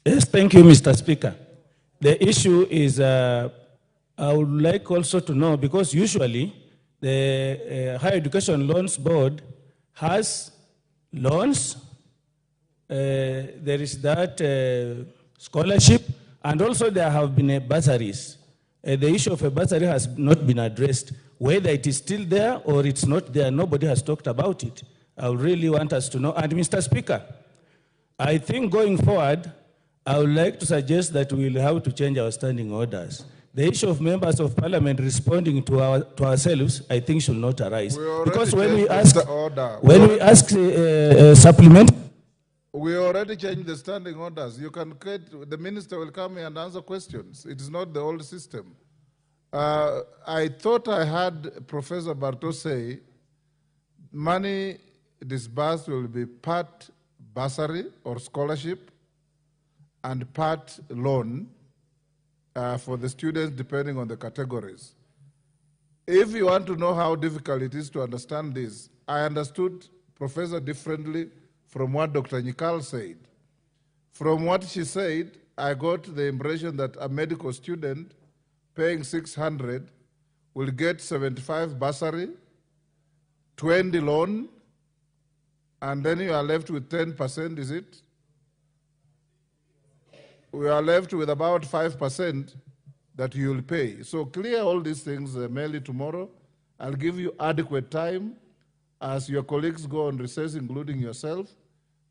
Speaker 6: Yes, thank you, Mr. Speaker. The issue is, I would like also to know, because usually the Higher Education Loans Board has loans, there is that scholarship, and also there have been bursaries. The issue of a bursary has not been addressed. Whether it is still there or it's not there, nobody has talked about it. I really want us to know. And Mr. Speaker, I think going forward, I would like to suggest that we will have to change our standing orders. The issue of members of parliament responding to ourselves, I think, should not arise. Because when we ask, supplement,
Speaker 1: we already changed the standing orders. You can create, the minister will come here and answer questions. It is not the old system. I thought I heard Professor Barto say money disbursed will be part bursary or scholarship and part loan for the students depending on the categories. If you want to know how difficult it is to understand this, I understood Professor differently from what Dr. Nyikal said. From what she said, I got the impression that a medical student paying 600 will get 75 bursary, 20 loan, and then you are left with 10%, is it? We are left with about 5% that you will pay. So clear all these things mainly tomorrow. I'll give you adequate time. As your colleagues go on recess, including yourself,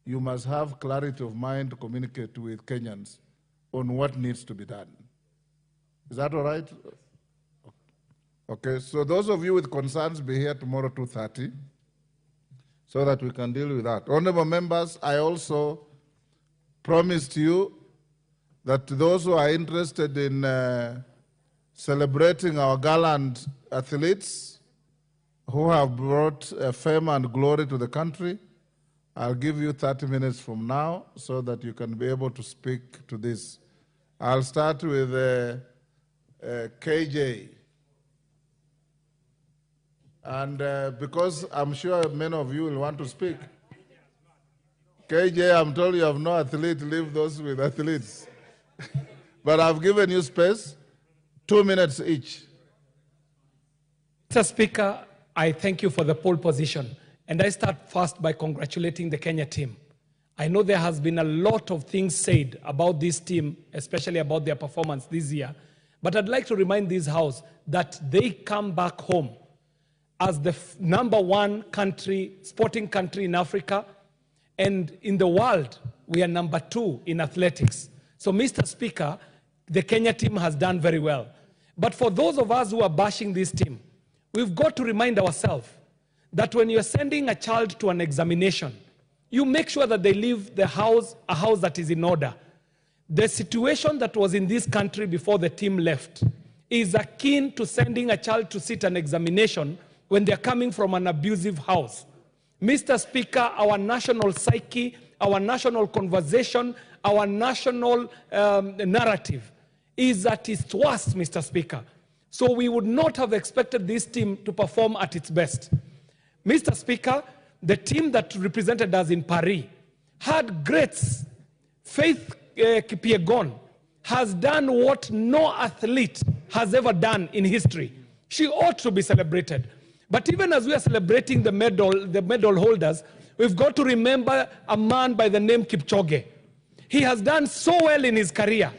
Speaker 1: you must have clarity of mind to communicate with Kenyans on what needs to be done. Is that all right? Okay, so those of you with concerns, be here tomorrow 2:30 so that we can deal with that. Honorable members, I also promised you that those who are interested in celebrating our gallant athletes who have brought fame and glory to the country, I'll give you 30 minutes from now so that you can be able to speak to this. I'll start with KJ. And because I'm sure many of you will want to speak. KJ, I'm told you have no athlete, leave those with athletes. But I've given you space, 2 minutes each.
Speaker 3: Mr. Speaker, I thank you for the pole position. And I start first by congratulating the Kenya team. I know there has been a lot of things said about this team, especially about their performance this year. But I'd like to remind this House that they come back home as the #1 country, sporting country in Africa. And in the world, we are #2 in athletics. So, Mr. Speaker, the Kenya team has done very well. But for those of us who are bashing this team, we've got to remind ourselves that when you're sending a child to an examination, you make sure that they leave the house, a house that is in order. The situation that was in this country before the team left is akin to sending a child to sit an examination when they're coming from an abusive house. Mr. Speaker, our national psyche, our national conversation, our national narrative is at its worst, Mr. Speaker. So we would not have expected this team to perform at its best. Mr. Speaker, the team that represented us in Paris had greats. Faith Kipyegon has done what no athlete has ever done in history. She ought to be celebrated. But even as we are celebrating the medal holders, we've got to remember a man by the name Kipchoge. He has done so well in his career.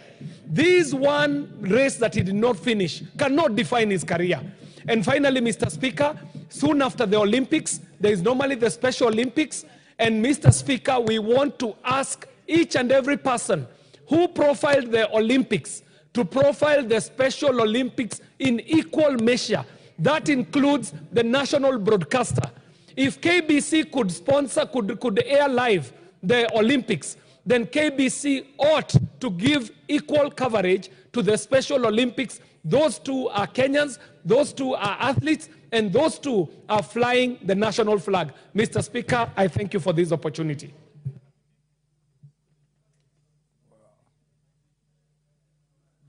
Speaker 3: This one race that he did not finish cannot define his career. And finally, Mr. Speaker, soon after the Olympics, there is normally the Special Olympics. And Mr. Speaker, we want to ask each and every person who profiled the Olympics to profile the Special Olympics in equal measure. That includes the national broadcaster. If KBC could sponsor, could air live the Olympics, then KBC ought to give equal coverage to the Special Olympics. Those two are Kenyans, those two are athletes, and those two are flying the national flag. Mr. Speaker, I thank you for this opportunity.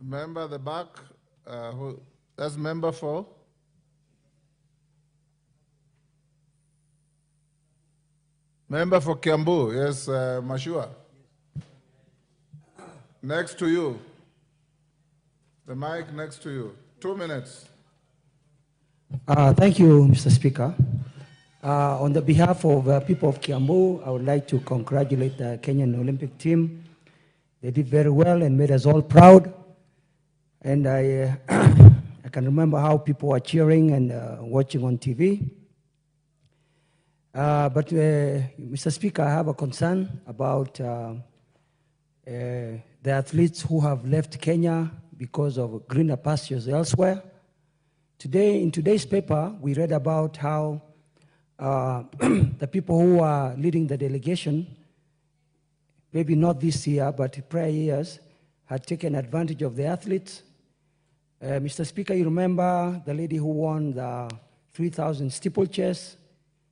Speaker 1: Member at the back, that's member for? Member for Kiambu, yes, Mashua. Next to you. The mic next to you. 2 minutes.
Speaker 5: Thank you, Mr. Speaker. On the behalf of people of Kiambu, I would like to congratulate the Kenyan Olympic team. They did very well and made us all proud. And I can remember how people were cheering and watching on TV. But Mr. Speaker, I have a concern about the athletes who have left Kenya because of greener pastures elsewhere. Today, in today's paper, we read about how the people who are leading the delegation, maybe not this year, but prior years, had taken advantage of the athletes. Mr. Speaker, you remember the lady who won the 3,000 steeplechase,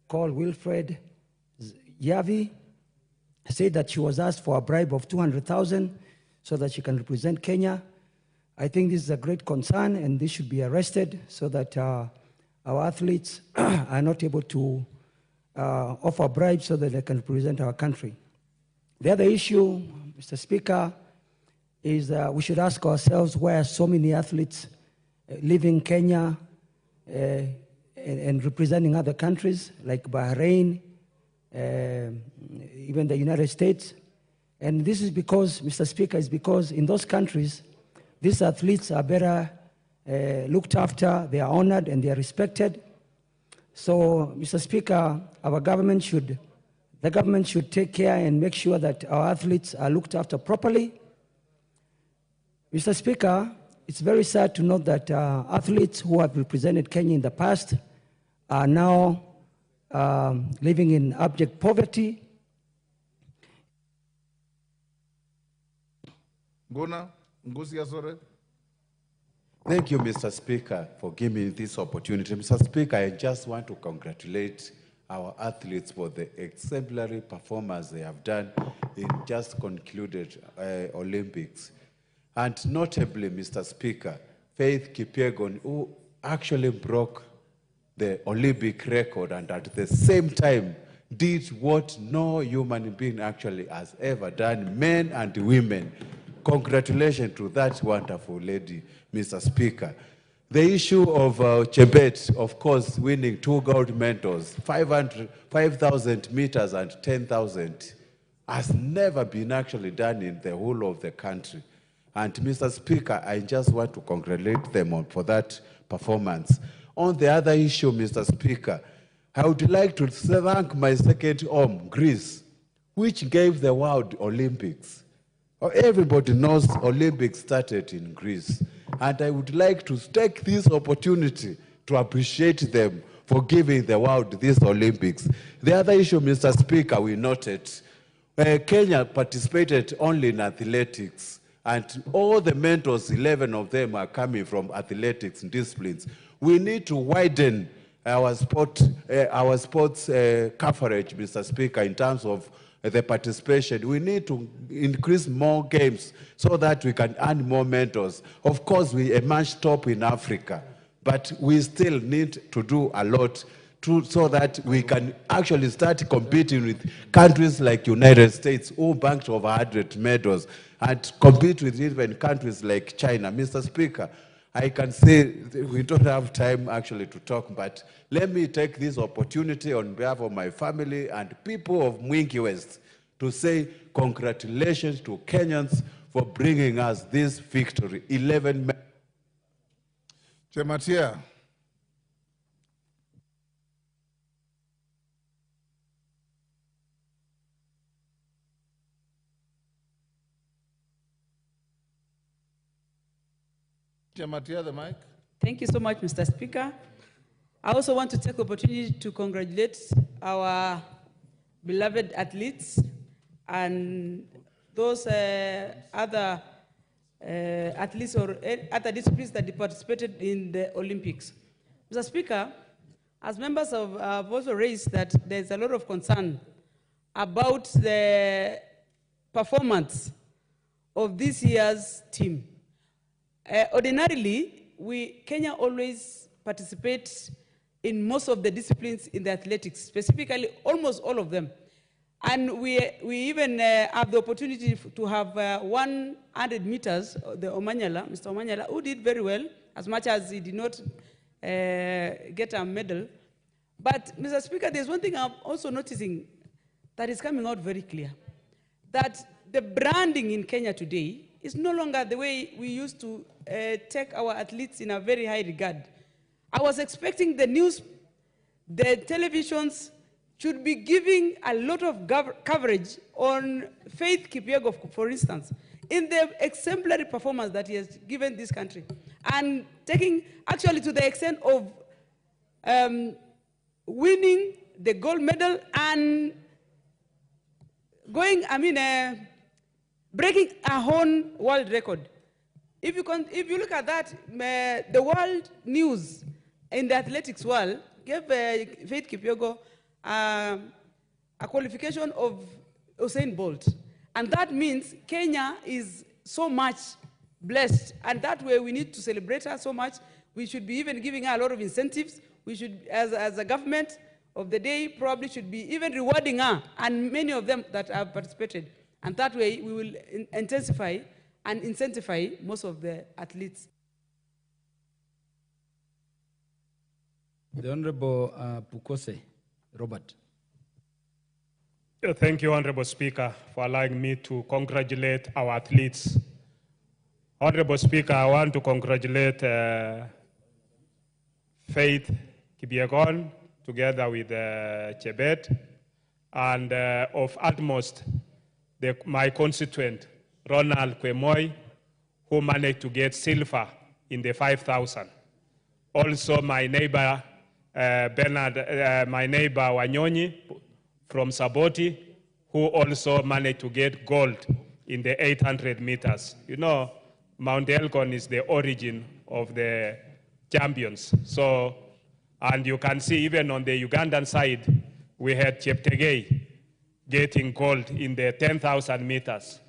Speaker 5: called Wilfred Yavi, said that she was asked for a bribe of 200,000 so that she can represent Kenya. I think this is a great concern, and this should be arrested so that our athletes are not able to offer bribes so that they can represent our country. The other issue, Mr. Speaker, is we should ask ourselves why so many athletes leaving Kenya and representing other countries like Bahrain, even the United States. And this is because, Mr. Speaker, is because in those countries, these athletes are better looked after, they are honored, and they are respected. So, Mr. Speaker, the government should take care and make sure that our athletes are looked after properly. Mr. Speaker, it's very sad to note that athletes who have represented Kenya in the past are now living in abject poverty.
Speaker 18: Thank you, Mr. Speaker, for giving me this opportunity. Mr. Speaker, I just want to congratulate our athletes for the exemplary performance they have done in just concluded Olympics. And notably, Mr. Speaker, Faith Kipyegon, who actually broke the Olympic record and at the same time did what no human being actually has ever done, men and women. Congratulations to that wonderful lady, Mr. Speaker. The issue of Chebet, of course, winning 2 gold medals, 5,000 meters and 10,000, has never been actually done in the whole of the country. And Mr. Speaker, I just want to congratulate them for that performance. On the other issue, Mr. Speaker, I would like to thank my second home, Greece, which gave the World Olympics. Everybody knows Olympics started in Greece. And I would like to take this opportunity to appreciate them for giving the world these Olympics. The other issue, Mr. Speaker, we noted, Kenya participated only in athletics. And all the mentors, 11 of them, are coming from athletics disciplines. We need to widen our sports coverage, Mr. Speaker, in terms of the participation. We need to increase more games so that we can earn more mentors. Of course, we emerged top in Africa, but we still need to do a lot so that we can actually start competing with countries like United States, who banked over 100 medals, and compete with even countries like China. Mr. Speaker, I can say we don't have time actually to talk, but let me take this opportunity on behalf of my family and people of Mwingi West to say congratulations to Kenyans for bringing us this victory. 11
Speaker 1: Chematia. Chematia, the mic.
Speaker 19: Thank you so much, Mr. Speaker. I also want to take the opportunity to congratulate our beloved athletes and those other athletes or other disciplines that participated in the Olympics. Mr. Speaker, as members have also raised that there's a lot of concern about the performance of this year's team. Ordinarily, Kenya always participates in most of the disciplines in the athletics, specifically almost all of them. And we even have the opportunity to have 100 meters, the Omanyala, Mr. Omanyala, who did very well, as much as he did not get a medal. But, Mr. Speaker, there's one thing I'm also noticing that is coming out very clear, that the branding in Kenya today is no longer the way we used to take our athletes in a very high regard. I was expecting the news, the televisions should be giving a lot of coverage on Faith Kipyegon, for instance, in the exemplary performance that he has given this country, and taking actually to the extent of winning the gold medal and going, breaking a own world record. If you look at that, the world news in the athletics world gave Faith Kipyegon a qualification of Usain Bolt. And that means Kenya is so much blessed. And that way we need to celebrate her so much. We should be even giving her a lot of incentives. We should, as a government of the day, probably should be even rewarding her and many of them that have participated. And that way we will intensify and incentivize most of the athletes.
Speaker 7: The Honorable Pukose, Robert.
Speaker 24: Thank you, Honorable Speaker, for allowing me to congratulate our athletes. Honorable Speaker, I want to congratulate Faith Kipyegon together with Chebet, and of utmost, my constituent, Ronald Kwemoy, who managed to get silver in the 5,000. Also, my neighbor, my neighbor Wanyonyi from Saboti, who also managed to get gold in the 800 meters. You know, Mount Elgon is the origin of the champions. So, and you can see even on the Ugandan side, we had Cheptegei getting gold in the 10,000 meters.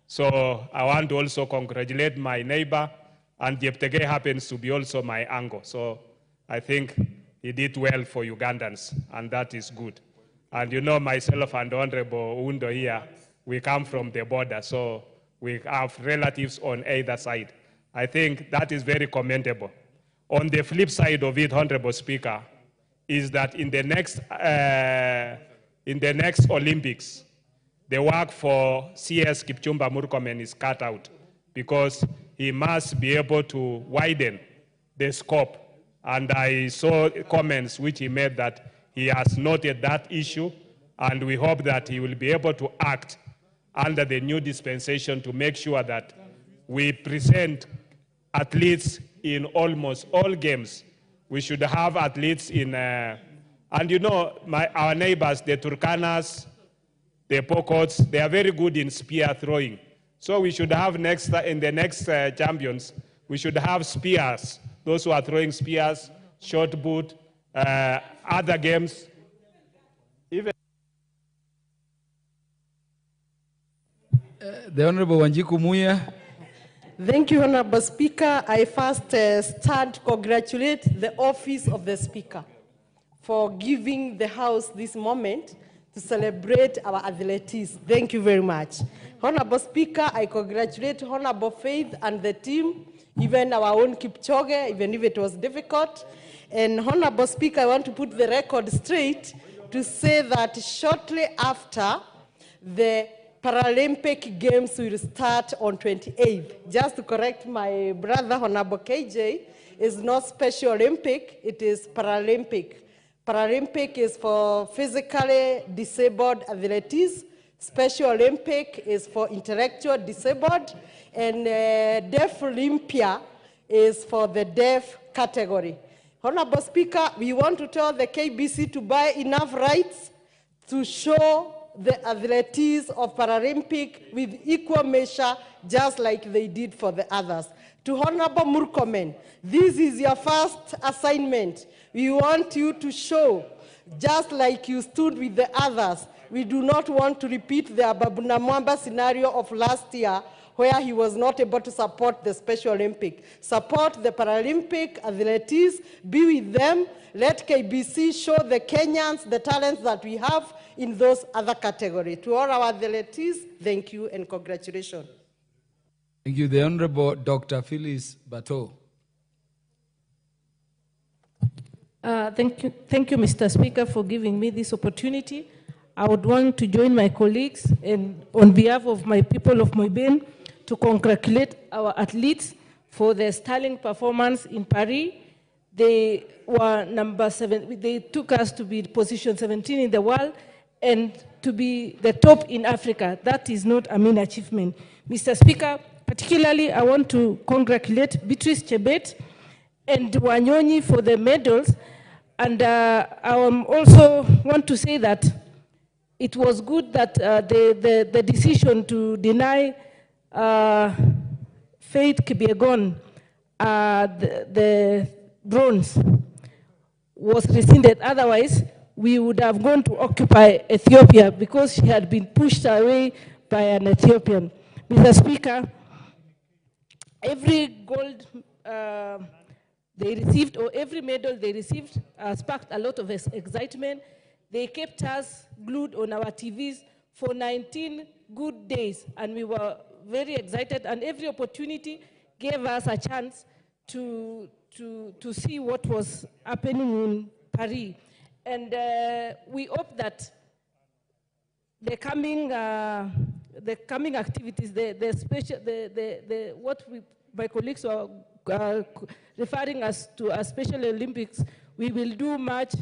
Speaker 24: So I want to also congratulate my neighbor, and Cheptegei happens to be also my uncle. So I think he did well for Ugandans, and that is good. And you know, myself and Honorable Undo here, we come from the border, so we have relatives on either side. I think that is very commendable. On the flip side of it, Honorable Speaker, is that in the next Olympics, the work for CS Kipchumba Murkomen is cut out, because he must be able to widen the scope. And I saw comments which he made that he has noted that issue, and we hope that he will be able to act under the new dispensation to make sure that we present athletes in almost all games. We should have athletes in, and you know, our neighbors, the Turkanas, the Pokots, they are very good in spear throwing. So we should have in the next champions, we should have spears, those who are throwing spears, short boot, other games. Even
Speaker 7: The Honorable Wanjiku Muya.
Speaker 8: Thank you, Honorable Speaker. I first start to congratulate the Office of the Speaker for giving the House this moment to celebrate our athletes. Thank you very much. Honorable Speaker, I congratulate Honorable Faith and the team, even our own Kipchoge, even if it was difficult. And Honorable Speaker, I want to put the record straight to say that shortly after, the Paralympic Games will start on 28th. Just to correct my brother, Honorable KJ, is not Special Olympic, it is Paralympic. Paralympic is for physically disabled athletes. Special Olympic is for intellectual disabled. And Deaf Olympia is for the deaf category. Honorable Speaker, we want to tell the KBC to buy enough rights to show the athletes of Paralympic with equal measure, just like they did for the others. To Honorable Murkomen, this is your first assignment. We want you to show, just like you stood with the others, we do not want to repeat the Ababuna Mwamba scenario of last year, where he was not able to support the Special Olympic. Support the Paralympic athletes, be with them, let KBC show the Kenyans the talents that we have in those other categories. To all our athletes, thank you and congratulations.
Speaker 7: Thank you. The Honorable Dr. Phyllis Bato.
Speaker 13: Thank you, Mr. Speaker, for giving me this opportunity. I would want to join my colleagues and on behalf of my people of Moiben to congratulate our athletes for their sterling performance in Paris. They were number 7. They took us to be position 17 in the world and to be the top in Africa. That is not a mean achievement. Mr. Speaker, particularly I want to congratulate Beatrice Chebet and Wanyonyi for the medals. And I also want to say that it was good that the decision to deny Faith Kipyegon the bronze was rescinded. Otherwise, we would have gone to occupy Ethiopia because she had been pushed away by an Ethiopian. Mr. Speaker, every gold they received, or every medal they received, sparked a lot of excitement. They kept us glued on our TVs for 19 good days, and we were very excited, and every opportunity gave us a chance to see what was happening in Paris. And we hope that the coming activities, my colleagues are referring us to a Special Olympics, we will do much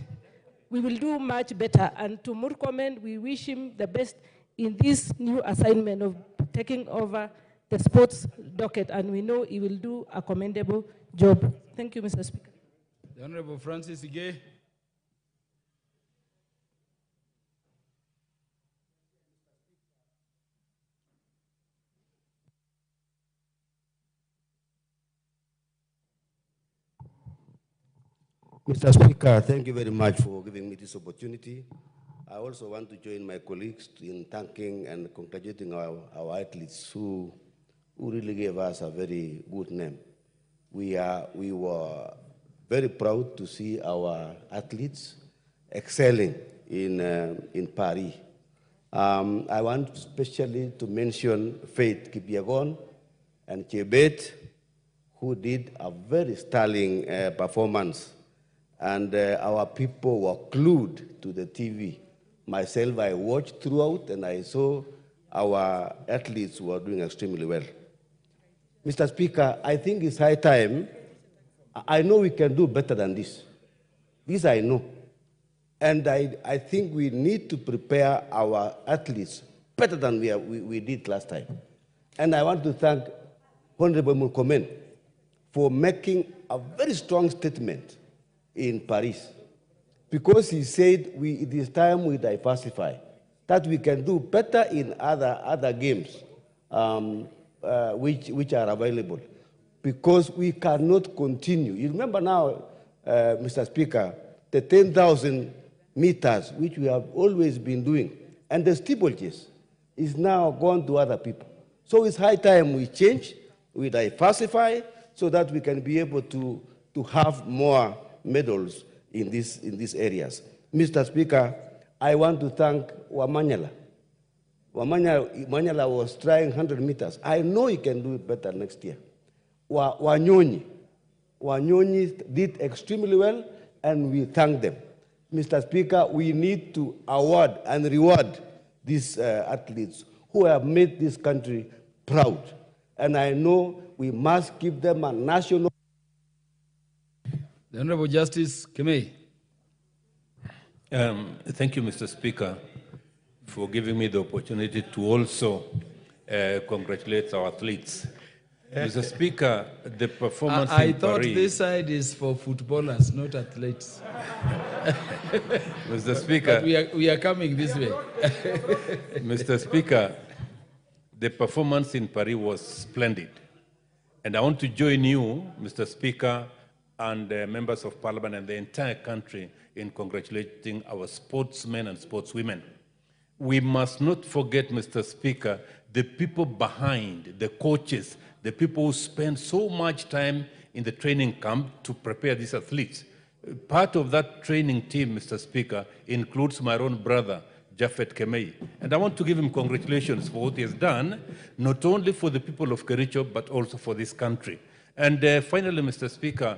Speaker 13: better. And to Murkomen, we wish him the best in this new assignment of taking over the sports docket, and we know he will do a commendable job. Thank you, Mr. Speaker.
Speaker 7: The Honorable Francis Ige.
Speaker 4: Mr. Speaker, thank you very much for giving me this opportunity. I also want to join my colleagues in thanking and congratulating our athletes who really gave us a very good name. We were very proud to see our athletes excelling in Paris. I want especially to mention Faith Kipyegon and Chebet, who did a very sterling performance. And our people were glued to the TV. Myself, I watched throughout, and I saw our athletes were doing extremely well. Mr. Speaker, I think it's high time. I know we can do better than this. This I know. And I think we need to prepare our athletes better than we did last time. And I want to thank Honorable Murkomen for making a very strong statement in Paris, because he said it is time we diversify, that we can do better in other games which are available, because we cannot continue. You remember now, Mr. Speaker, the 10,000 meters, which we have always been doing, and the steeplechase is now gone to other people. So it's high time we change, we diversify, so that we can be able to have more medals in these areas. Mr. Speaker, I want to thank Wamanyala. Wamanyala was trying 100 meters. I know he can do it better next year. Wanyonyi did extremely well, and we thank them. Mr. Speaker, we need to award and reward these athletes who have made this country proud. And I know we must give them a national.
Speaker 7: The Honorable Justice Kemei.
Speaker 16: Thank you, Mr. Speaker, for giving me the opportunity to also congratulate our athletes. Mr. Speaker, the performance
Speaker 7: I
Speaker 16: in
Speaker 7: thought
Speaker 16: Paris...
Speaker 7: this side is for footballers, not athletes.
Speaker 16: Mr. Speaker...
Speaker 7: But we are coming this way.
Speaker 16: Mr. Speaker, the performance in Paris was splendid. And I want to join you, Mr. Speaker, and members of Parliament and the entire country in congratulating our sportsmen and sportswomen. We must not forget, Mr. Speaker, the people behind, the coaches, the people who spend so much time in the training camp to prepare these athletes. Part of that training team, Mr. Speaker, includes my own brother, Japhet Kemei. And I want to give him congratulations for what he has done, not only for the people of Kericho, but also for this country. And finally, Mr. Speaker,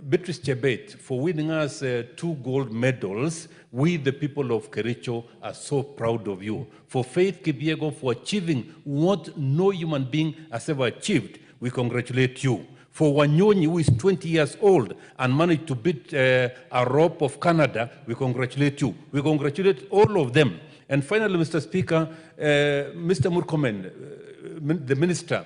Speaker 16: Beatrice Chebet, for winning us 2 gold medals. We, the people of Kericho, are so proud of you. For Faith Kibiego, for achieving what no human being has ever achieved, we congratulate you. For Wanyonyi, who is 20 years old and managed to beat a rope of Canada, we congratulate you. We congratulate all of them. And finally, Mr. Speaker, Mr. Murkomen, the minister,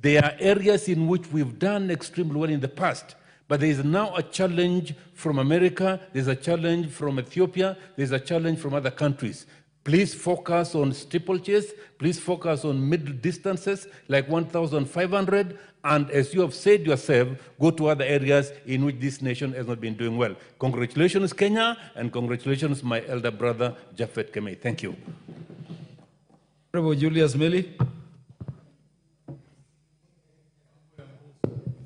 Speaker 16: there are areas in which we've done extremely well in the past. But there is now a challenge from America, there's a challenge from Ethiopia, there's a challenge from other countries. Please focus on steeplechase, please focus on middle distances like 1,500, and as you have said yourself, go to other areas in which this nation has not been doing well. Congratulations, Kenya, and congratulations, my elder brother, Japhet Kemei. Thank you.
Speaker 7: Honorable Julius Meli.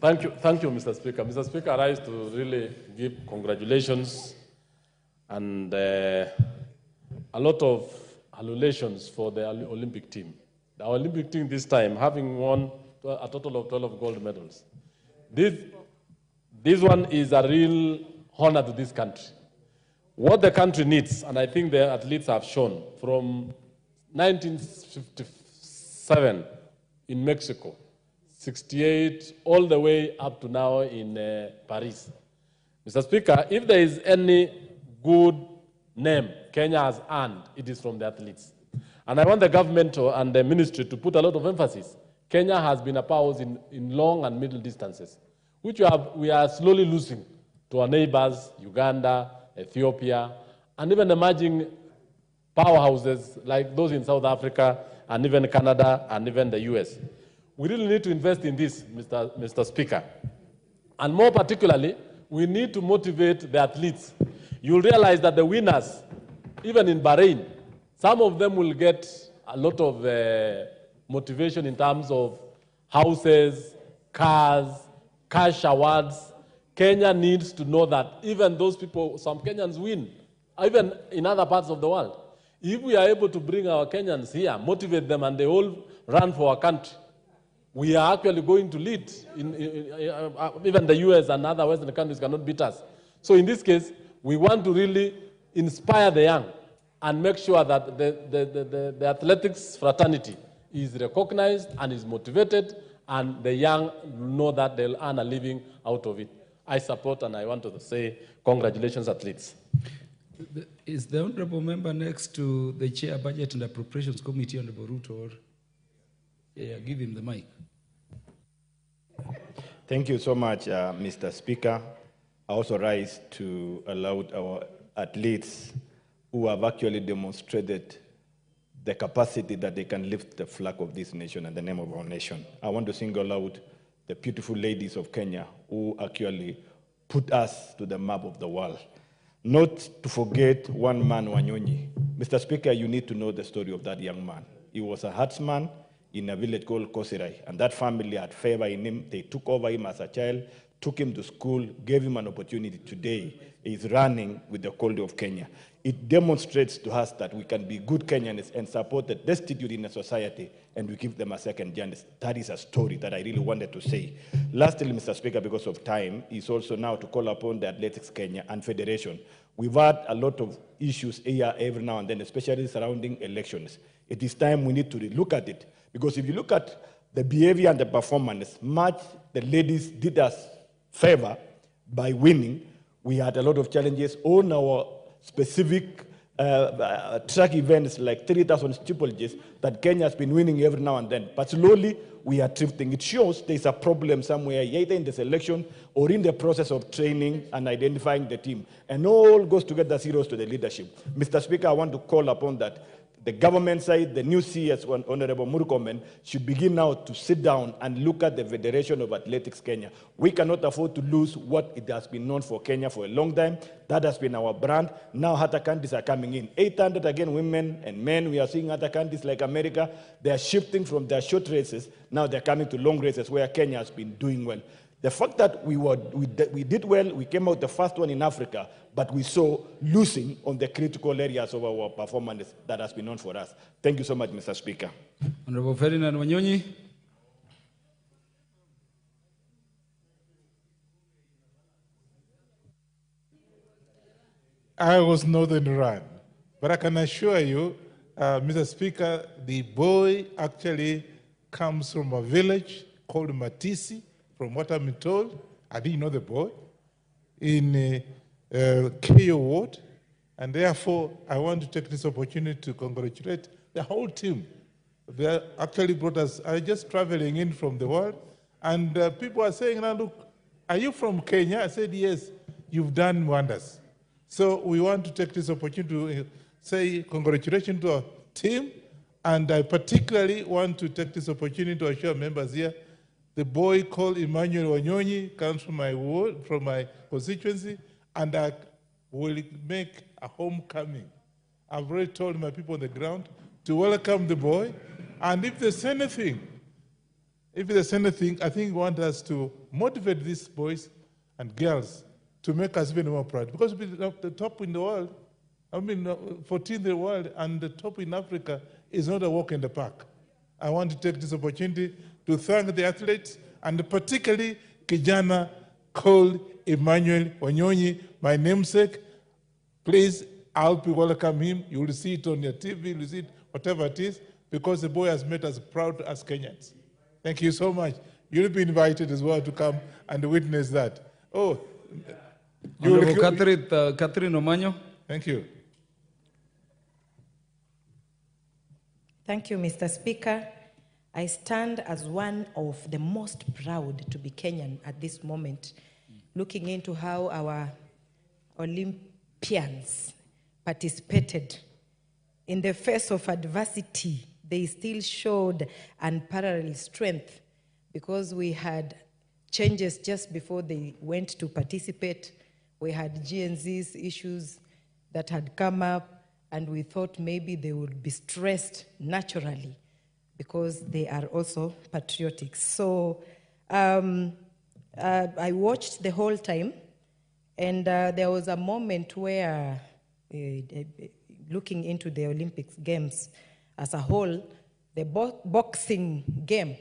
Speaker 9: Thank you, Mr. Speaker. Mr. Speaker, I rise to really give congratulations and a lot of adulations for the Olympic team. The Olympic team this time, having won a total of 12 gold medals. This one is a real honor to this country. What the country needs, and I think the athletes have shown, from 1957 in Mexico, 68, all the way up to now in Paris. Mr. Speaker, if there is any good name Kenya has earned, it is from the athletes. And I want the government and the ministry to put a lot of emphasis. Kenya has been a powerhouse in long and middle distances, which we are slowly losing to our neighbors, Uganda, Ethiopia, and even emerging powerhouses like those in South Africa, and even Canada, and even the US. We really need to invest in this, Mr. Speaker. And more particularly, we need to motivate the athletes. You'll realize that the winners, even in Bahrain, some of them will get a lot of motivation in terms of houses, cars, cash awards. Kenya needs to know that even those people, some Kenyans win, even in other parts of the world. If we are able to bring our Kenyans here, motivate them, and they all run for our country, we are actually going to lead. Even the US and other Western countries cannot beat us. So in this case, we want to really inspire the young and make sure that the athletics fraternity is recognized and is motivated, and the young know that they'll earn a living out of it. I support, and I want to say congratulations, athletes.
Speaker 7: Is the honorable member next to the chair budget and appropriations committee, Honorable Ruto? Or yeah, give him the mic.
Speaker 20: Thank you so much, Mr. Speaker. I also rise to allow our athletes who have actually demonstrated the capacity that they can lift the flag of this nation and the name of our nation. I want to single out the beautiful ladies of Kenya who actually put us to the map of the world. Not to forget one man, Wanyonyi. Mr. Speaker, you need to know the story of that young man. He was a herdsman in a village called Kosirai, and that family had favor in him. They took over him as a child, took him to school, gave him an opportunity. Today, he's running with the quality of Kenya. It demonstrates to us that we can be good Kenyans and support the destitute in a society, and we give them a second chance. That is a story that I really wanted to say. Lastly, Mr. Speaker, because of time, is also now to call upon the Athletics Kenya and Federation. We've had a lot of issues here every now and then, especially surrounding elections. It is time we need to look at it, because if you look at the behavior and the performance, much the ladies did us favor by winning. We had a lot of challenges on our specific track events like 3,000 steeplejaces that Kenya has been winning every now and then. But slowly, we are drifting. It shows there's a problem somewhere, either in the selection or in the process of training and identifying the team. And all goes together zeros to the leadership. Mr. Speaker, I want to call upon that the government side, the new CS, Honorable Murkomen, should begin now to sit down and look at the Federation of Athletics Kenya. We cannot afford to lose what it has been known for Kenya for a long time. That has been our brand. Now other countries are coming in. 800 again, women and men. We are seeing other countries like America. They are shifting from their short races. Now they're coming to long races where Kenya has been doing well. The fact that we did well, we came out the first one in Africa, but we saw losing on the critical areas of our performance that has been known for us. Thank you so much, Mr. Speaker.
Speaker 7: Honorable Ferdinand Wanyonyi.
Speaker 11: I was not in Iran, but I can assure you, Mr. Speaker, the boy actually comes from a village called Matisi, from what I'm told. I didn't know the boy, in KO Ward, and therefore I want to take this opportunity to congratulate the whole team. They actually brought us, I just traveling in from the world, and people are saying, now look, are you from Kenya? I said, yes, you've done wonders. So we want to take this opportunity to say congratulations to our team, and I particularly want to take this opportunity to assure members here, the boy called Emmanuel Wanyonyi comes from my ward, from my constituency, and I will make a homecoming. I've already told my people on the ground to welcome the boy, and if there's anything, I think we want us to motivate these boys and girls to make us even more proud. Because we're the top in the world, 14th in the world, and the top in Africa is not a walk in the park. I want to take this opportunity to thank the athletes, and particularly Kijana called Emmanuel Wanyonyi, my namesake. Please, I'll welcome him. You will see it on your TV, you will see it, whatever it is, because the boy has made us proud as Kenyans. Thank you so much. You'll be invited as well to come and witness that. Oh,
Speaker 7: Catherine Omanyo.
Speaker 11: Thank you.
Speaker 14: Thank you, Mr. Speaker. I stand as one of the most proud to be Kenyan at this moment, looking into how our Olympians participated. In the face of adversity, they still showed unparalleled strength, because we had changes just before they went to participate. We had GNZ's issues that had come up, and we thought maybe they would be stressed naturally, because they are also patriotic. So I watched the whole time, and there was a moment where, looking into the Olympics Games as a whole, the boxing game,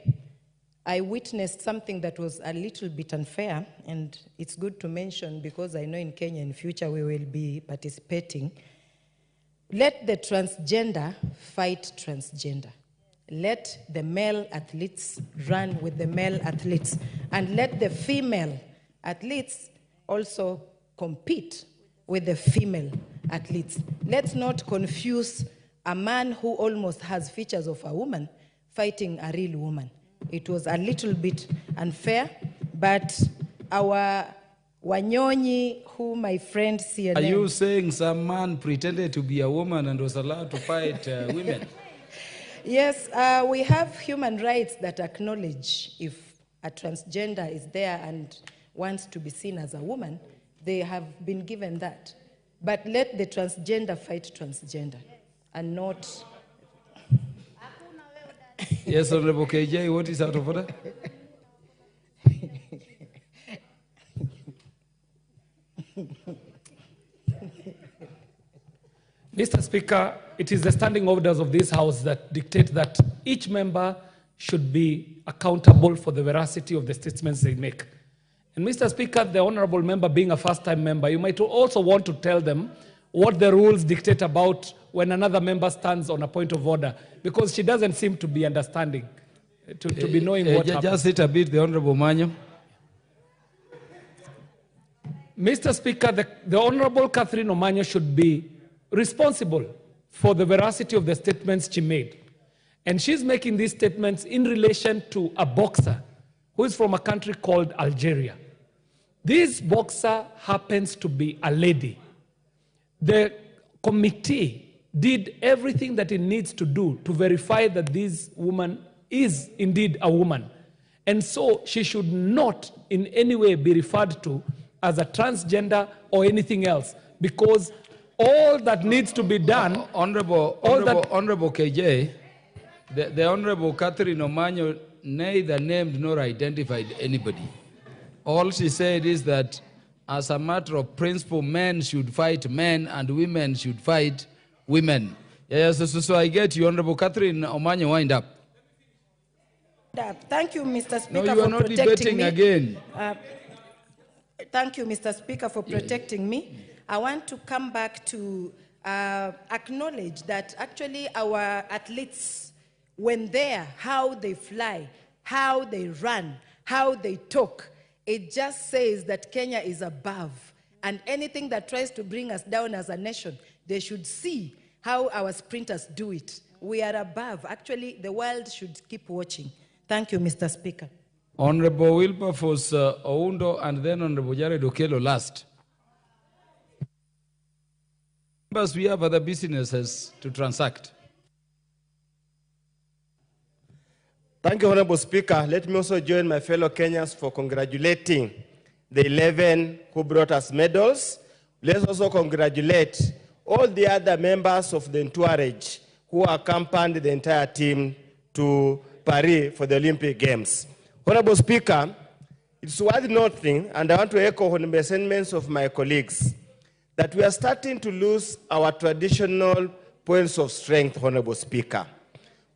Speaker 14: I witnessed something that was a little bit unfair, and it's good to mention because I know in Kenya in future we will be participating. Let the transgender fight transgender. Let the male athletes run with the male athletes, and let the female athletes also compete with the female athletes. Let's not confuse a man who almost has features of a woman fighting a real woman. It was a little bit unfair, but our Wanyonyi, who my friend CNN...
Speaker 7: Are you saying some man pretended to be a woman and was allowed to fight women?
Speaker 14: Yes, we have human rights that acknowledge if a transgender is there and wants to be seen as a woman, they have been given that. But let the transgender fight transgender and not...
Speaker 7: Yes, Honorable KJ, what is out of order?
Speaker 3: Mr. Speaker, it is the standing orders of this House that dictate that each member should be accountable for the veracity of the statements they make. And Mr. Speaker, the honorable member being a first-time member, you might also want to tell them what the rules dictate about when another member stands on a point of order, because she doesn't seem to be understanding, to be knowing what happened.
Speaker 7: Just sit a bit, the Honorable Manyo.
Speaker 3: Mr. Speaker, the Honorable Catherine Omanyo should be responsible for the veracity of the statements she made. And she's making these statements in relation to a boxer who is from a country called Algeria. This boxer happens to be a lady. The committee did everything that it needs to do to verify that this woman is indeed a woman. And so she should not in any way be referred to as a transgender or anything else, because all that needs to be done...
Speaker 7: Honorable KJ, the Honorable Catherine Omanyo neither named nor identified anybody. All she said is that as a matter of principle, men should fight men and women should fight women. Yes, so I get you, Honorable Catherine Omanyo, wind up.
Speaker 14: Thank you, Mr. Speaker,
Speaker 7: no, you are not debating again.
Speaker 14: Thank you, Mr. Speaker, for protecting me. I want to come back to acknowledge that actually our athletes, when there, how they fly, how they run, how they talk, it just says that Kenya is above. And anything that tries to bring us down as a nation, they should see how our sprinters do it. We are above. Actually, the world should keep watching. Thank you, Mr. Speaker.
Speaker 7: Honorable Wilberforce Oundo and then Honorable Jared Okello last. Members, we have other businesses to transact.
Speaker 21: Thank you, Honorable Speaker. Let me also join my fellow Kenyans for congratulating the 11 who brought us medals. Let's also congratulate all the other members of the entourage who accompanied the entire team to Paris for the Olympic Games. Honorable Speaker, it's worth noting, and I want to echo on the sentiments of my colleagues, that we are starting to lose our traditional points of strength, Honorable Speaker.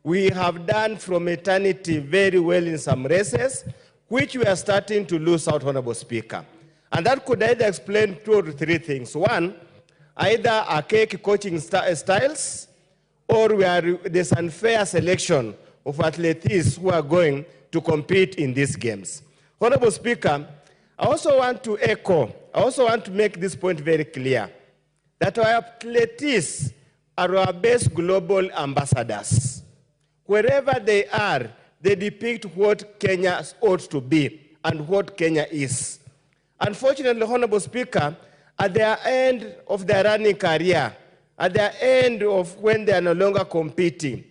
Speaker 21: We have done from eternity very well in some races, which we are starting to lose out, Honorable Speaker. And that could either explain 2 or 3 things. One, either archaic coaching styles, or there's unfair selection of athletes who are going to compete in these games. Honorable Speaker, I also want to make this point very clear, that our athletes are our best global ambassadors. Wherever they are, they depict what Kenya ought to be and what Kenya is. Unfortunately, Honorable Speaker, at the end of their running career, at the end of when they are no longer competing,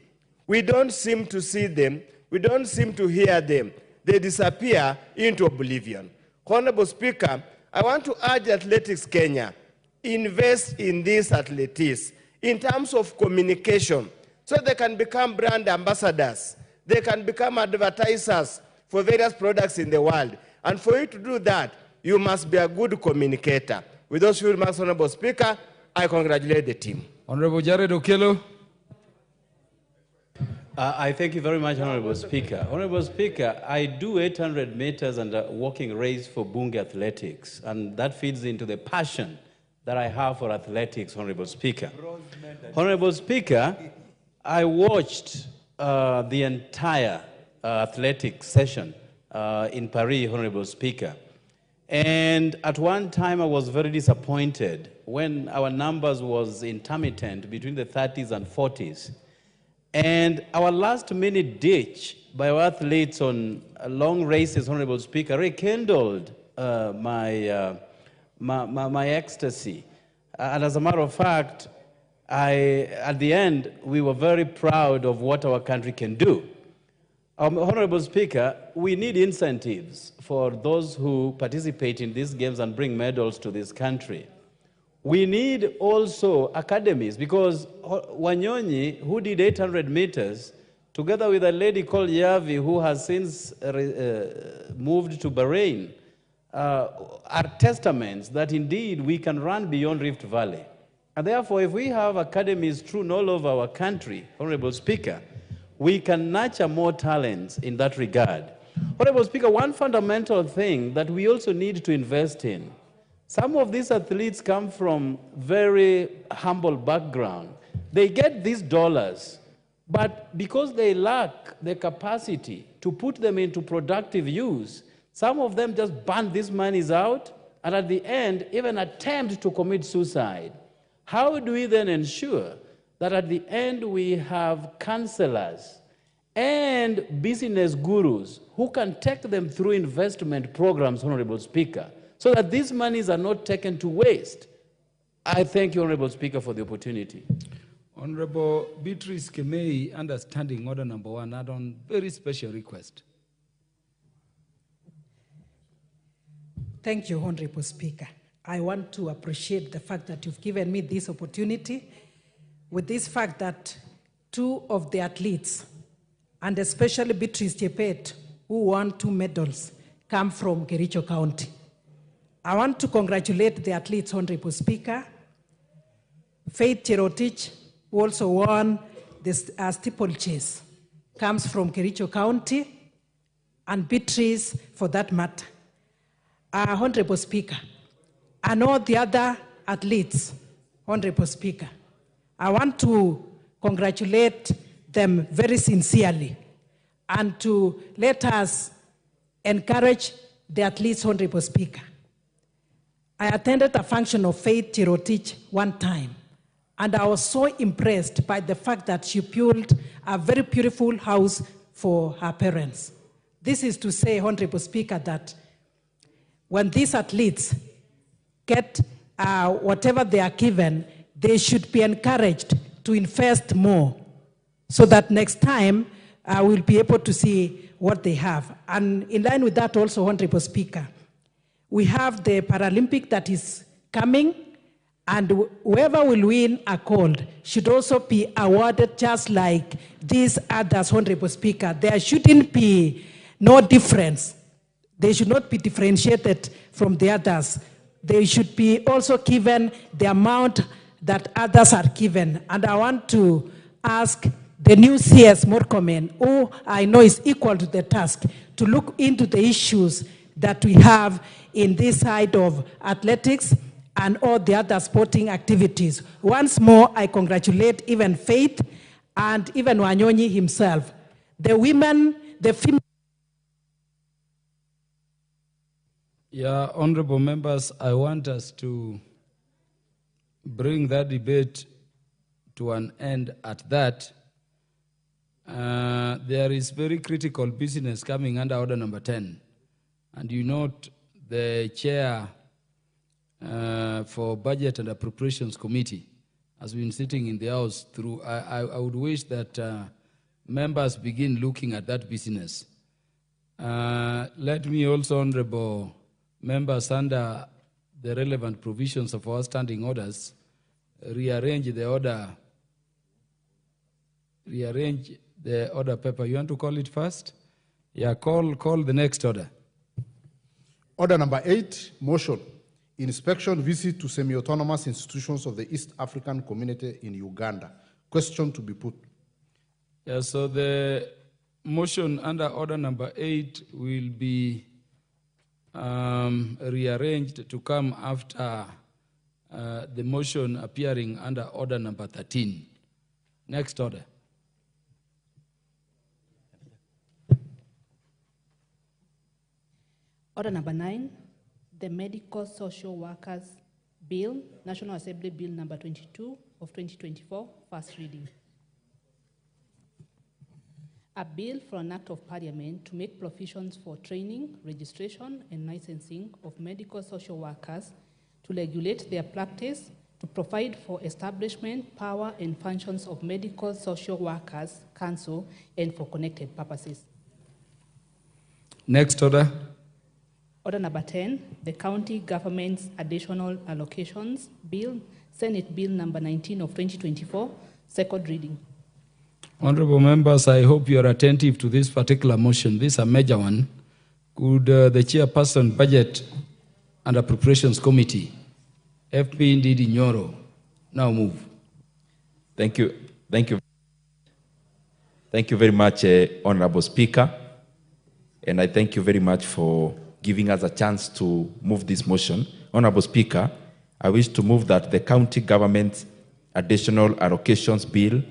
Speaker 21: we don't seem to see them, we don't seem to hear them. They disappear into oblivion. Honorable Speaker, I want to urge Athletics Kenya, invest in these athletes in terms of communication, so they can become brand ambassadors, they can become advertisers for various products in the world. And for you to do that, you must be a good communicator. With those few remarks, Honorable Speaker, I congratulate the team.
Speaker 7: Honorable Jared Okello.
Speaker 10: I thank you very much, Honorable Speaker. Honorable Speaker, I do 800 meters and a walking race for Bunge Athletics, and that feeds into the passion that I have for athletics, Honorable Speaker. Honorable Speaker, I watched the entire athletic session in Paris, Honorable Speaker. And at one time I was very disappointed when our numbers was intermittent between the 30s and 40s. And our last minute ditch by our athletes on long races, Honorable Speaker, rekindled my ecstasy. And as a matter of fact, at the end, we were very proud of what our country can do. Honorable Speaker, we need incentives for those who participate in these games and bring medals to this country. We need also academies, because Wanyonyi, who did 800 meters, together with a lady called Yavi, who has since moved to Bahrain, are testaments that indeed we can run beyond Rift Valley. And therefore, if we have academies strewn all over our country, Honorable Speaker, we can nurture more talents in that regard. Honorable Speaker, one fundamental thing that we also need to invest in, some of these athletes come from very humble background. They get these dollars, but because they lack the capacity to put them into productive use, some of them just burn these monies out, and at the end, even attempt to commit suicide. How do we then ensure that at the end we have counselors and business gurus who can take them through investment programs, Honorable Speaker, so that these monies are not taken to waste? I thank you, Honorable Speaker, for the opportunity.
Speaker 7: Honorable Beatrice Kemei, under Standing Order number 1, add on very special request.
Speaker 15: Thank you, Honorable Speaker. I want to appreciate the fact that you've given me this opportunity with this fact that 2 of the athletes, and especially Beatrice Chepet, who won 2 medals, come from Kericho County. I want to congratulate the athletes, Honorable Speaker. Faith Cherotich, who also won the steeplechase, comes from Kericho County, and Beatrice, for that matter. Honorable Speaker, and all the other athletes, Honorable Speaker, I want to congratulate them very sincerely and to let us encourage the athletes, Honorable Speaker. I attended a function of Faith Cherotich one time, and I was so impressed by the fact that she built a very beautiful house for her parents. This is to say, Honorable Speaker, that when these athletes get whatever they are given, they should be encouraged to invest more so that next time we'll be able to see what they have. And in line with that also, Honorable Speaker, we have the Paralympic that is coming, and whoever will win a gold should also be awarded just like these others, Honorable Speaker. There shouldn't be no difference. They should not be differentiated from the others. They should be also given the amount that others are given. And I want to ask the new CS Murkomen, who I know is equal to the task, to look into the issues that we have in this side of athletics and all the other sporting activities. Once more, I congratulate even Faith and even Wanyonyi himself. The women, the female.
Speaker 7: Yeah, honorable members, I want us to bring that debate to an end at that. There is very critical business coming under order number 10. And you note the chair for Budget and Appropriations Committee has been sitting in the House through. I would wish that members begin looking at that business. Let me also, honorable members, under the relevant provisions of our standing orders, rearrange the order paper. You want to call it first? Yeah, call the next order.
Speaker 17: Order number 8, motion. Inspection visit to semi-autonomous institutions of the East African Community in Uganda. Question to be put.
Speaker 7: Yeah, so the motion under order number 8 will be rearranged to come after the motion appearing under order number 13. Next order.
Speaker 22: Order number 9, the Medical Social Workers Bill, National Assembly Bill number 22 of 2024, first reading. A bill for an act of parliament to make provisions for training, registration, and licensing of medical social workers, to regulate their practice, to provide for establishment, power, and functions of medical social workers, council, and for connected purposes.
Speaker 7: Next order.
Speaker 22: Order number 10, the County Government's Additional Allocations Bill, Senate Bill number 19 of 2024, second reading.
Speaker 7: Honorable members, I hope you are attentive to this particular motion. This is a major one. Could the chairperson, Budget and Appropriations Committee, FP Ndidi Nyoro, now move?
Speaker 23: Thank you. Thank you. Thank you very much, Honorable Speaker. And I thank you very much for giving us a chance to move this motion. Honorable Speaker, I wish to move that the County Government's Additional Allocations Bill,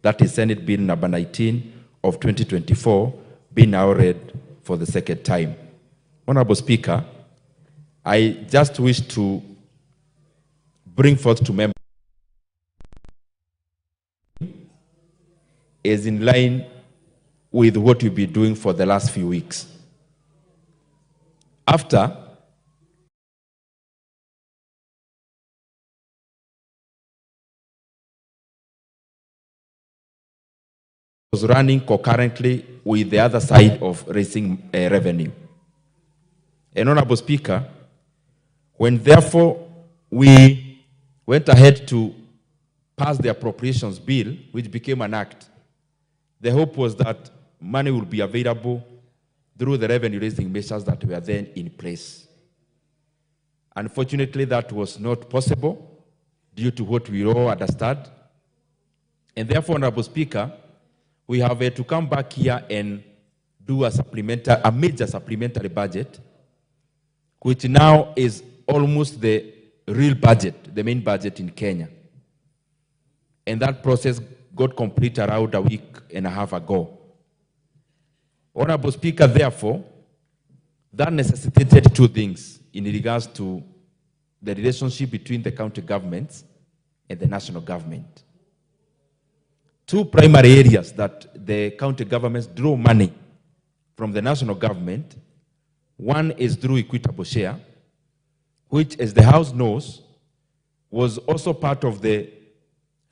Speaker 23: that is Senate Bill number 19 of 2024, be now read for the second time. Honorable Speaker, I just wish to bring forth to members is in line with what we've been doing for the last few weeks. After was running concurrently with the other side of raising revenue. And Honorable Speaker, when therefore we went ahead to pass the appropriations bill, which became an act, the hope was that money will be available through the revenue-raising measures that were then in place. Unfortunately, that was not possible due to what we all understand. And therefore, Honorable Speaker, we have to come back here and do a major supplementary budget, which now is almost the real budget, the main budget in Kenya. And that process got complete around a week and a half ago. Honorable Speaker, therefore, that necessitated two things in regards to the relationship between the county governments and the national government. Two primary areas that the county governments draw money from the national government. One is through equitable share, which, as the House knows, was also part of the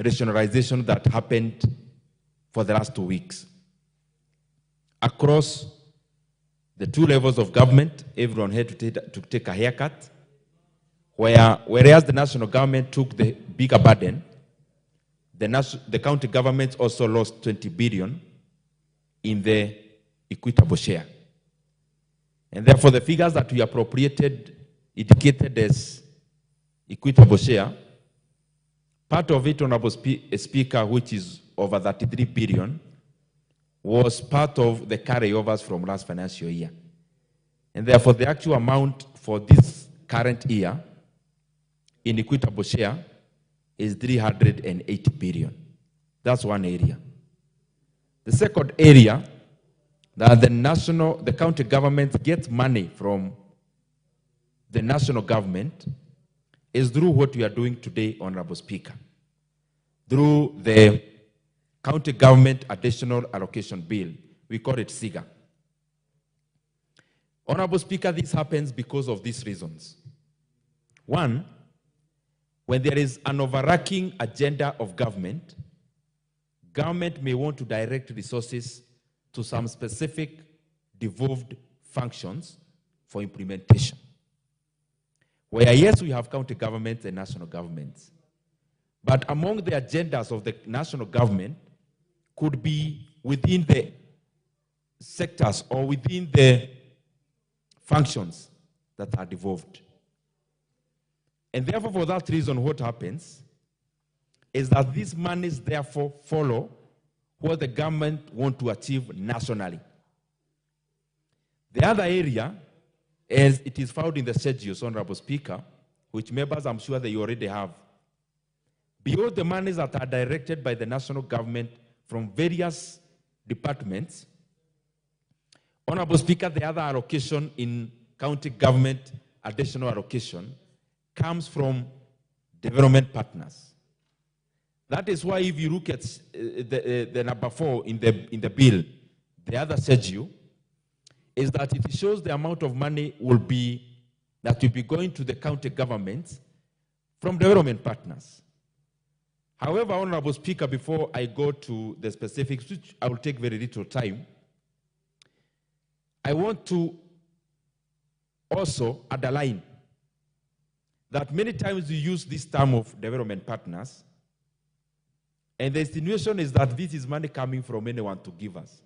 Speaker 23: rationalization that happened for the last 2 weeks. Across the two levels of government, everyone had to take a haircut, whereas the national government took the bigger burden, the county governments also lost 20 billion in the equitable share. And therefore, the figures that we appropriated indicated as equitable share, part of it, Honorable Speaker, which is over 33 billion, was part of the carryovers from last financial year. And therefore, the actual amount for this current year in equitable share is 380 billion. That's one area. The second area that the county government gets money from the national government is through what we are doing today, Honorable Speaker, through the County Government Additional Allocation Bill. We call it SIGA. Honorable Speaker, this happens because of these reasons. One, when there is an overarching agenda of government, government may want to direct resources to some specific devolved functions for implementation. Where, yes, we have county governments and national governments, but among the agendas of the national government could be within the sectors or within the functions that are devolved. And therefore, for that reason, what happens is that these monies therefore follow what the government wants to achieve nationally. The other area, as it is found in the schedules, Honorable Speaker, which members I'm sure that you already have, beyond the monies that are directed by the national government from various departments, Honorable Speaker, the other allocation in county government, additional allocation, comes from development partners. That is why if you look at the number 4 in the bill, the other schedule, is that it shows the amount of money that will be going to the county governments from development partners. However, Honorable Speaker, before I go to the specifics, which I will take very little time, I want to also underline that many times we use this term of development partners, and the insinuation is that this is money coming from anyone to give us.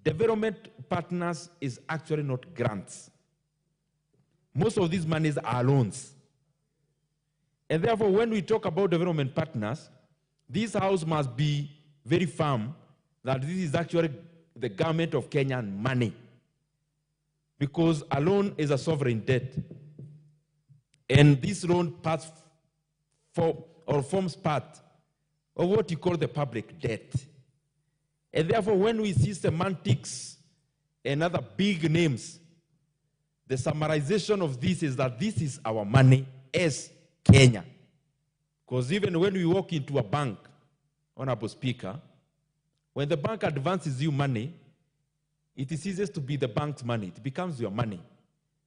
Speaker 23: Development partners is actually not grants. Most of these monies are loans. And therefore, when we talk about development partners, this House must be very firm that this is actually the government of Kenyan money, because a loan is a sovereign debt. And this loan forms part of what you call the public debt. And therefore, when we see semantics and other big names, the summarization of this is that this is our money as Kenya. Because even when we walk into a bank, Honorable Speaker, When the bank advances you money, it ceases to be the bank's money. It becomes your money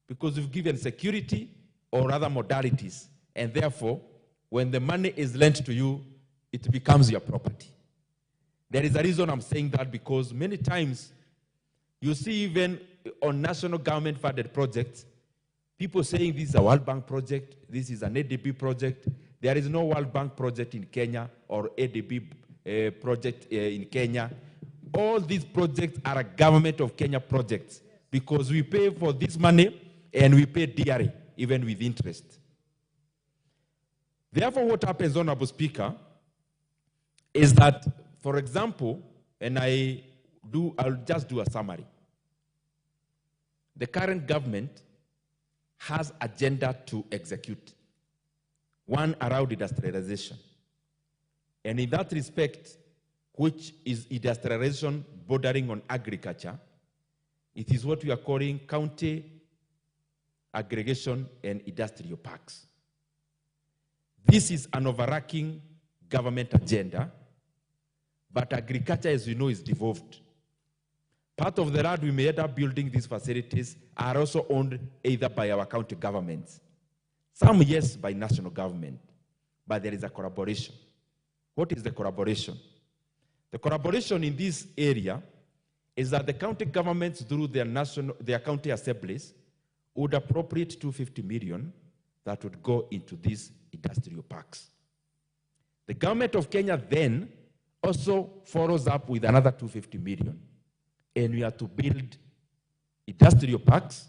Speaker 23: because you've given security or other modalities. And therefore, when the money is lent to you, it becomes your property. There is a reason I'm saying that, because many times you see even on national government funded projects, people saying this is a World Bank project, this is an ADB project. There is no World Bank project in Kenya or ADB project in Kenya. All these projects are a government of Kenya projects because we pay for this money and we pay dearly, even with interest. Therefore, what happens, Honorable Speaker, is that, for example, and I'll just do a summary. The current government has agenda to execute. One around industrialization. And in that respect, which is industrialization bordering on agriculture, it is what we are calling county aggregation and industrial parks. This is an overarching government agenda, but agriculture, as you know, is devolved. Part of the land we may end up building these facilities are also owned either by our county governments. Some, yes, by national government, but there is a collaboration. What is the collaboration? The collaboration in this area is that the county governments, through their county assemblies, would appropriate 250 million that would go into these industrial parks. The government of Kenya then also follows up with another 250 million, and we are to build industrial parks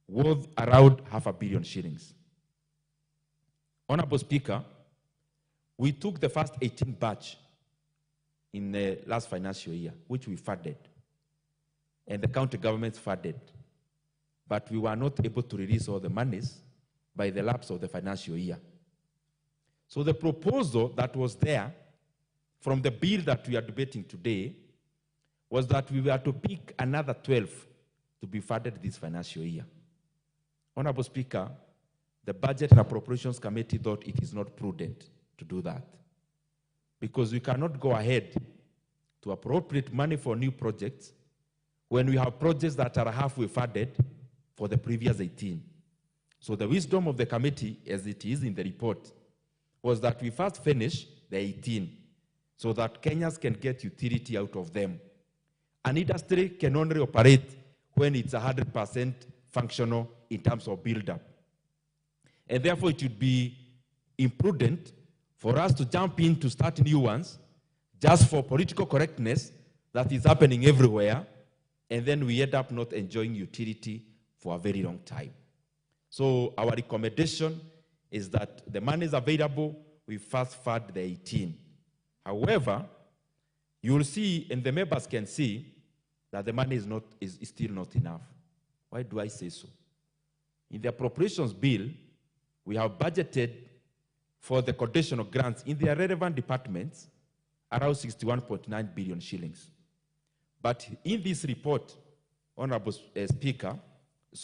Speaker 23: worth around 500 million shillings. Honorable Speaker, we took the first 18 batch in the last financial year, which we funded, and the county governments funded, but we were not able to release all the monies by the lapse of the financial year. So the proposal that was there from the bill that we are debating today was that we were to pick another 12 to be funded this financial year. Honorable Speaker, the Budget and Appropriations Committee thought it is not prudent to do that, because we cannot go ahead to appropriate money for new projects when we have projects that are halfway funded for the previous 18. So the wisdom of the committee, as it is in the report, was that we first finish the 18 so that Kenyans can get utility out of them. An industry can only operate when it's 100% functional in terms of build-up. And therefore, it would be imprudent for us to jump in to start new ones just for political correctness that is happening everywhere, and then we end up not enjoying utility for a very long time. So our recommendation is that the money is available, we first fund the 18. However, you will see, and the members can see, that the money is still not enough. Why do I say so? In the appropriations bill, we have budgeted for the conditional grants in their relevant departments around 61.9 billion shillings. But in this report, Honorable Speaker,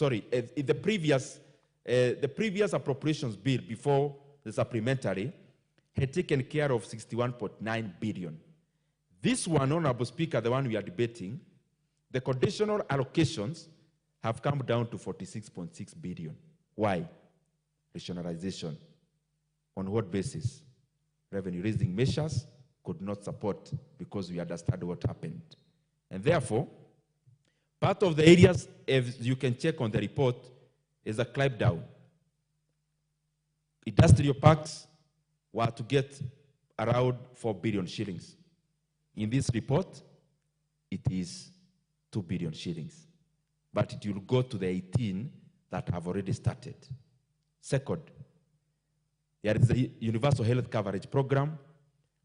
Speaker 23: in the previous appropriations bill before the supplementary had taken care of 61.9 billion. This one, Honorable Speaker, the one we are debating, the conditional allocations have come down to 46.6 billion. Why? Rationalization. On what basis? Revenue-raising measures could not support because we understand what happened. And therefore, part of the areas, as you can check on the report, is a climb down. Industrial parks were to get around 4 billion shillings. In this report, it is 2 billion shillings. But it will go to the 18 that have already started. Second, there is a universal health coverage program,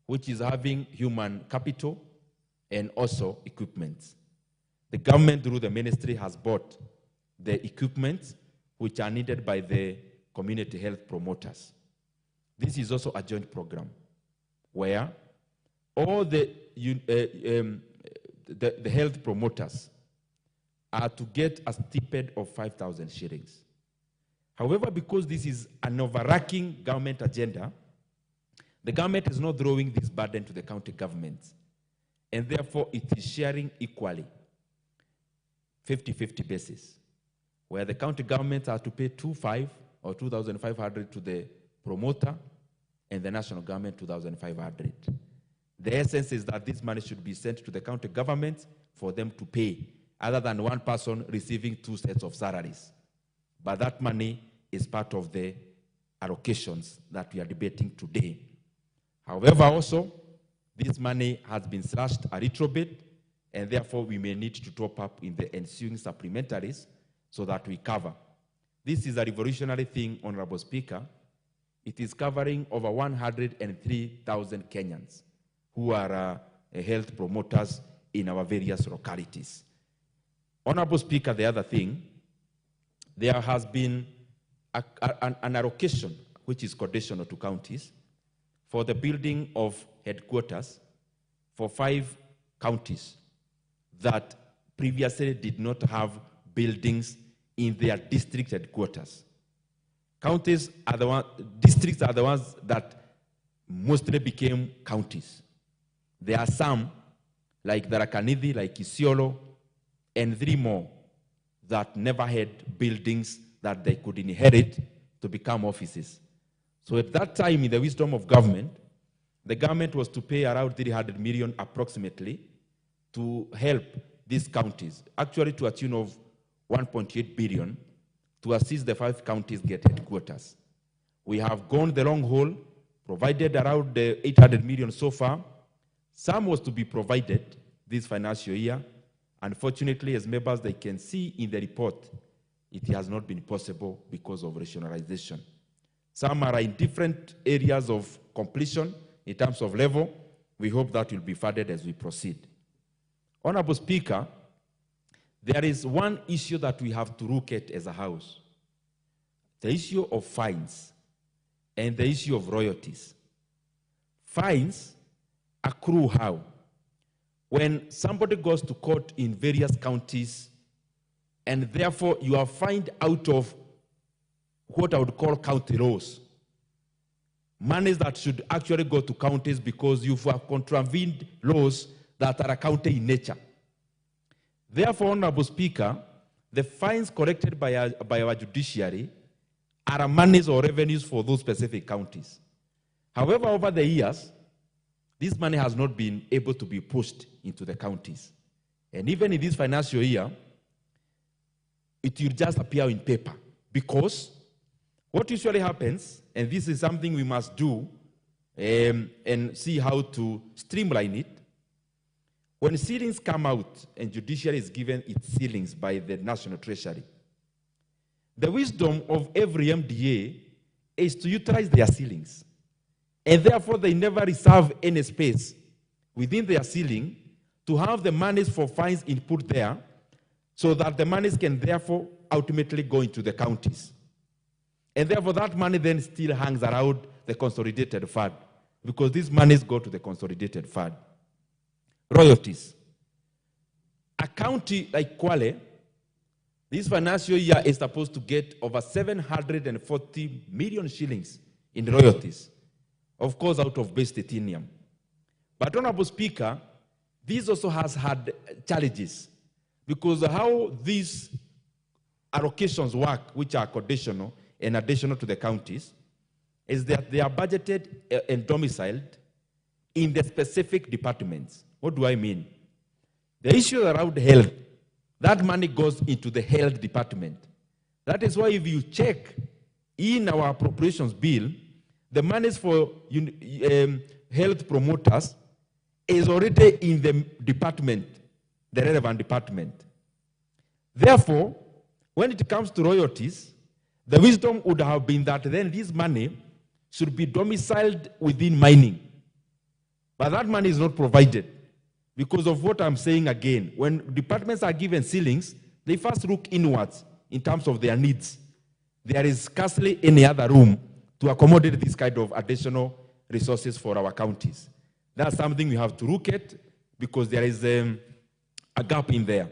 Speaker 23: which is having human capital and also equipment. The government, through the ministry, has bought the equipment which are needed by the community health promoters. This is also a joint program where all the health promoters are to get a stipend of 5,000 shillings. However, because this is an overarching government agenda, the government is not throwing this burden to the county governments. and therefore it is sharing equally, 50-50 basis, where the county governments are to pay 2,500 or 2,500 to the promoter, and the national government 2,500. The essence is that this money should be sent to the county governments for them to pay, other than one person receiving 2 sets of salaries. But that money is part of the allocations that we are debating today. However, also, this money has been slashed a little bit, and therefore we may need to top up in the ensuing supplementaries so that we cover. This is a revolutionary thing, Honorable Speaker. It is covering over 103,000 Kenyans who are health promoters in our various localities. Honorable Speaker, the other thing, there has been an allocation which is conditional to counties for the building of headquarters for 5 counties that previously did not have buildings in their district headquarters. Counties are the ones, districts are the ones that mostly became counties. There are some, like Tharaka-Nithi, like Isiolo, and 3 more that never had buildings that they could inherit to become offices. So at that time, in the wisdom of government, the government was to pay around 300 million approximately to help these counties, actually to a tune of 1.8 billion, to assist the 5 counties get headquarters. We have gone the long haul, provided around 800 million so far. Some was to be provided this financial year. Unfortunately, as members, they can see in the report, it has not been possible because of rationalization. Some are in different areas of completion in terms of level. We hope that will be funded as we proceed. Honorable Speaker, there is one issue that we have to look at as a house. The issue of fines and the issue of royalties. Fines accrue how? When somebody goes to court in various counties and therefore you are fined out of what I would call county laws. Monies that should actually go to counties because you have contravened laws that are county in nature. Therefore, Honorable Speaker, the fines collected by our judiciary are monies or revenues for those specific counties. However, over the years, this money has not been able to be pushed into the counties. And even in this financial year, it will just appear in paper. Because what usually happens, and this is something we must do and see how to streamline it, when ceilings come out and judiciary is given its ceilings by the National Treasury, the wisdom of every MDA is to utilize their ceilings. And therefore, they never reserve any space within their ceiling to have the monies for fines input there so that the monies can therefore ultimately go into the counties. And therefore, that money then still hangs around the consolidated fund because these monies go to the consolidated fund. Royalties. A county like Kwale, this financial year is supposed to get over 740 million shillings in royalties, of course, out of base titanium. But, Honorable Speaker, this also has had challenges because how these allocations work, which are conditional and additional to the counties, is that they are budgeted and domiciled in the specific departments. What do I mean? The issue around health, that money goes into the health department. That is why if you check in our appropriations bill, the monies for health promoters is already in the department, the relevant department. Therefore, when it comes to royalties, the wisdom would have been that then this money should be domiciled within mining. But that money is not provided because of what I'm saying again. When departments are given ceilings, they first look inwards in terms of their needs. There is scarcely any other room to accommodate this kind of additional resources for our counties. That's something we have to look at because there is a gap in there.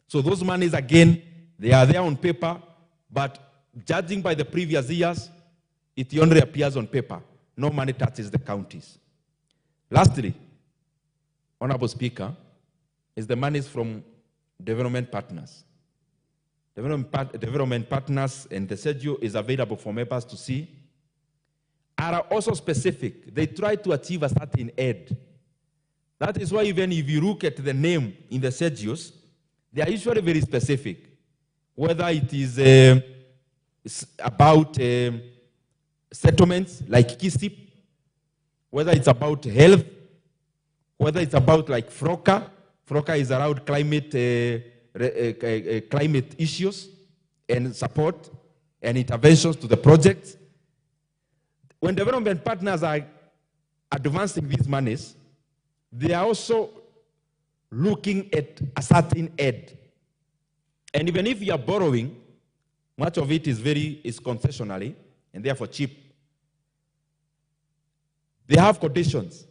Speaker 23: So those monies, again, they are there on paper, but judging by the previous years, it only appears on paper. No money touches the counties. Lastly, Honorable Speaker, is the monies from development partners. Development partners, and the schedule is available for members to see, are also specific. They try to achieve a certain aid. That is why even if you look at the name in the schedules, they are usually very specific. Whether it is about settlements like KISIP, whether it's about health, whether it's about like FROCA. FROCA is around climate issues and support and interventions to the projects. When development partners are advancing these monies, they are also looking at a certain aid. And even if you are borrowing, much of it is concessionally and therefore cheap. They have conditions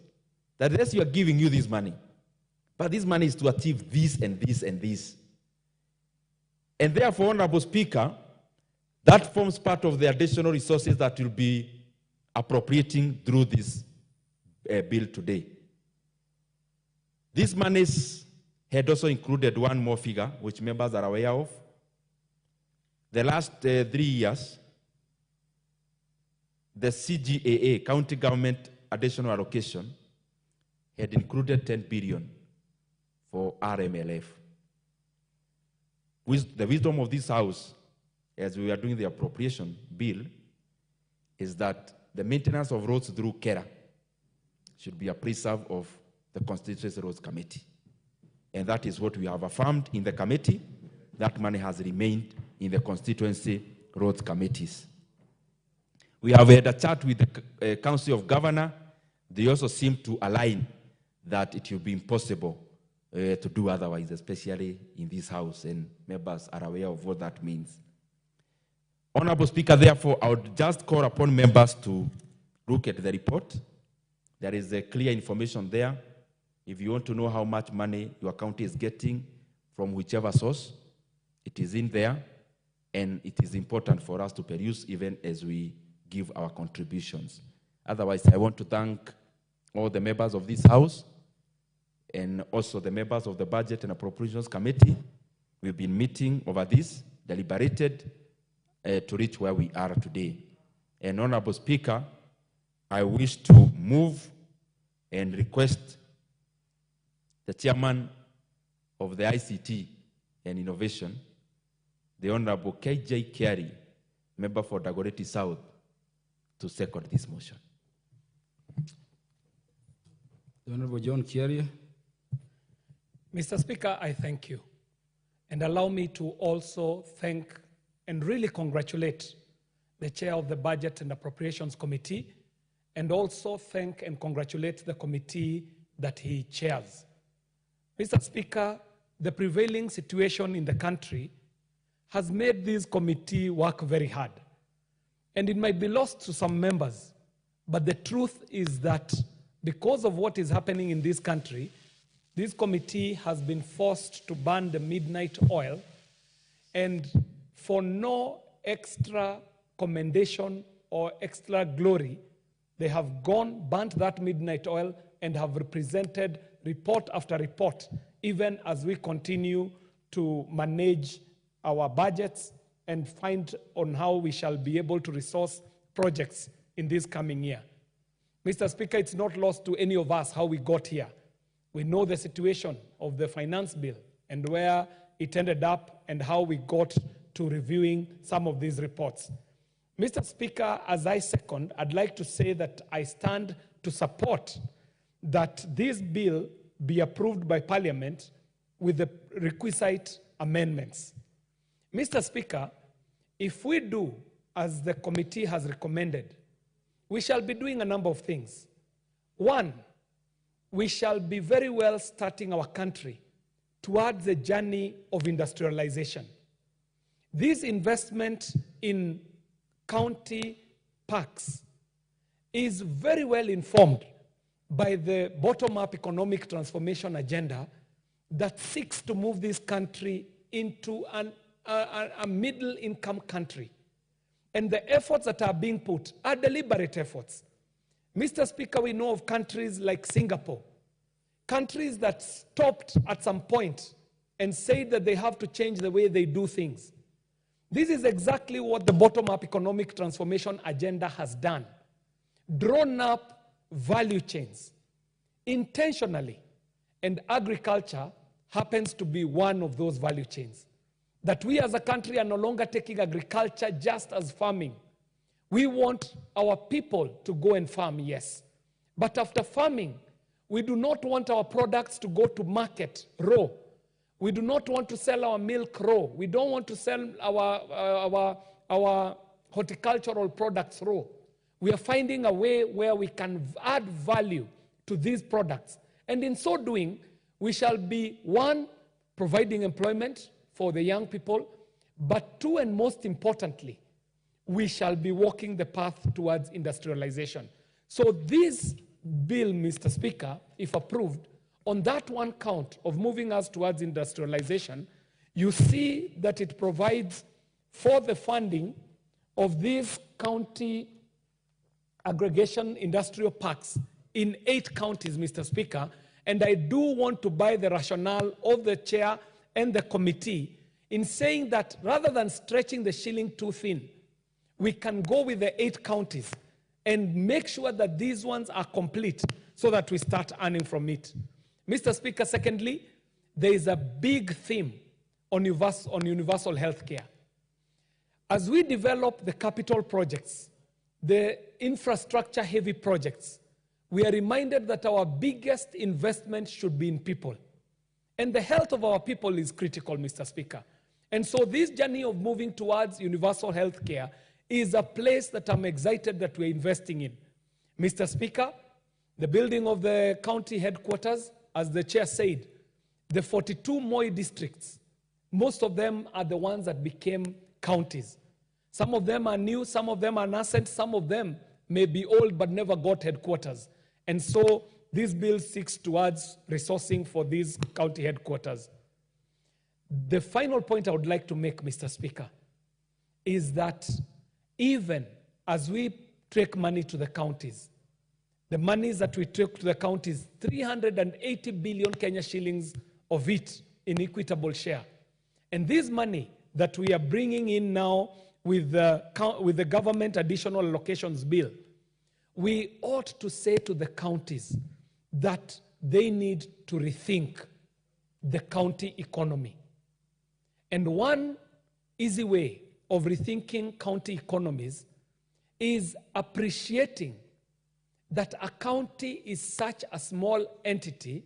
Speaker 23: that yes, you are giving you this money, but this money is to achieve this and this and this. And therefore, Honorable Speaker, that forms part of the additional resources that will be appropriating through this bill today. These monies had also included one more figure, which members are aware of. The last 3 years, the CGAA, County Government Additional Allocation, had included 10 billion for RMLF. The wisdom of this House, as we are doing the appropriation bill, is that the maintenance of roads through KERA should be a preserve of the Constituency Roads Committee. And that is what we have affirmed in the committee. That money has remained in the Constituency Roads Committees. We have had a chat with the Council of Governors. They also seem to align that it will be impossible to do otherwise, especially in this House, and members are aware of what that means. Honorable Speaker, therefore, I would just call upon members to look at the report. There is a clear information there. If you want to know how much money your county is getting from whichever source, it is in there, and it is important for us to peruse even as we give our contributions. Otherwise, I want to thank all the members of this House and also the members of the Budget and Appropriations Committee. We've been meeting over this, deliberated to reach where we are today. And Honorable Speaker, I wish to move and request the Chairman of the ICT and Innovation, the Honorable KJ Carey, member for Dagoretti South, to second this motion.
Speaker 7: The Honorable John Kiaria.
Speaker 3: Mr. Speaker, I thank you. And allow me to also thank and really congratulate the chair of the Budget and Appropriations Committee, and also thank and congratulate the committee that he chairs. Mr. Speaker, the prevailing situation in the country has made this committee work very hard. And it might be lost to some members, but the truth is that because of what is happening in this country, this committee has been forced to burn the midnight oil, and for no extra commendation or extra glory, they have burnt that midnight oil and have represented report after report, even as we continue to manage our budgets and find on how we shall be able to resource projects in this coming year. Mr. Speaker, it's not lost to any of us how we got here. We know the situation of the finance bill and where it ended up and how we got to reviewing some of these reports. Mr. Speaker, as I second, I'd like to say that I stand to support that this bill be approved by Parliament with the requisite amendments. Mr. Speaker, if we do as the committee has recommended, we shall be doing a number of things. One, we shall be very well starting our country towards the journey of industrialization. This investment in county parks is very well informed by the bottom-up economic transformation agenda that seeks to move this country into a middle-income country. And the efforts that are being put are deliberate efforts. Mr. Speaker, we know of countries like Singapore, countries that stopped at some point and said that they have to change the way they do things. This is exactly what the bottom-up economic transformation agenda has done. Drawn up value chains intentionally, and agriculture happens to be one of those value chains. That we as a country are no longer taking agriculture just as farming. We want our people to go and farm, yes. But after farming, we do not want our products to go to market raw. We do not want to sell our milk raw. We don't want to sell our horticultural products raw. We are finding a way where we can add value to these products. And in so doing, we shall be, one, providing employment for the young people, but two, and most importantly, we shall be walking the path towards industrialization. So this bill, Mr. Speaker, if approved, on that one count of moving us towards industrialization, you see that it provides for the funding of these county aggregation industrial parks in 8 counties, Mr. Speaker, and I do want to buy the rationale of the chair and the committee in saying that rather than stretching the shilling too thin, we can go with the 8 counties and make sure that these ones are complete so that we start earning from it. Mr. Speaker, secondly, there is a big theme on universal health care. As we develop the capital projects, the infrastructure-heavy projects, we are reminded that our biggest investment should be in people. And the health of our people is critical, Mr. Speaker. And so this journey of moving towards universal health care is a place that I'm excited that we're investing in. Mr. Speaker, the building of the county headquarters, as the chair said, the 42 Moi districts, most of them are the ones that became counties. Some of them are new, some of them are nascent, some of them may be old but never got headquarters. And so this bill seeks towards resourcing for these county headquarters. The final point I would like to make, Mr. Speaker, is that even as we take money to the counties, the monies that we took to the counties, 380 billion Kenya shillings of it in equitable share. And this money that we are bringing in now with the government additional allocations bill, we ought to say to the counties that they need to rethink the county economy. And one easy way of rethinking county economies is appreciating that a county is such a small entity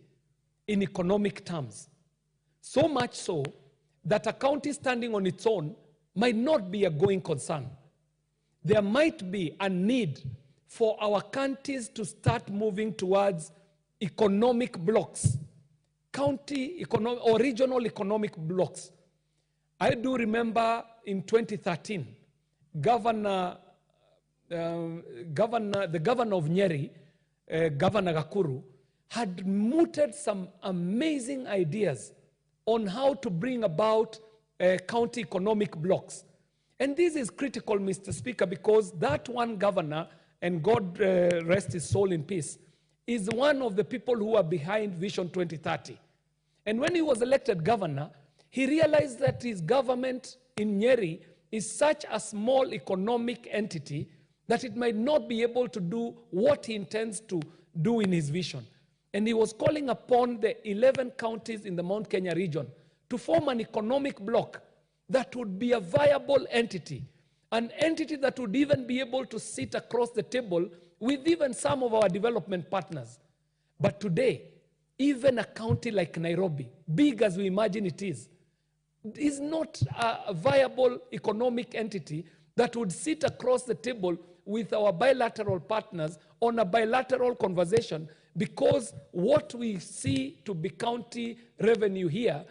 Speaker 3: in economic terms. So much so that a county standing on its own might not be a going concern. There might be a need for our counties to start moving towards economic blocks, or regional economic blocks. I do remember in 2013, the governor of Nyeri, Governor Gakuru, had mooted some amazing ideas on how to bring about county economic blocks. And this is critical, Mr. Speaker, because that one governor, and God rest his soul in peace, is one of the people who are behind Vision 2030. And when he was elected governor, he realized that his government in Nyeri is such a small economic entity that it might not be able to do what he intends to do in his vision. And he was calling upon the 11 counties in the Mount Kenya region to form an economic bloc that would be a viable entity, an entity that would even be able to sit across the table with even some of our development partners. But today, even a county like Nairobi, big as we imagine it is not a viable economic entity that would sit across the table with our bilateral partners on a bilateral conversation, because what we see to be county revenue here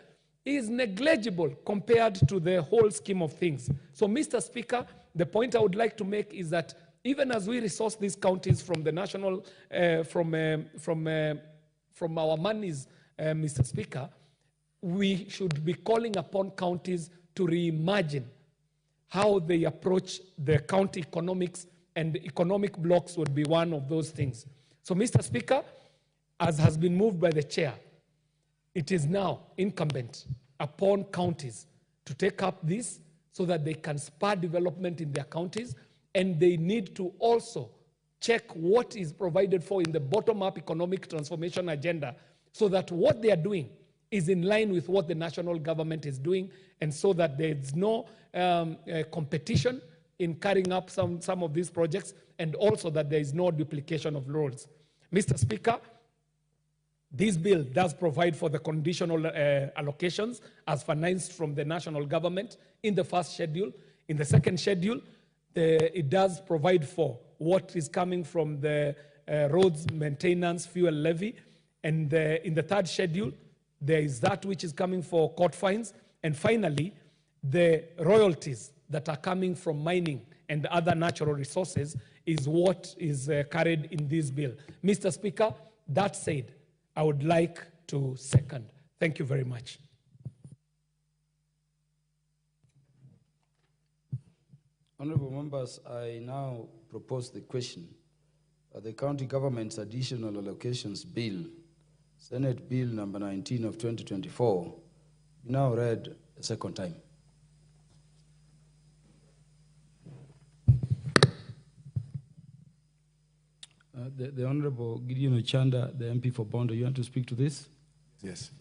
Speaker 3: is negligible compared to the whole scheme of things. So, Mr. Speaker, the point I would like to make is that even as we resource these counties from the national, from our monies, Mr. Speaker, we should be calling upon counties to reimagine how they approach the county economics, and economic blocks would be one of those things. So, Mr. Speaker, as has been moved by the chair, it is now incumbent upon counties to take up this so that they can spur development in their counties, and they need to also check what is provided for in the bottom-up economic transformation agenda so that what they are doing is in line with what the national government is doing, and so that there is no competition in carrying up some of these projects, and also that there is no duplication of roles. Mr. Speaker, this bill does provide for the conditional allocations as financed from the national government in the first schedule. In the second schedule, it does provide for what is coming from the roads maintenance fuel levy. And in the third schedule, there is that which is coming for court fines. And finally, the royalties that are coming from mining and other natural resources is what is carried in this bill. Mr. Speaker, that said, I would like to second. Thank you very much.
Speaker 7: Honorable members, I now propose the question. The County Government's Additional Allocations Bill, Senate Bill number 19 of 2024, now read a second time. The Honorable Gideon Ochanda, the MP for Bondo, you want to speak to this?
Speaker 2: Yes.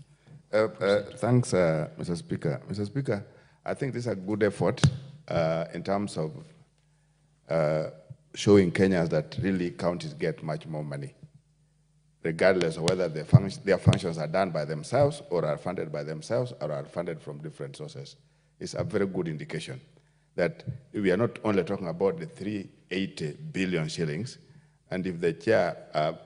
Speaker 2: Thanks, Mr. Speaker. Mr. Speaker, I think this is a good effort in terms of showing Kenyans that really counties get much more money, regardless of whether their functions are done by themselves or are funded by themselves or are funded from different sources. It's a very good indication that we are not only talking about the 380 billion shillings, and if the chair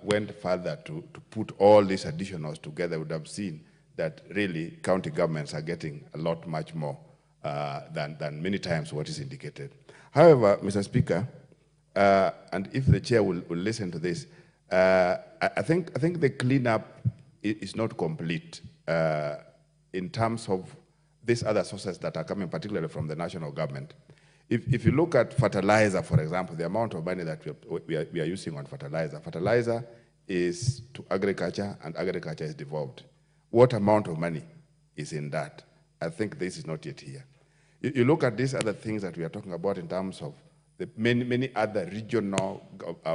Speaker 2: went further to put all these additionals together, would have seen that really county governments are getting a lot much more than many times what is indicated. However, Mr. Speaker, and if the chair will listen to this, I think the cleanup is not complete in terms of these other sources that are coming, particularly from the national government. If you look at fertilizer, for example, the amount of money that we are using on fertilizer is to agriculture, and agriculture is devolved. What amount of money is in that? I think this is not yet here. You look at these other things that we are talking about in terms of the many other regional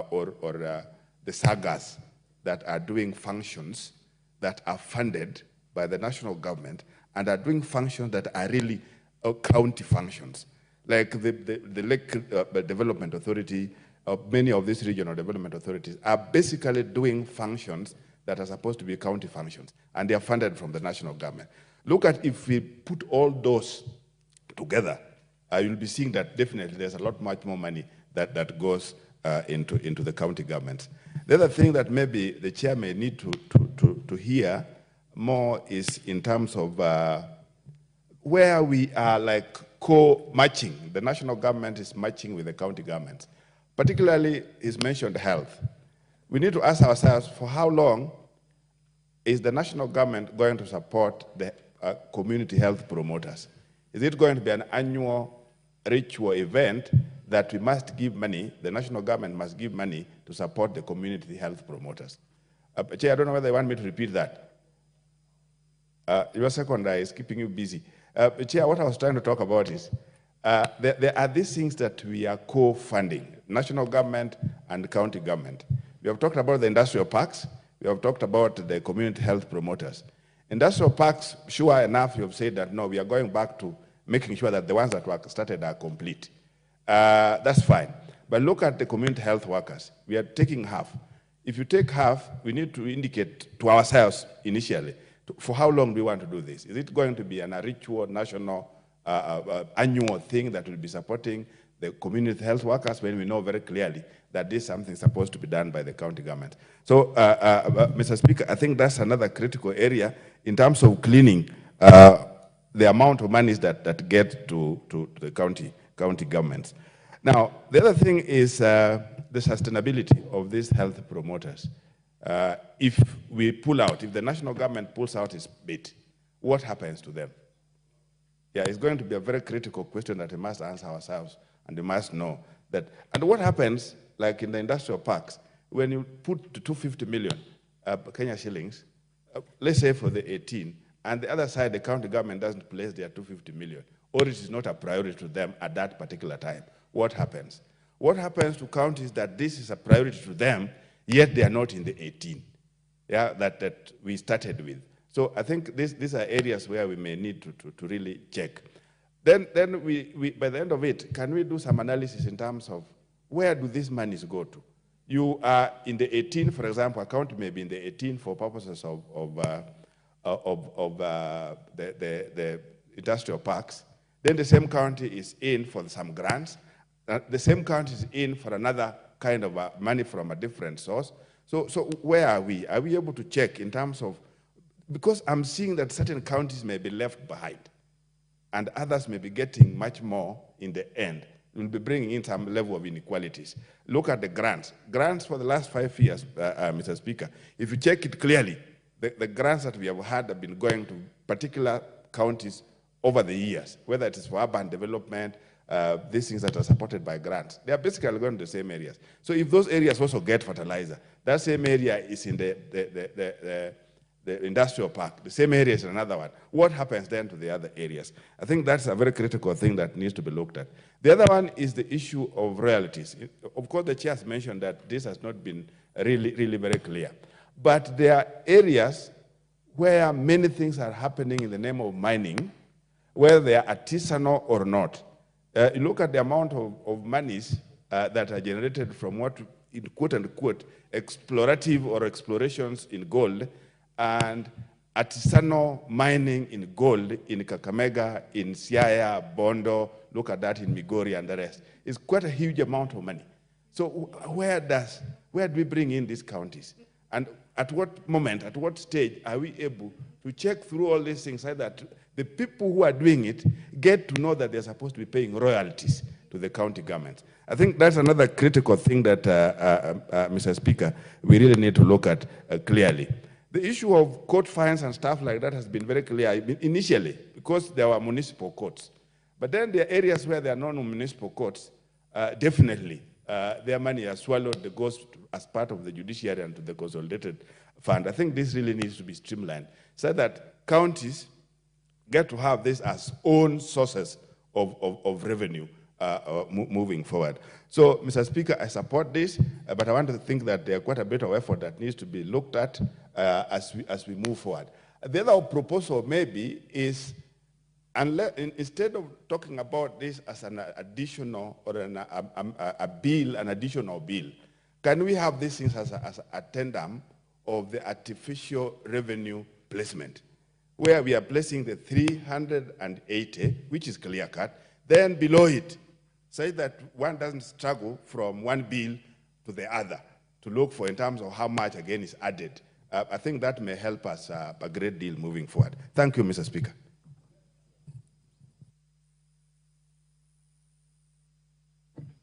Speaker 2: or the sagas that are doing functions that are funded by the national government and are doing functions that are really county functions. Like the Lake Development Authority, many of these regional development authorities are basically doing functions that are supposed to be county functions, and they are funded from the national government. Look at if we put all those together, you'll be seeing that definitely there's a lot much more money that goes into the county governments. The other thing that maybe the chair may need to hear more is in terms of where we are like co-matching. The national government is matching with the county governments. Particularly, is mentioned health. We need to ask ourselves, for how long is the national government going to support the community health promoters? Is it going to be an annual ritual event that we must give money, the national government must give money to support the community health promoters? Chair, I don't know whether you want me to repeat that. Your second eye is keeping you busy. Chair, what I was trying to talk about is, there are these things that we are co-funding, national government and county government. We have talked about the industrial parks. We have talked about the community health promoters. Industrial parks, sure enough, you have said that, no, we are going back to making sure that the ones that were started are complete. That's fine. But look at the community health workers. We are taking half. If you take half, we need to indicate to ourselves initially, for how long do we want to do this? Is it going to be a ritual, national, annual thing that will be supporting the community health workers when we know very clearly that this is something supposed to be done by the county government? So, Mr. Speaker, I think that's another critical area in terms of cleaning the amount of monies that get to the county governments. Now, the other thing is the sustainability of these health promoters. If we pull out, if the national government pulls out its bit, what happens to them? Yeah, it's going to be a very critical question that we must answer ourselves, and we must know that. And what happens, like in the industrial parks, when you put 250 million Kenya shillings, let's say for the 18, and the other side, the county government doesn't place their 250 million, or it is not a priority to them at that particular time, what happens? What happens to counties that this is a priority to them, yet they are not in the 18, yeah, that we started with? So I think these are areas where we may need to really check. Then we, by the end of it, can we do some analysis in terms of where do these monies go to? You are in the 18, for example, a county may be in the 18 for purposes of the industrial parks. Then the same county is in for some grants. The same county is in for another kind of money from a different source. So where are we? Are we able to check in terms of, because I'm seeing that certain counties may be left behind and others may be getting much more in the end. We'll be bringing in some level of inequalities. Look at the grants. Grants for the last 5 years, Mr. Speaker, if you check it clearly, the grants that we have had have been going to particular counties over the years, whether it is for urban development, these things that are supported by grants. They are basically going to the same areas. So if those areas also get fertilizer, that same area is in the industrial park, the same area is another one. What happens then to the other areas? I think that's a very critical thing that needs to be looked at. The other one is the issue of royalties. Of course, the chair has mentioned that this has not been really very clear. But there are areas where many things are happening in the name of mining, whether they are artisanal or not. You look at the amount of monies that are generated from what, in quote unquote, explorative or explorations in gold, and artisanal mining in gold in Kakamega, in Siaya, Bondo, look at that in Migori and the rest. It's quite a huge amount of money. So where do we bring in these counties? And at what moment, at what stage are we able to check through all these things so that the people who are doing it get to know that they're supposed to be paying royalties to the county governments? I think that's another critical thing that, Mr. Speaker, we really need to look at clearly. The issue of court fines and stuff like that has been very clear initially because there were municipal courts. But then there are areas where there are non-municipal courts, definitely their money is swallowed, that goes as part of the judiciary and to the consolidated fund. I think this really needs to be streamlined so that counties get to have this as own sources of revenue moving forward. So, Mr. Speaker, I support this, but I want to think that there are quite a bit of effort that needs to be looked at as we move forward. The other proposal maybe is, instead of talking about this as an additional or an additional bill, can we have these things as a tandem of the artificial revenue placement, where we are placing the 380, which is clear-cut, then below it, so that one doesn't struggle from one bill to the other to look for in terms of how much, again, is added. I think that may help us a great deal moving forward. Thank you, Mr. Speaker.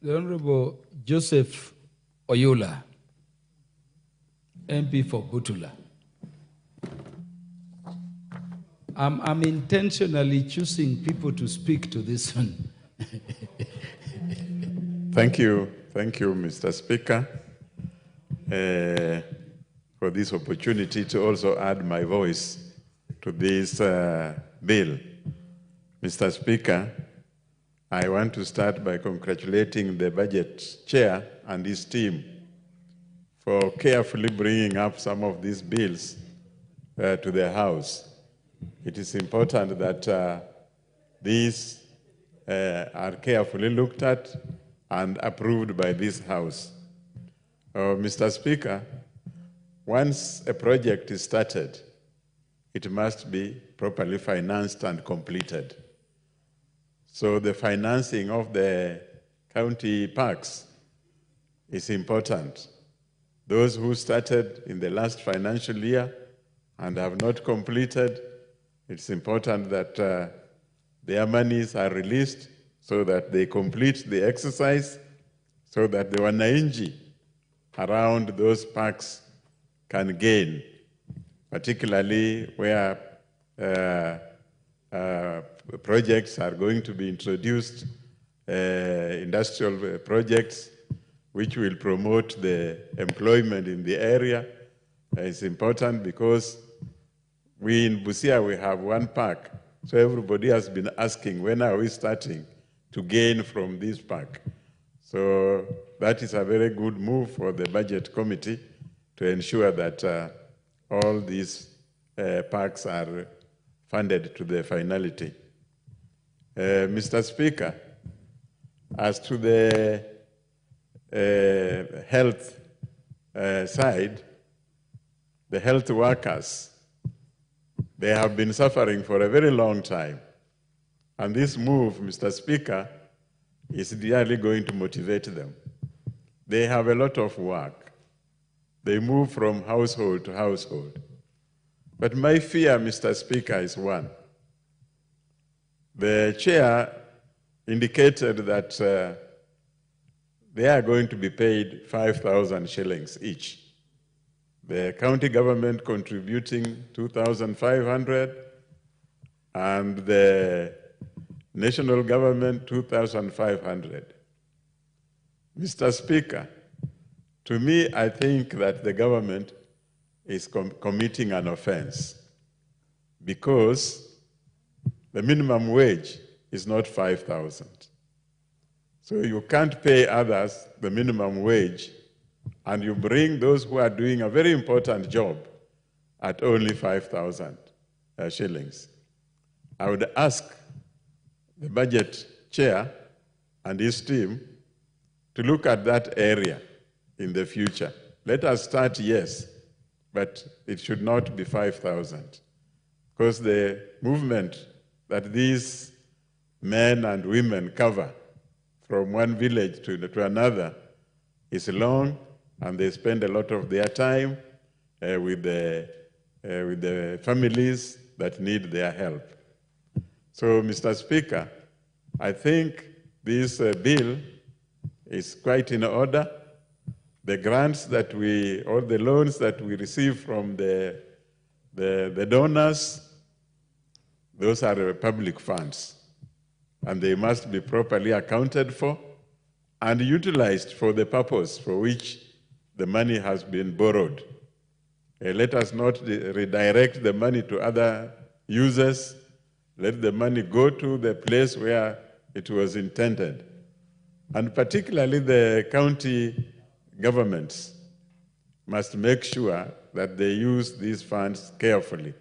Speaker 7: The Honorable Joseph Oyula, MP for Butula. I'm intentionally choosing people to speak to this one.
Speaker 5: Thank you, Mr. Speaker, for this opportunity to also add my voice to this bill. Mr. Speaker, I want to start by congratulating the Budget Chair and his team for carefully bringing up some of these bills to the House. It is important that these are carefully looked at and approved by this House. Mr. Speaker, once a project is started, it must be properly financed and completed. So the financing of the county parks is important. Those who started in the last financial year and have not completed, it's important that their monies are released so that they complete the exercise, so that the wananchi around those parks can gain, particularly where projects are going to be introduced, industrial projects, which will promote the employment in the area It's important because we in Busia, we have one park. So everybody has been asking, when are we starting to gain from this park? So that is a very good move for the budget committee to ensure that all these parks are funded to their finality. Mr. Speaker, as to the health side, the health workers, they have been suffering for a very long time. And this move, Mr. Speaker, is really going to motivate them. They have a lot of work. They move from household to household. But my fear, Mr. Speaker, is one. The chair indicated that they are going to be paid 5,000 shillings each. The county government contributing 2,500 and the national government 2,500. Mr. Speaker, to me, I think that the government is committing an offense because the minimum wage is not 5,000. So you can't pay others the minimum wage and you bring those who are doing a very important job at only 5,000 shillings. I would ask the budget chair and his team to look at that area in the future. Let us start, yes, but it should not be 5,000 because the movement that these men and women cover from one village to another is long, and they spend a lot of their time with the families that need their help. So, Mr. Speaker, I think this bill is quite in order. The grants that or the loans that we receive from the donors, those are public funds, and they must be properly accounted for and utilized for the purpose for which the money has been borrowed. Let us not redirect the money to other users. Let the money go to the place where it was intended. And particularly the county governments must make sure that they use these funds carefully,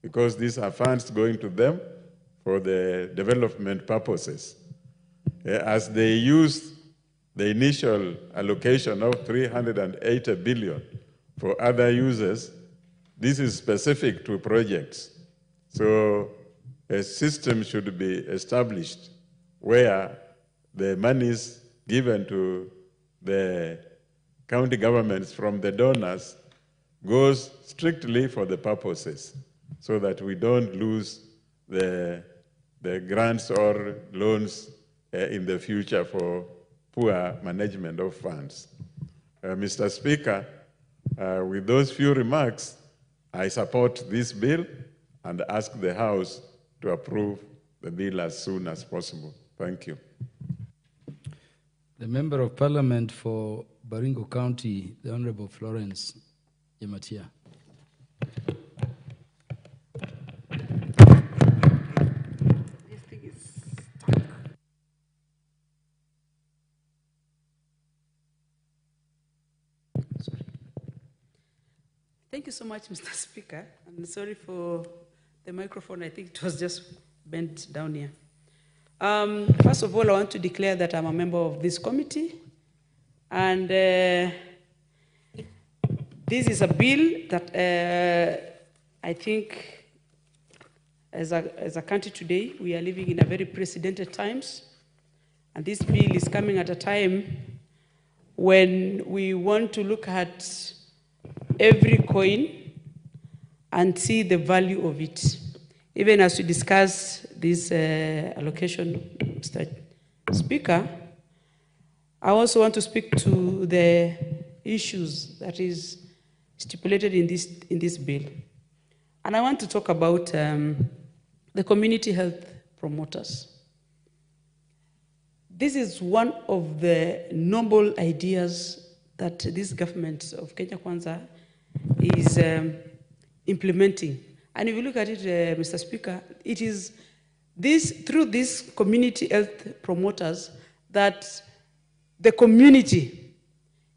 Speaker 5: because these are funds going to them for the development purposes. As they use the initial allocation of 380 billion for other users, this is specific to projects. So a system should be established where the monies given to the county governments from the donors goes strictly for the purposes, so that we don't lose the grants or loans in the future for poor management of funds. Mr. Speaker, with those few remarks, I support this bill and ask the House to approve the bill as soon as possible. Thank you.
Speaker 7: The Member of Parliament for Baringo County, the Honorable Florence Yematia.
Speaker 19: Thank you so much, Mr. Speaker. I'm sorry for the microphone. I think it was just bent down here. First of all, I want to declare that I'm a member of this committee. And this is a bill that I think as a country today, we are living in a very precedented times. And this bill is coming at a time when we want to look at every coin and see the value of it. Even as we discuss this allocation, Mr. Speaker, I also want to speak to the issues that is stipulated in this bill. And I want to talk about the community health promoters. This is one of the noble ideas that this government of Kenya Kwanza is implementing. And if you look at it, Mr. Speaker, it is through these community health promoters that the community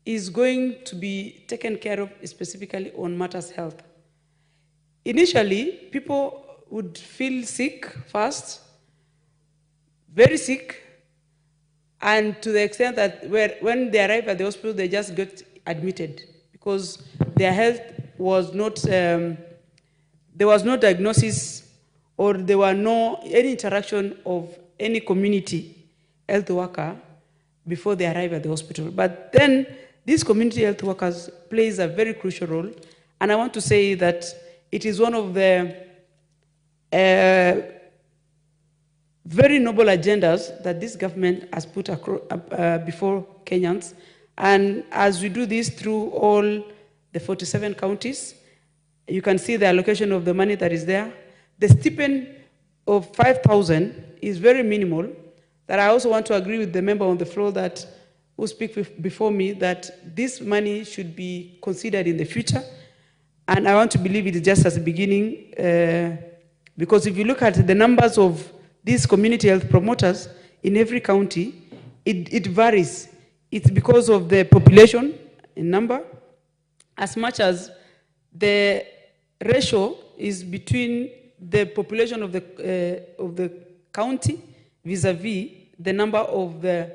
Speaker 19: is going to be taken care of specifically on matters health. Initially, people would feel sick first, very sick, and to the extent that when they arrive at the hospital, they just get admitted because their health was not, there was no diagnosis or there were any interaction of any community health worker before they arrive at the hospital. But then these community health workers plays a very crucial role, and I want to say that it is one of the very noble agendas that this government has put before Kenyans. And as we do this through all the 47 counties, you can see the allocation of the money that is there. The stipend of 5,000 is very minimal. That I also want to agree with the member on the floor that who speak before me that this money should be considered in the future. And I want to believe it is just as a beginning, because if you look at the numbers of these community health promoters in every county, it varies. It's because of the population in number, as much as the ratio is between the population of the county vis-a-vis the number of the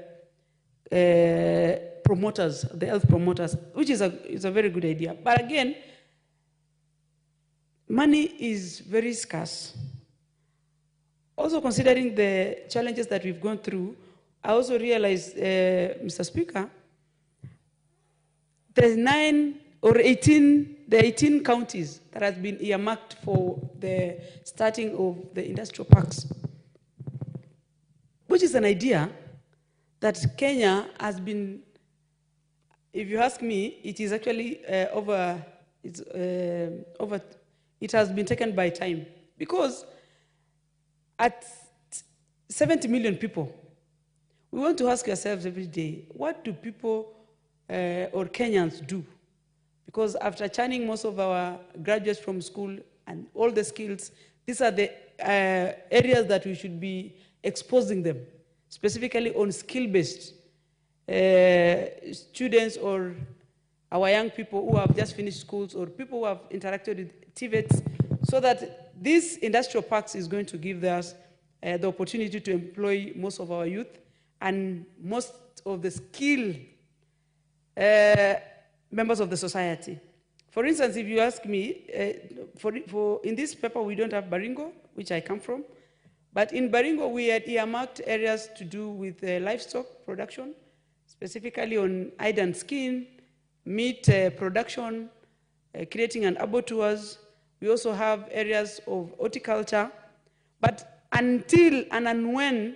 Speaker 19: promoters, the health promoters, which is a very good idea. But again, money is very scarce. Also considering the challenges that we've gone through, I also realized, Mr. Speaker, there's 18 counties that has been earmarked for the starting of the industrial parks, which is an idea that Kenya has been, if you ask me, it is actually it has been taken by time. Because at 70 million people, we want to ask ourselves every day, what do people or Kenyans do? Because after churning most of our graduates from school and all the skills, these are the areas that we should be exposing them, specifically on skill-based students or our young people who have just finished schools or people who have interacted with TVETs, so that this industrial parks is going to give us the opportunity to employ most of our youth and most of the skilled members of the society. For instance, if you ask me, in this paper we don't have Baringo, which I come from, but in Baringo we had earmarked areas to do with livestock production, specifically on hide and skin, meat production, creating an abattoirs. We also have areas of horticulture. But until and when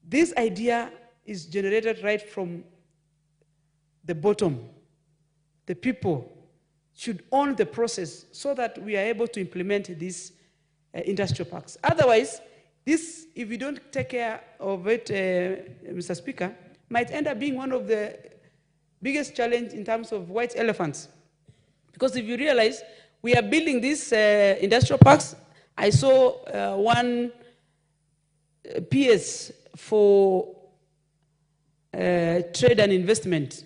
Speaker 19: this idea is generated right from the bottom, the people should own the process so that we are able to implement these industrial parks. Otherwise, this, if we don't take care of it, Mr. Speaker, might end up being one of the biggest challenge in terms of white elephants. Because if you realize, we are building these industrial parks. I saw one PS for trade and investment,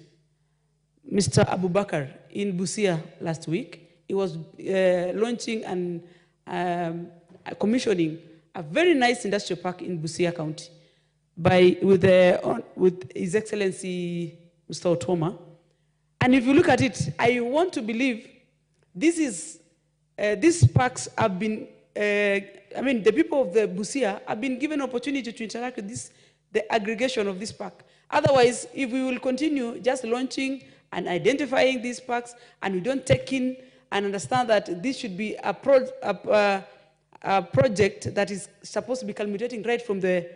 Speaker 19: Mr. Abubakar, in Busia last week. He was launching and commissioning a very nice industrial park in Busia County with His Excellency Mr. Otoma. And if you look at it, I want to believe these parks have been, the people of the Busia have been given opportunity to interact with the aggregation of this park. Otherwise, if we will continue just launching and identifying these parks and we don't take in and understand that this should be a project that is supposed to be culminating right from the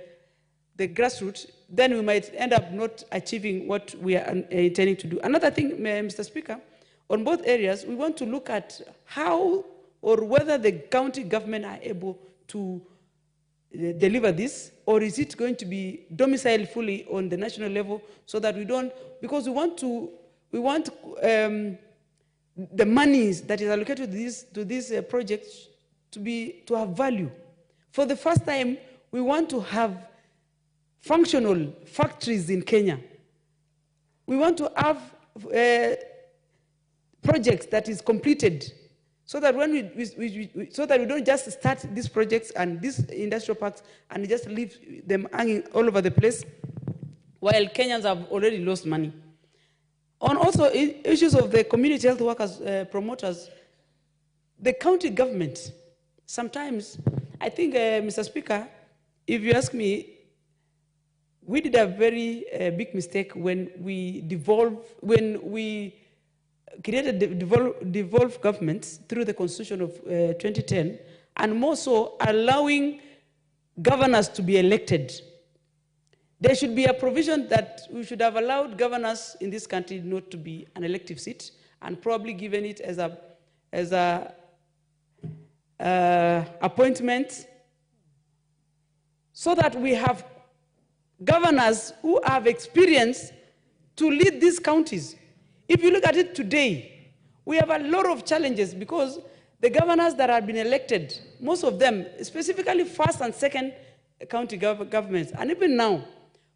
Speaker 19: grassroots, then we might end up not achieving what we are intending to do. Another thing, Mr. Speaker, on both areas, we want to look at how or whether the county government are able to deliver this, or is it going to be domiciled fully on the national level so that we don't, because we want the monies that is allocated to these projects to have value. For the first time, we want to have functional factories in Kenya. We want to have projects that is completed, so that when so that we don't just start these projects and these industrial parks and just leave them hanging all over the place, while Kenyans have already lost money. On also issues of the community health workers, promoters, the county government, sometimes, I think, Mr. Speaker, if you ask me, we did a very big mistake when we created devolved governments through the Constitution of 2010, and more so allowing governors to be elected. There should be a provision that we should have allowed governors in this country not to be an elective seat, and probably given it as a appointment, so that we have governors who have experience to lead these counties. If you look at it today, we have a lot of challenges because the governors that have been elected, most of them, specifically first and second county governments, and even now,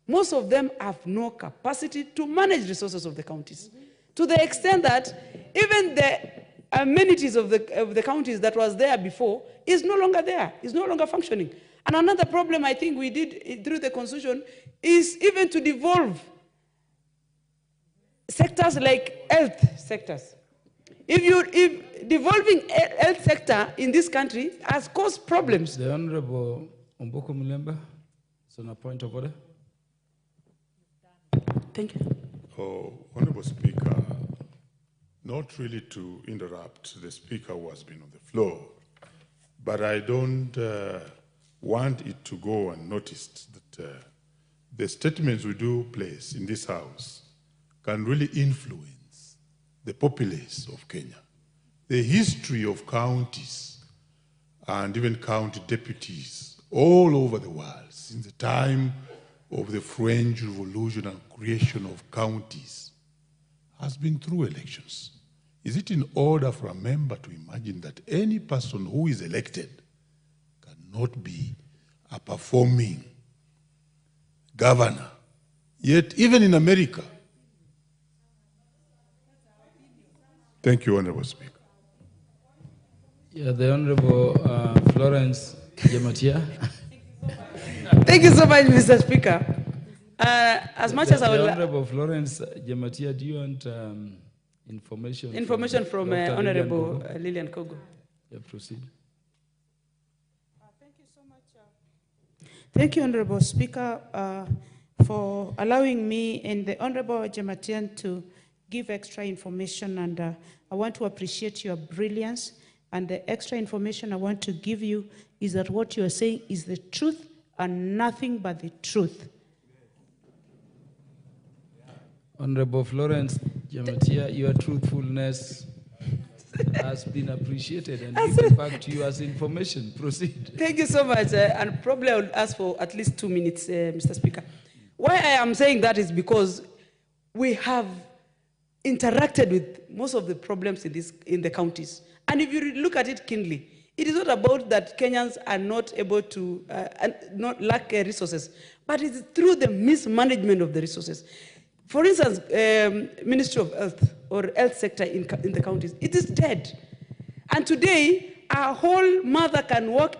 Speaker 19: most of them have no capacity to manage resources of the counties. To the extent that even the amenities of the counties that was there before is no longer there, is no longer functioning. And another problem I think we did through the Constitution is even to devolve sectors like health sectors. If devolving health sector in this country has caused problems.
Speaker 7: The Honorable Omboko Mulemba, it's on a point of order.
Speaker 19: Thank you.
Speaker 1: Oh, Honorable Speaker, not really to interrupt the Speaker who has been on the floor, but I don't want it to go unnoticed that the statements we do place in this House can really influence the populace of Kenya. The history of counties and even county deputies all over the world since the time of the French Revolution and creation of counties has been through elections. Is it in order for a member to imagine that any person who is elected cannot be a performing governor? Yet, even in America. Thank you, Honorable Speaker.
Speaker 7: Yeah, the Honorable Florence Jematia.
Speaker 19: Thank you so much, Mr. Speaker. As much as I would...
Speaker 7: The Honorable Florence Jematia, do you want information?
Speaker 19: Information from Honorable Lilian Kogo.
Speaker 7: Yeah, proceed.
Speaker 6: Thank you so much. Thank you, Honorable Speaker, for allowing me and the Honorable Jematian to give extra information, and I want to appreciate your brilliance. And the extra information I want to give you is that what you are saying is the truth and nothing but the truth.
Speaker 7: Honorable Florence Jematia, your truthfulness has been appreciated and given back to you as information. Proceed.
Speaker 19: Thank you so much. And probably I would ask for at least 2 minutes, Mr. Speaker. Why I am saying that is because we have interacted with most of the problems in the counties. And if you look at it keenly, it is not about that Kenyans are not able to, not lack resources, but it's through the mismanagement of the resources. For instance, Ministry of Health or health sector in the counties, it is dead. And today, a whole mother can walk,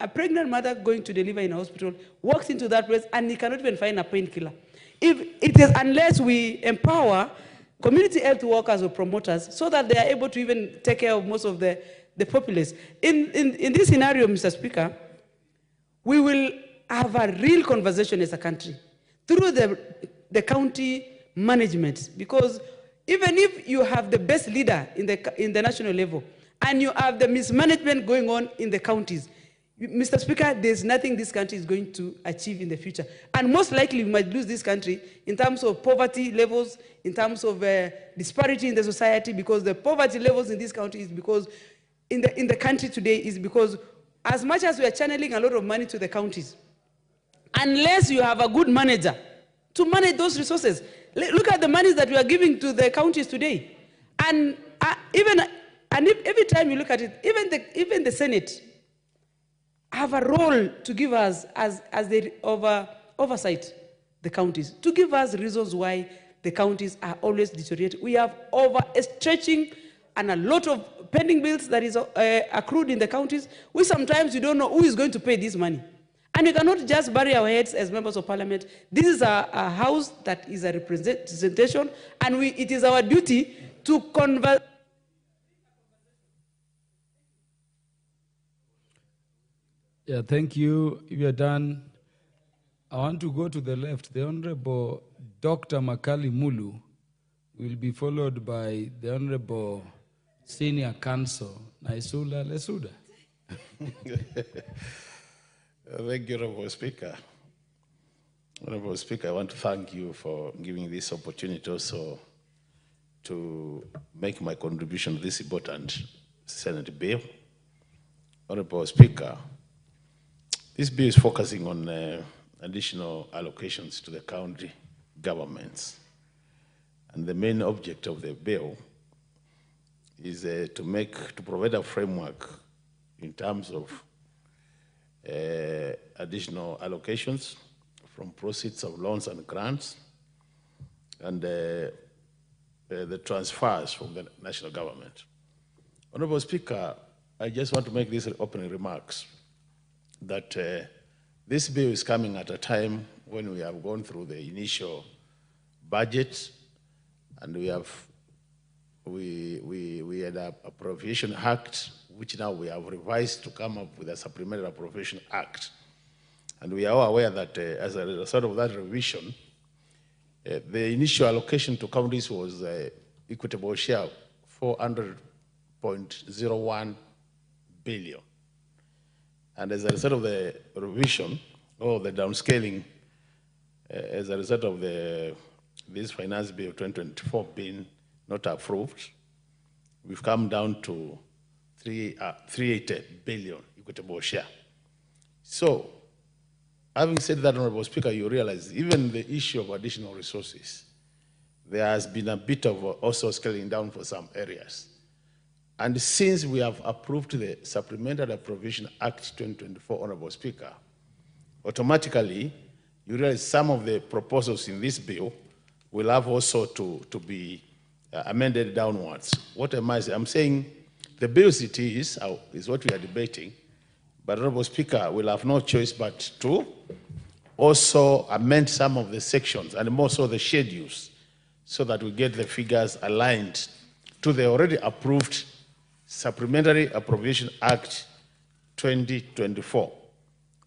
Speaker 19: a pregnant mother going to deliver in a hospital, walks into that place and he cannot even find a painkiller. If it is unless we empower community health workers or promoters so that they are able to even take care of most of the populace. In this scenario, Mr. Speaker, we will have a real conversation as a country through the county management, because even if you have the best leader in the national level and you have the mismanagement going on in the counties, Mr. Speaker, there's nothing this country is going to achieve in the future. And most likely we might lose this country in terms of poverty levels, in terms of disparity in the society, because the poverty levels in this country is because, in the country today, is because as much as we are channeling a lot of money to the counties, unless you have a good manager to manage those resources, look at the money that we are giving to the counties today. And Every time you look at it, even the Senate have a role to give us as they oversight the counties, to give us reasons why the counties are always deteriorating. We have overstretching and a lot of pending bills that is accrued in the counties. We sometimes you don't know who is going to pay this money. And we cannot just bury our heads as members of parliament. This is a house that is a representation, and it is our duty to converse.
Speaker 7: Yeah, thank you. If you're done, I want to go to the left. The Honorable Dr. Makali Mulu will be followed by the Honorable Senior Counsel Naisula Lesuda.
Speaker 2: Thank you, Honorable Speaker. Honorable Speaker, I want to thank you for giving this opportunity also to make my contribution to this important Senate bill. Honorable Speaker, this bill is focusing on additional allocations to the county governments. And the main object of the bill is to provide a framework in terms of additional allocations from proceeds of loans and grants, and the transfers from the national government. Honorable Speaker, I just want to make these opening remarks that this bill is coming at a time when we have gone through the initial budget, and we had an appropriation act, which now we have revised to come up with a supplementary appropriation act. And we are all aware that as a result of that revision, the initial allocation to counties was equitable share 400.01 billion. And as a result of the revision, or the downscaling, as a result of this finance bill 2024 being not approved, we've come down to 380 billion equitable share. So, having said that, Honorable Speaker, you realize even the issue of additional resources, there has been a bit of also scaling down for some areas. And since we have approved the Supplementary Appropriation Act 2024, Honorable Speaker, automatically you realize some of the proposals in this bill will have also to be amended downwards. What am I saying? I'm saying the bill as it is what we are debating, but Honorable Speaker will have no choice but to also amend some of the sections and more so the schedules so that we get the figures aligned to the already approved Supplementary Appropriation Act 2024.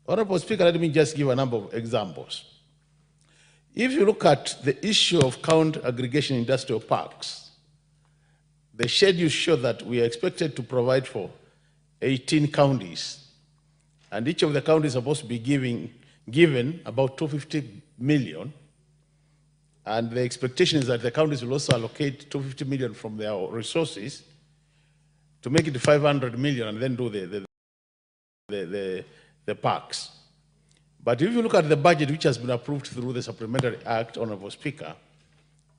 Speaker 2: Honorable Speaker, let me just give a number of examples. If you look at the issue of count aggregation industrial parks, the schedules show that we are expected to provide for 18 counties, and each of the counties is supposed to be given about 250 million, and the expectation is that the counties will also allocate 250 million from their resources to make it 500 million and then do the parks. But if you look at the budget which has been approved through the Supplementary Act, Honorable Speaker,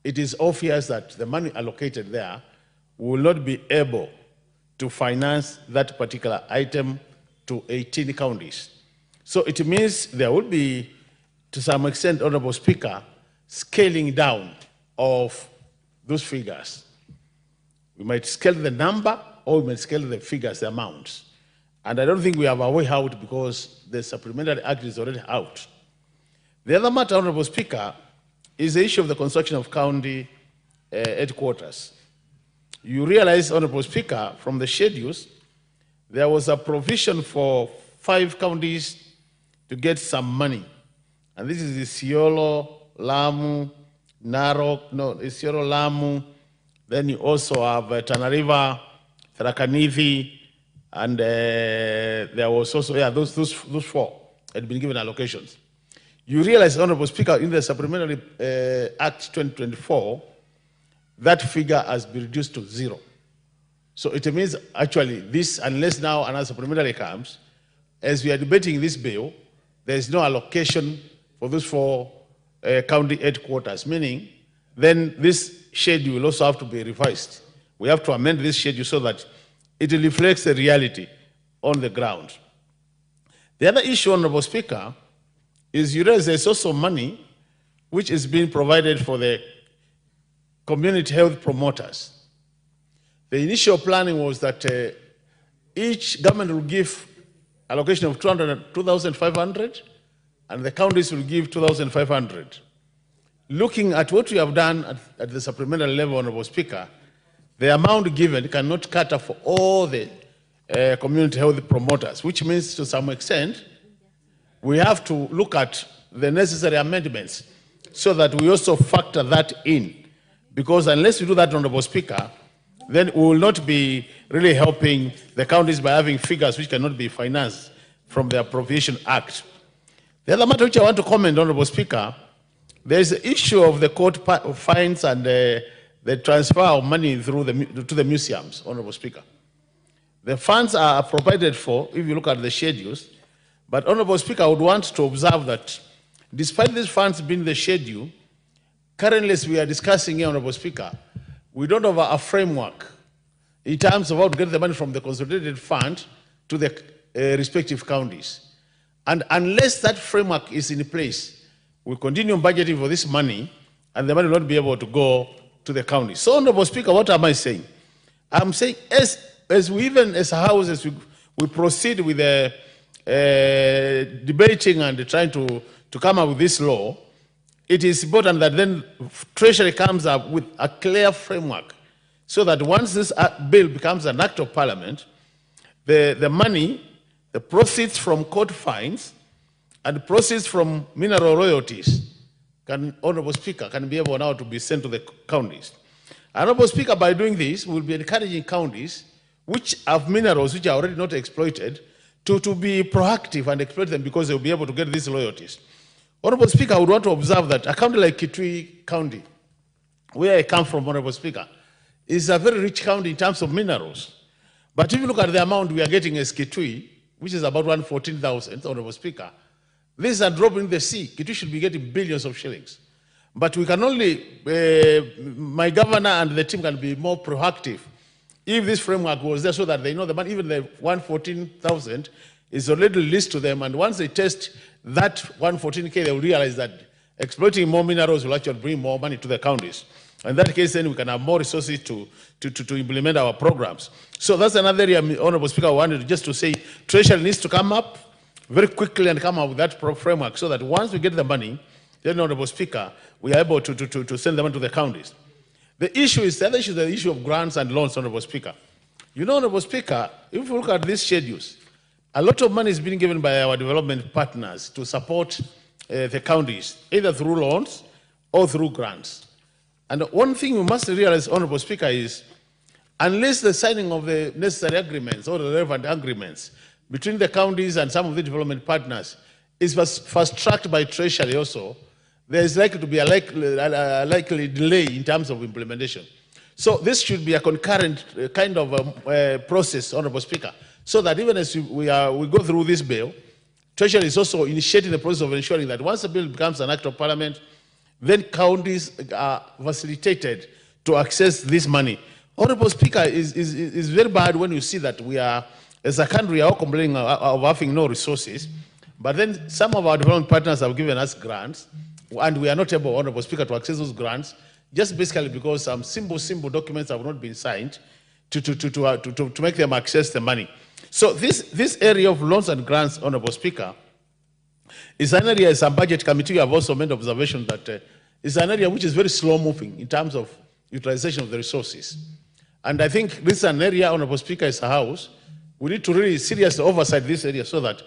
Speaker 2: it is obvious that the money allocated there will not be able to finance that particular item to 18 counties. So it means there will be, to some extent, Honorable Speaker, scaling down of those figures. We might scale the number or we might scale the figures, the amounts. And I don't think we have a way out because the Supplementary Act is already out. The other matter, Honorable Speaker, is the issue of the construction of county headquarters. You realize, Honorable Speaker, from the schedules, there was a provision for 5 counties to get some money. And this is Isiolo, Lamu, Narok, Isiolo, Lamu. Then you also have Tana River, Tharaka Nithi, and there was also, those 4 had been given allocations. You realize, Honorable Speaker, in the Supplementary Act 2024, that figure has been reduced to 0. So it means actually this, unless now another supplementary comes, as we are debating this bill, there is no allocation for those 4 county headquarters, meaning then this schedule will also have to be revised
Speaker 8: we have to amend this schedule so that it reflects the reality on the ground. The other issue, Honorable Speaker, is you raise a source of money which is being provided for the community health promoters. The initial planning was that each government will give allocation of 2,500 and the counties will give 2,500. Looking at what we have done at the supplementary level, Honorable Speaker, the amount given cannot cater for all the community health promoters, which means to some extent, we have to look at the necessary amendments so that we also factor that in. Because unless we do that, Honorable Speaker, then we will not be really helping the counties by having figures which cannot be financed from the Appropriation Act. The other matter which I want to comment, Honorable Speaker, there is the issue of the court fines and the transfer of money through to the museums, Honorable Speaker. The funds are provided for, if you look at the schedules, but Honorable Speaker, I would want to observe that despite these funds being the schedule, currently as we are discussing here, Honorable Speaker, we don't have a framework in terms of how to get the money from the consolidated fund to the respective counties. And unless that framework is in place, we'll continue budgeting for this money and the money will not be able to go to the counties. So, Honorable Speaker, what am I saying? I'm saying as we even as a house, as we proceed with the debating and trying to come up with this law, it is important that then Treasury comes up with a clear framework so that once this bill becomes an act of Parliament, the money, the proceeds from court fines and proceeds from mineral royalties, Honorable Speaker, can be able now to be sent to the counties. Honorable Speaker, by doing this, we'll be encouraging counties which have minerals which are already not exploited to be proactive and exploit them because they'll be able to get these royalties. Honorable Speaker, I would want to observe that a county like Kitui County, where I come from, Honorable Speaker, is a very rich county in terms of minerals. But if you look at the amount we are getting as Kitui, which is about 114,000, Honorable Speaker, this is a drop in the sea. Kitui should be getting billions of shillings. But we can only, my governor and the team can be more proactive if this framework was there so that they know the money, even the 114,000 is already released to them. And once they test that 114K, they will realize that exploiting more minerals will actually bring more money to the counties. In that case, then we can have more resources to implement our programs. So that's another area, Honorable Speaker, I wanted just to say Treasury needs to come up very quickly and come up with that framework so that once we get the money, then, Honorable Speaker, we are able to send them to the counties. The other issue is the issue of grants and loans, Honorable Speaker. You know, Honorable Speaker, if you look at these schedules, a lot of money is being given by our development partners to support the counties, either through loans or through grants. And one thing we must realize, Honorable Speaker, is unless the signing of the necessary agreements or the relevant agreements between the counties and some of the development partners is fast-tracked by Treasury also, there is likely to be a likely delay in terms of implementation. So this should be a concurrent kind of process, Honorable Speaker, so that even as we go through this bill, Treasury is also initiating the process of ensuring that once the bill becomes an act of Parliament, then counties are facilitated to access this money. Honorable Speaker, is very bad when you see that we are, as a country, are all complaining of having no resources, but then some of our development partners have given us grants, and we are not able, Honorable Speaker, to access those grants, just basically because some simple documents have not been signed to make them access the money. So this area of loans and grants, Honorable Speaker, is an area, as a budget committee, have also made observation that is an area which is very slow moving in terms of utilization of the resources. And I think this is an area, Honorable Speaker, as a house, we need to really seriously oversight this area so that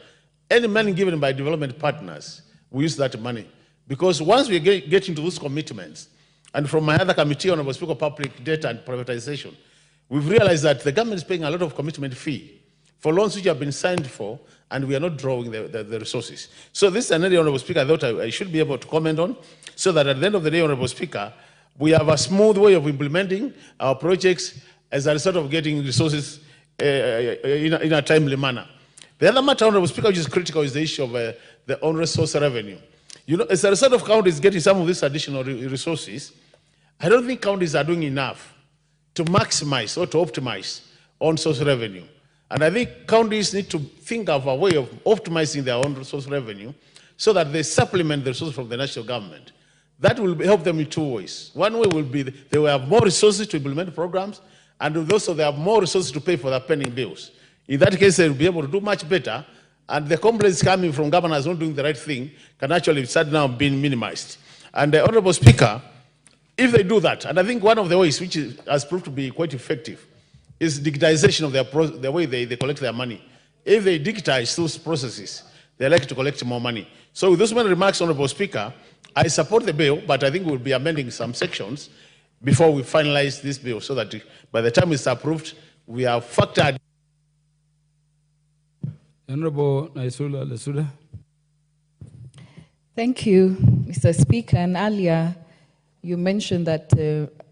Speaker 8: any money given by development partners, we use that money. Because once we get into those commitments, and from my other committee, Honorable Speaker, Public Debt and Privatization, we've realized that the government is paying a lot of commitment fee for loans which have been signed for, and we are not drawing the resources. So this is an area, Honorable Speaker, I thought I should be able to comment on, so that at the end of the day, Honorable Speaker, we have a smooth way of implementing our projects as a result of getting resources in a timely manner. The other matter, Honorable Speaker, which is critical is the issue of the on-resource revenue. You know, as a result of counties getting some of these additional resources, I don't think counties are doing enough to maximize or to optimize on source revenue. And I think counties need to think of a way of optimizing their own source revenue so that they supplement the resources from the national government. That will help them in two ways. One way will be they will have more resources to implement programs, and also they have more resources to pay for their pending bills. In that case, they will be able to do much better, and the complaints coming from governors not doing the right thing can actually start now being minimized. And the Honorable Speaker, if they do that, and I think one of the ways which has proved to be quite effective is digitization of the way they collect their money. If they digitize those processes, they like to collect more money. So with those many remarks, Honorable Speaker, I support the bill, but I think we'll be amending some sections before we finalize this bill so that by the time it's approved, we have factored.
Speaker 7: Honorable Naisula Lesuda.
Speaker 12: Thank you, Mr. Speaker. And earlier, you mentioned that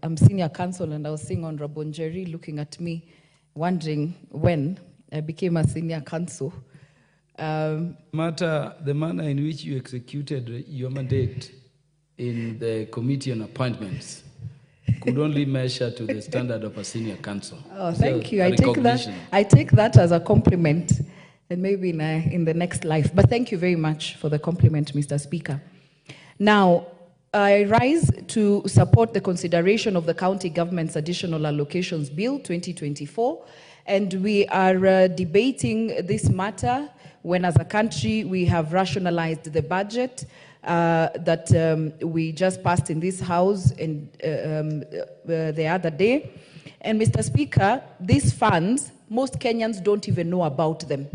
Speaker 12: I'm senior counsel, and I was seeing Honorable Njeri looking at me, wondering when I became a senior counsel.
Speaker 7: The manner in which you executed your mandate in the Committee on Appointments could only measure to the standard of a senior counsel.
Speaker 12: Oh, thank you. I take that as a compliment, and maybe in the next life. But thank you very much for the compliment, Mr. Speaker. Now, I rise to support the consideration of the County Government's Additional Allocations Bill 2024, and we are debating this matter when, as a country, we have rationalized the budget that we just passed in this House the other day. And Mr. Speaker, these funds, most Kenyans don't even know about them.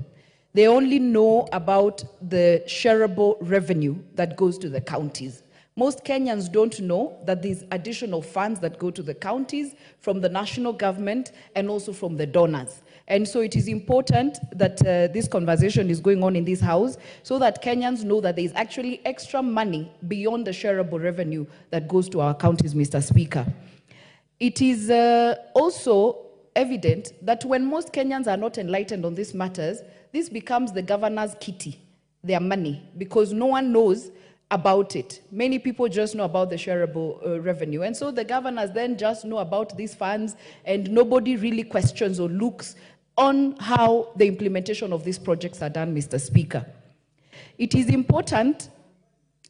Speaker 12: They only know about the shareable revenue that goes to the counties. Most Kenyans don't know that these additional funds that go to the counties from the national government and also from the donors. And so it is important that this conversation is going on in this House so that Kenyans know that there is actually extra money beyond the shareable revenue that goes to our counties, Mr. Speaker. It is also evident that when most Kenyans are not enlightened on these matters, this becomes the governor's kitty, their money, because no one knows about it. Many people just know about the shareable revenue. And so the governors then just know about these funds, and nobody really questions or looks on how the implementation of these projects are done, Mr. Speaker. It is important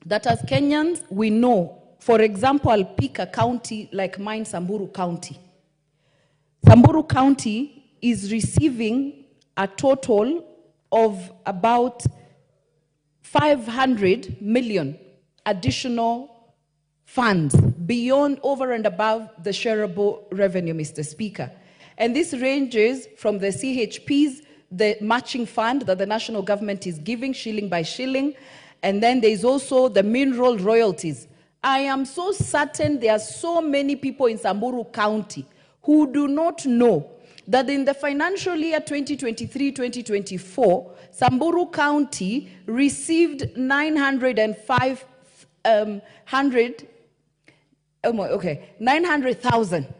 Speaker 12: that as Kenyans, we know, for example, I'll pick a county like mine, Samburu County. Samburu County is receiving a total of about 500 million additional funds beyond, over and above the shareable revenue, Mr. Speaker. And this ranges from the CHPs, the matching fund that the national government is giving shilling by shilling, and then there's also the mineral royalties. I am so certain there are so many people in Samburu County who do not know that in the financial year 2023-2024, Samburu County received 900,000.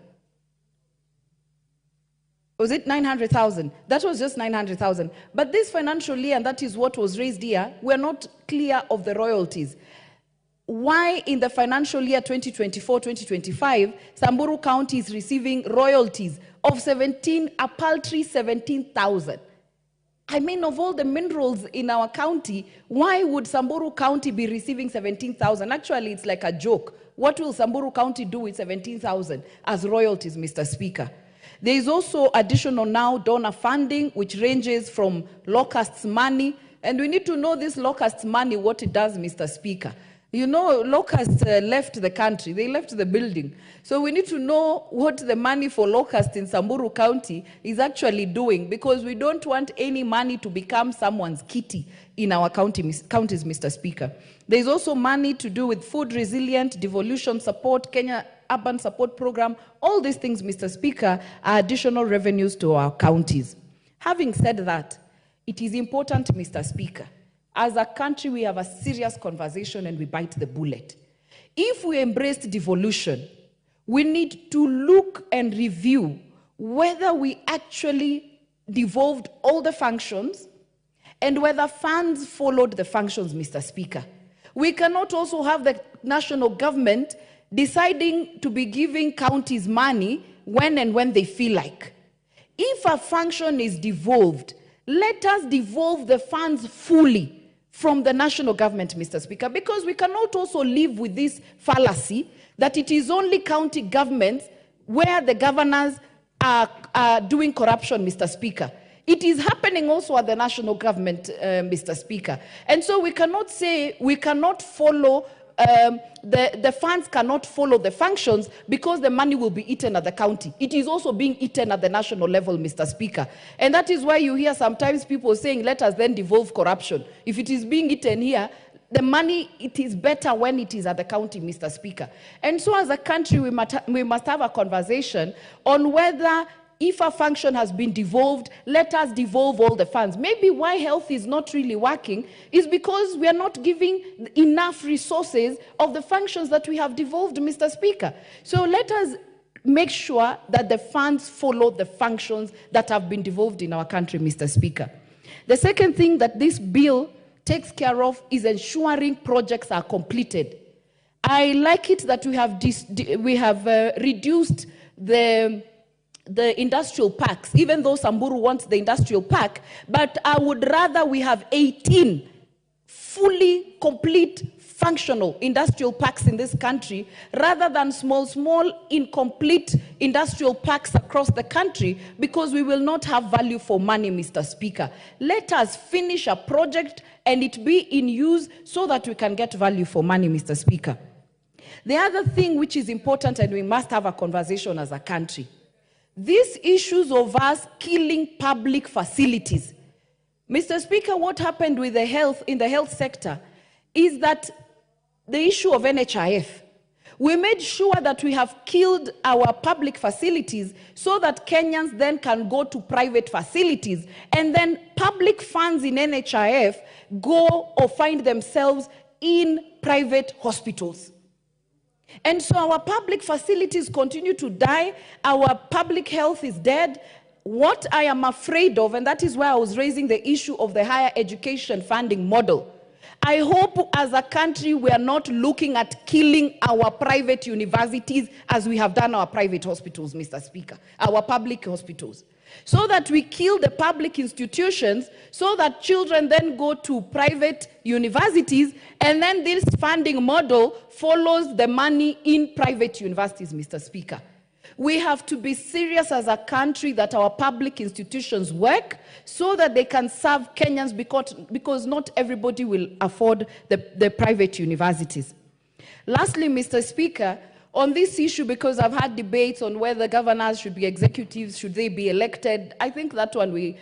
Speaker 12: Was it 900,000? That was just 900,000. But this financial year, and that is what was raised here, we're not clear of the royalties. Why in the financial year 2024-2025, Samburu County is receiving royalties of a paltry 17,000? I mean, of all the minerals in our county, why would Samburu County be receiving 17,000? Actually, it's like a joke. What will Samburu County do with 17,000 as royalties, Mr. Speaker? There is also additional now donor funding, which ranges from locusts money. And we need to know this locusts money, what it does, Mr. Speaker. You know, locusts left the country. They left the building. So we need to know what the money for locusts in Samburu County is actually doing, because we don't want any money to become someone's kitty in our counties, Mr. Speaker. There's also money to do with food resilient, devolution support, Kenya Urban Support Program. All these things, Mr. Speaker, are additional revenues to our counties. Having said that, it is important, Mr. Speaker, as a country, we have a serious conversation and we bite the bullet. If we embraced devolution, we need to look and review whether we actually devolved all the functions and whether funds followed the functions, Mr. Speaker. We cannot also have the national government deciding to be giving counties money when they feel like. If a function is devolved, let us devolve the funds fully from the national government, Mr. Speaker, because we cannot also live with this fallacy that it is only county governments where the governors are doing corruption, Mr. Speaker. It is happening also at the national government, Mr. Speaker. And so we cannot say, we cannot follow, the funds cannot follow the functions because the money will be eaten at the county. It is also being eaten at the national level, Mr. Speaker. And that is why you hear sometimes people saying, let us then devolve corruption. If it is being eaten here, the money, it is better when it is at the county, Mr. Speaker. And so as a country, we must have a conversation on whether if a function has been devolved, let us devolve all the funds. Maybe why health is not really working is because we are not giving enough resources of the functions that we have devolved, Mr. Speaker. So let us make sure that the funds follow the functions that have been devolved in our country, Mr. Speaker. The second thing that this bill takes care of is ensuring projects are completed. I like it that we have reduced the industrial parks, even though Samburu wants the industrial park, but I would rather we have 18 fully complete functional industrial parks in this country rather than small, incomplete industrial parks across the country, because we will not have value for money, Mr. Speaker. Let us finish a project and it be in use so that we can get value for money, Mr. Speaker. The other thing which is important, and we must have a conversation as a country, these issues of us killing public facilities. Mr. Speaker, what happened with the health in the health sector is that the issue of NHIF, we made sure that we have killed our public facilities so that Kenyans then can go to private facilities, and then public funds in NHIF go or find themselves in private hospitals. And so our public facilities continue to die, our public health is dead. What I am afraid of, and that is why I was raising the issue of the higher education funding model, I hope as a country we are not looking at killing our private universities as we have done our private hospitals, Mr. Speaker, our public hospitals. So that we kill the public institutions, so that children then go to private universities, and then this funding model follows the money in private universities, Mr. Speaker. We have to be serious as a country that our public institutions work so that they can serve Kenyans, because not everybody will afford the private universities. Lastly, Mr. Speaker, on this issue, because I've had debates on whether governors should be executives, should they be elected, I think that one we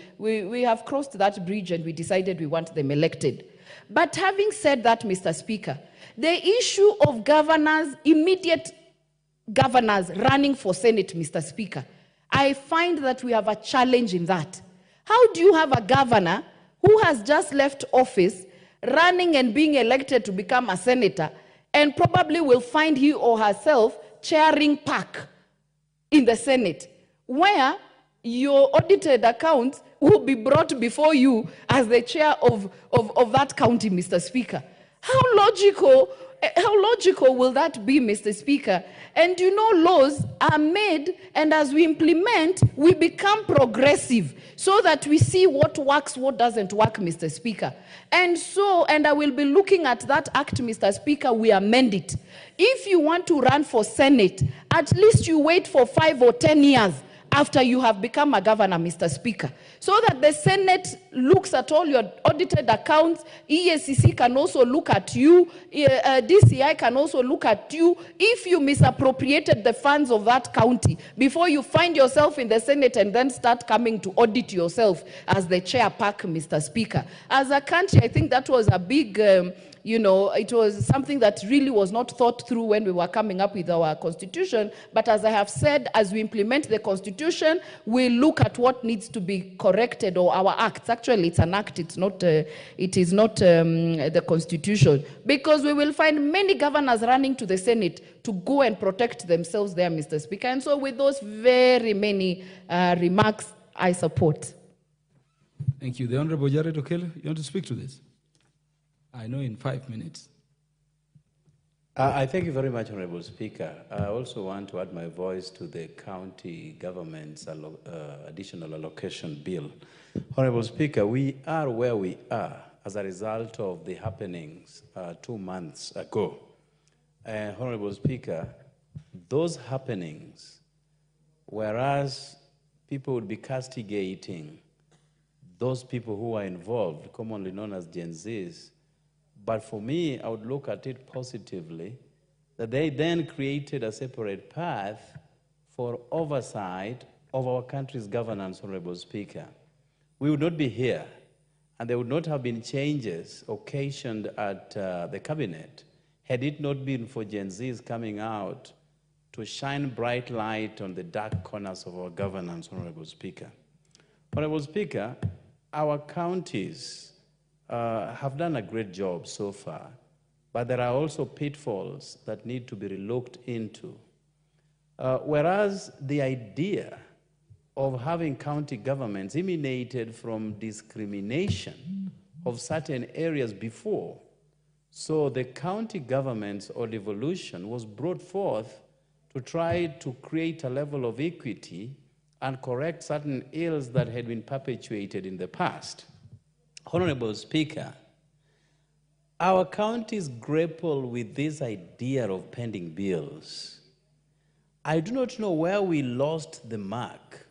Speaker 12: have crossed that bridge and we decided we want them elected. But having said that, Mr. Speaker, the issue of governors, immediate governors running for Senate, Mr. Speaker, I find that we have a challenge in that. How do you have a governor who has just left office running and being elected to become a senator, and probably will find he or herself chairing PAC in the Senate, where your audited accounts will be brought before you as the chair of that county, Mr. Speaker? How logical will that be, Mr. Speaker? And you know, laws are made, and as we implement, we become progressive so that we see what works, what doesn't work, Mr. Speaker. And so, and I will be looking at that act, Mr. Speaker, we amend it. If you want to run for Senate, at least you wait for 5 or 10 years after you have become a governor, Mr. Speaker, so that the Senate looks at all your audited accounts, EACC can also look at you, DCI can also look at you if you misappropriated the funds of that county before you find yourself in the Senate and then start coming to audit yourself as the chair PAC, Mr. Speaker. As a country, I think that was a big it was something that really was not thought through when we were coming up with our constitution. But as I have said, as we implement the constitution, we look at what needs to be corrected, or our acts. Actually, it's an act. It is not the constitution, because we will find many governors running to the Senate to go and protect themselves there, Mr. Speaker. And so, with those very many remarks, I support.
Speaker 7: Thank you. The Honorable Jared Okello, you want to speak to this? I know in 5 minutes.
Speaker 10: I thank you very much, Honorable Speaker. I also want to add my voice to the county government's additional allocation bill. Honorable Speaker, we are where we are as a result of the happenings 2 months ago. Honorable Speaker, those happenings, whereas people would be castigating those people who are involved, commonly known as Gen Zs, but for me, I would look at it positively, that they then created a separate path for oversight of our country's governance, Honorable Speaker. We would not be here, and there would not have been changes occasioned at the cabinet had it not been for Gen Zs coming out to shine bright light on the dark corners of our governance, Honorable Speaker. Honorable Speaker, our counties have done a great job so far, but there are also pitfalls that need to be looked into. Whereas the idea of having county governments emanated from discrimination of certain areas before, so the county governments or devolution was brought forth to try to create a level of equity and correct certain ills that had been perpetuated in the past. Honorable Speaker, our counties grapple with this idea of pending bills. I do not know where we lost the mark,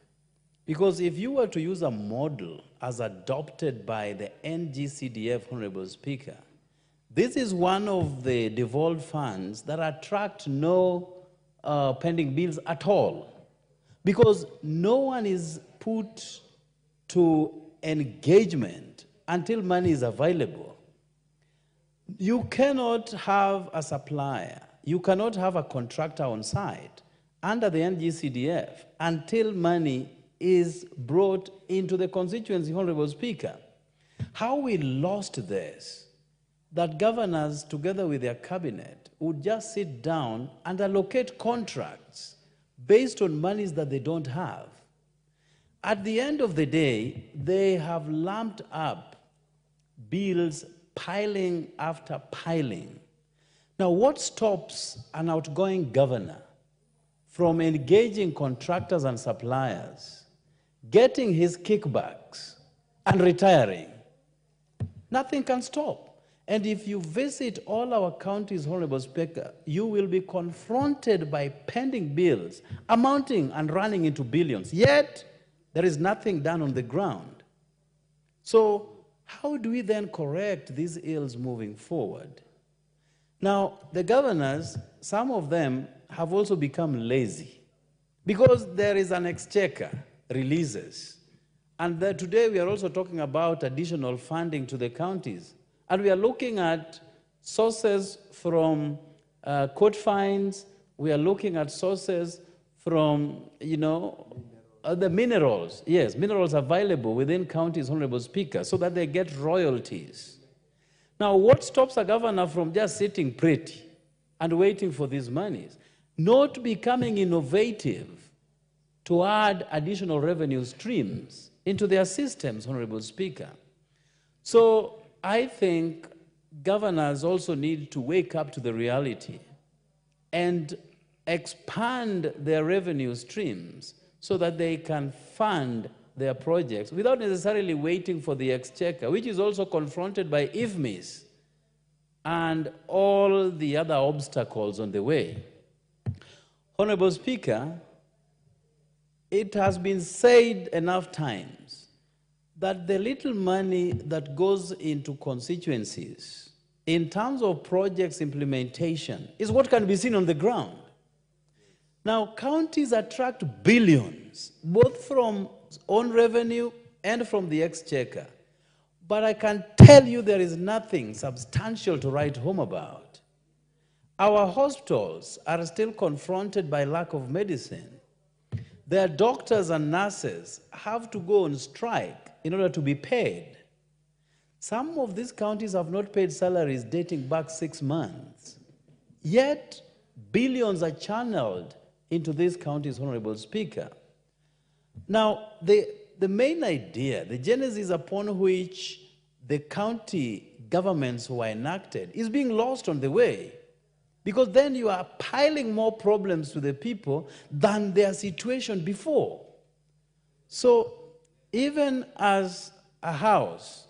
Speaker 10: because if you were to use a model as adopted by the NGCDF, Honorable Speaker, this is one of the devolved funds that attract no pending bills at all, because no one is put to engagement until money is available. You cannot have a supplier, you cannot have a contractor on site under the NGCDF until money is brought into the constituency, Honorable Speaker. How we lost this, that governors together with their cabinet would just sit down and allocate contracts based on monies that they don't have. At the end of the day, they have lumped up bills piling after piling. Now, what stops an outgoing governor from engaging contractors and suppliers, getting his kickbacks, and retiring? Nothing can stop. And if you visit all our counties, Honorable Speaker, you will be confronted by pending bills amounting and running into billions. Yet, there is nothing done on the ground. So, how do we then correct these ills moving forward? Now, the governors, some of them have also become lazy because there is an exchequer releases. And today we are also talking about additional funding to the counties. And we are looking at sources from court fines. We are looking at sources from, the minerals. Yes, minerals available within counties, Honorable Speaker, so that they get royalties. Now, what stops a governor from just sitting pretty and waiting for these monies? Not becoming innovative to add additional revenue streams into their systems, Honorable Speaker. So I think governors also need to wake up to the reality and expand their revenue streams so that they can fund their projects without necessarily waiting for the exchequer, which is also confronted by IFMIS and all the other obstacles on the way. Honorable Speaker, it has been said enough times that the little money that goes into constituencies in terms of projects implementation is what can be seen on the ground. Now, counties attract billions, both from own revenue and from the exchequer. But I can tell you there is nothing substantial to write home about. Our hospitals are still confronted by lack of medicine. Their doctors and nurses have to go on strike in order to be paid. Some of these counties have not paid salaries dating back 6 months. Yet, billions are channeled into these counties, Honorable Speaker. Now, the main idea, the genesis upon which the county governments were enacted is being lost on the way.
Speaker 4: because then you are piling more problems to the people than their situation before. So even as a house,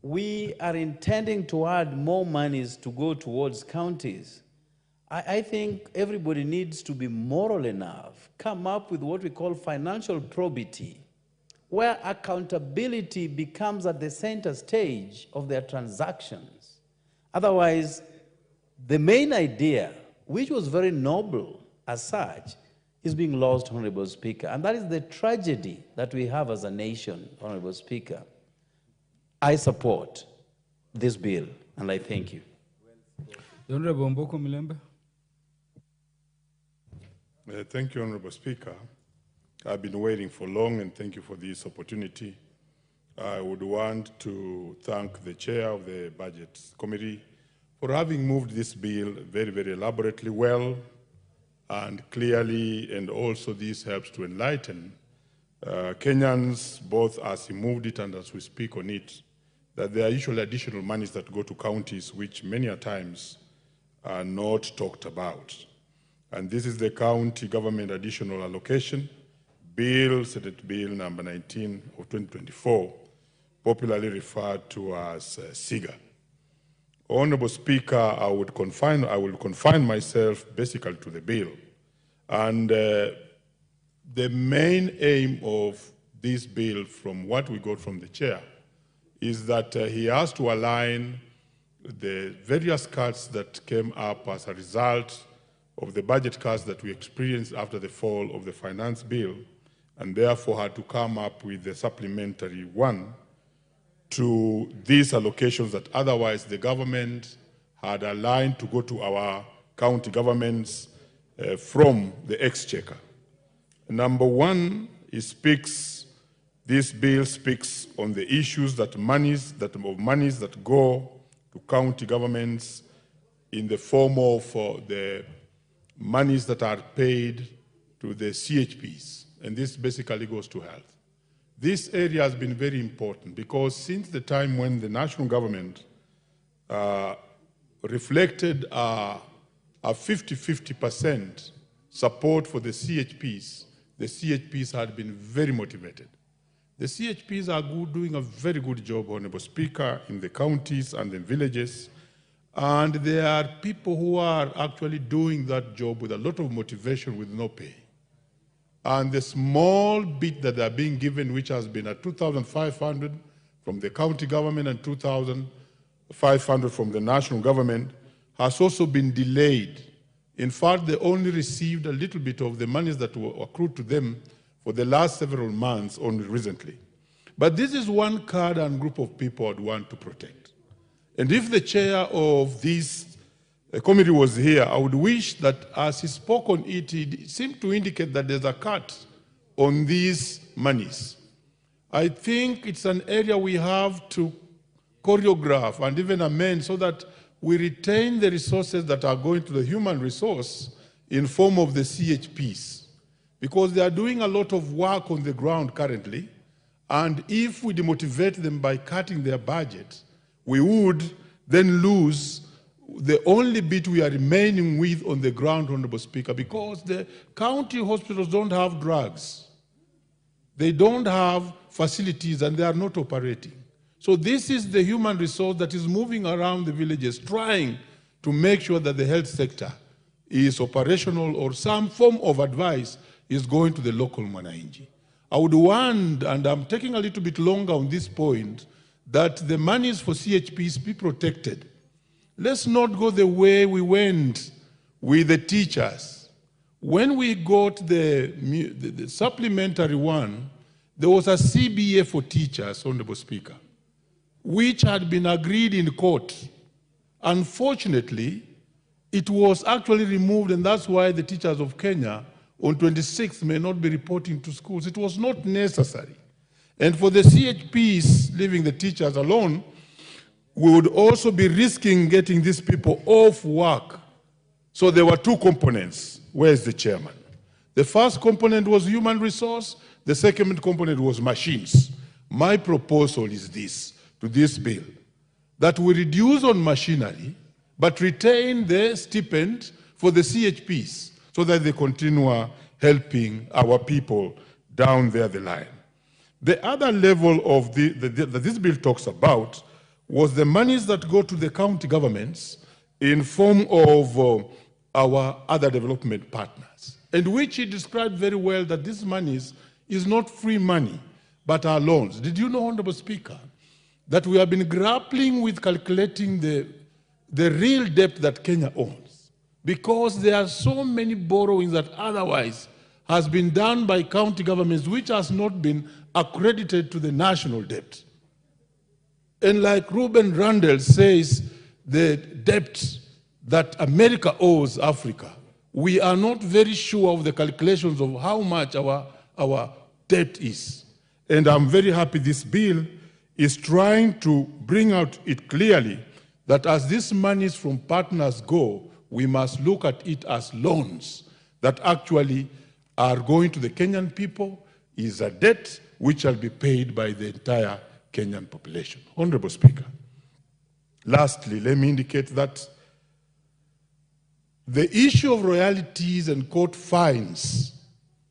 Speaker 4: we are intending to add more monies to go towards counties. I think everybody needs to be moral enough, come up with what we call financial probity, where accountability becomes at the center stage of their transactions. Otherwise, the main idea, which was very noble as such, is being lost, Honorable Speaker. And that is the tragedy that we have as a nation, Honorable Speaker. I support this bill, and I thank you.
Speaker 7: The Honorable Mboko Milembe.
Speaker 1: Thank you, Honorable Speaker. I've been waiting for long, and thank you for this opportunity. I would want to thank the chair of the Budget Committee for having moved this bill very, very elaborately well and clearly, and also this helps to enlighten Kenyans, both as he moved it and as we speak on it, that there are usually additional monies that go to counties which many a times are not talked about. And this is the County Government Additional Allocation Bill, Senate Bill number 19 of 2024, popularly referred to as SIGA. Honorable Speaker, I will confine myself basically to the bill. And the main aim of this bill, from what we got from the chair, is that he has to align the various cuts that came up as a result of the budget cuts that we experienced after the fall of the finance bill, and therefore had to come up with a supplementary one to these allocations that otherwise the government had aligned to go to our county governments from the exchequer. Number one, this bill speaks on the issues that monies that go to county governments in the form of the monies that are paid to the CHPs, and this basically goes to health. This area has been very important because since the time when the national government reflected a 50-50% support for the CHPs had been very motivated. The CHPs are doing a very good job, Honorable Speaker, in the counties and the villages. And there are people who are actually doing that job with a lot of motivation with no pay. And the small bit that they're being given, which has been at 2,500 from the county government and 2,500 from the national government, has also been delayed. In fact, they only received a little bit of the monies that were accrued to them for the last several months, only recently. But this is one card and group of people I'd want to protect. And if the chair of this committee was here, I would wish that as he spoke on it, he seemed to indicate that there's a cut on these monies. I think it's an area we have to choreograph and even amend so that we retain the resources that are going to the human resource in form of the CHPs, because they are doing a lot of work on the ground currently, and if we demotivate them by cutting their budget, we would then lose the only bit we are remaining with on the ground, Honorable Speaker, because the county hospitals don't have drugs. They don't have facilities and they are not operating. So this is the human resource that is moving around the villages, trying to make sure that the health sector is operational or some form of advice is going to the local mwananchi. I would want, and I'm taking a little bit longer on this point, that the monies for CHPs be protected. Let's not go the way we went with the teachers. When we got the supplementary one, there was a CBA for teachers, Honorable Speaker, which had been agreed in court. Unfortunately, it was actually removed, and that's why the teachers of Kenya on 26th may not be reporting to schools. It was not necessary. And for the CHPs, leaving the teachers alone, we would also be risking getting these people off work. So there were two components. Where's the chairman? The first component was human resource. The second component was machines. My proposal is this, to this bill, that we reduce on machinery but retain the stipend for the CHPs so that they continue helping our people down there the line. The other level of that this bill talks about was the monies that go to the county governments in form of our other development partners, and which he described very well that these monies is not free money, but are loans. Did you know, Honorable Speaker, that we have been grappling with calculating the real debt that Kenya owns, because there are so many borrowings that otherwise has been done by county governments which has not been accredited to the national debt. And like Ruben Randall says, the debt that America owes Africa, we are not very sure of the calculations of how much our debt is. And I'm very happy this bill is trying to bring out it clearly that as these monies from partners go, we must look at it as loans that actually are going to the Kenyan people, is a debt which shall be paid by the entire Kenyan population. Honorable Speaker, lastly, let me indicate that the issue of royalties and court fines,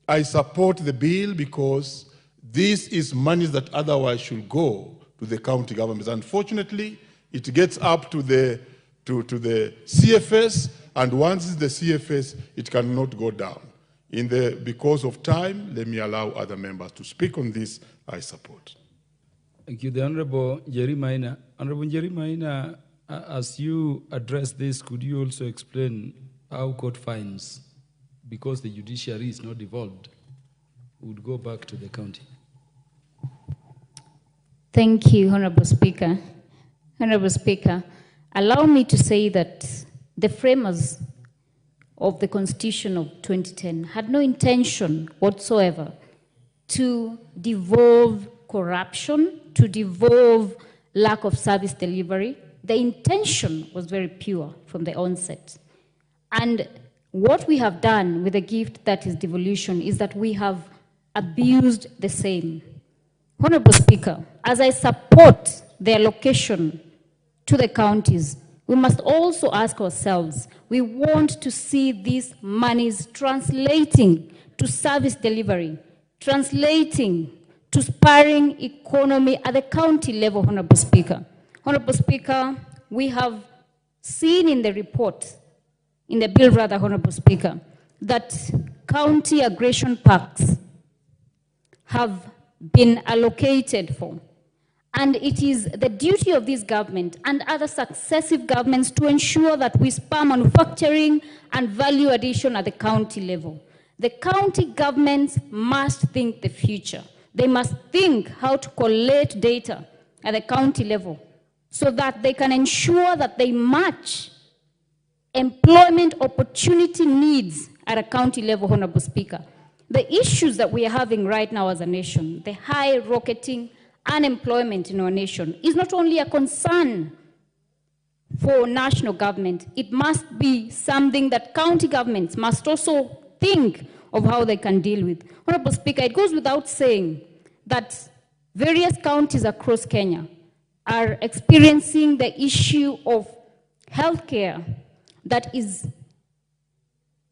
Speaker 1: I support the bill because this is money that otherwise should go to the county governments. Unfortunately, it gets up to the CFS, and once it's the CFS, it cannot go down. Because of time, let me allow other members to speak on this. I support.
Speaker 7: Thank you. The Honorable Jerry Maina. Honorable Jerry Maina, as you address this, could you also explain how court fines, because the judiciary is not devolved, would go back to the county?
Speaker 13: Thank you, Honorable Speaker. Honorable Speaker, allow me to say that the framers of the Constitution of 2010 had no intention whatsoever to devolve corruption, to devolve lack of service delivery. The intention was very pure from the onset. And what we have done with the gift that is devolution is that we have abused the same. Honorable Speaker, as I support the allocation to the counties, we must also ask ourselves, we want to see these monies translating to service delivery, translating to spurring economy at the county level, Honorable Speaker. Honorable Speaker, we have seen in the report, in the bill rather, Honorable Speaker, that county aggression parks have been allocated for. And it is the duty of this government and other successive governments to ensure that we spur manufacturing and value addition at the county level. The county governments must think the future. They must think how to collate data at the county level so that they can ensure that they match employment opportunity needs at a county level, Honorable Speaker. The issues that we are having right now as a nation, the high rocketing unemployment in our nation, is not only a concern for national government, it must be something that county governments must also think of how they can deal with. Honorable Speaker, it goes without saying that various counties across Kenya are experiencing the issue of healthcare that is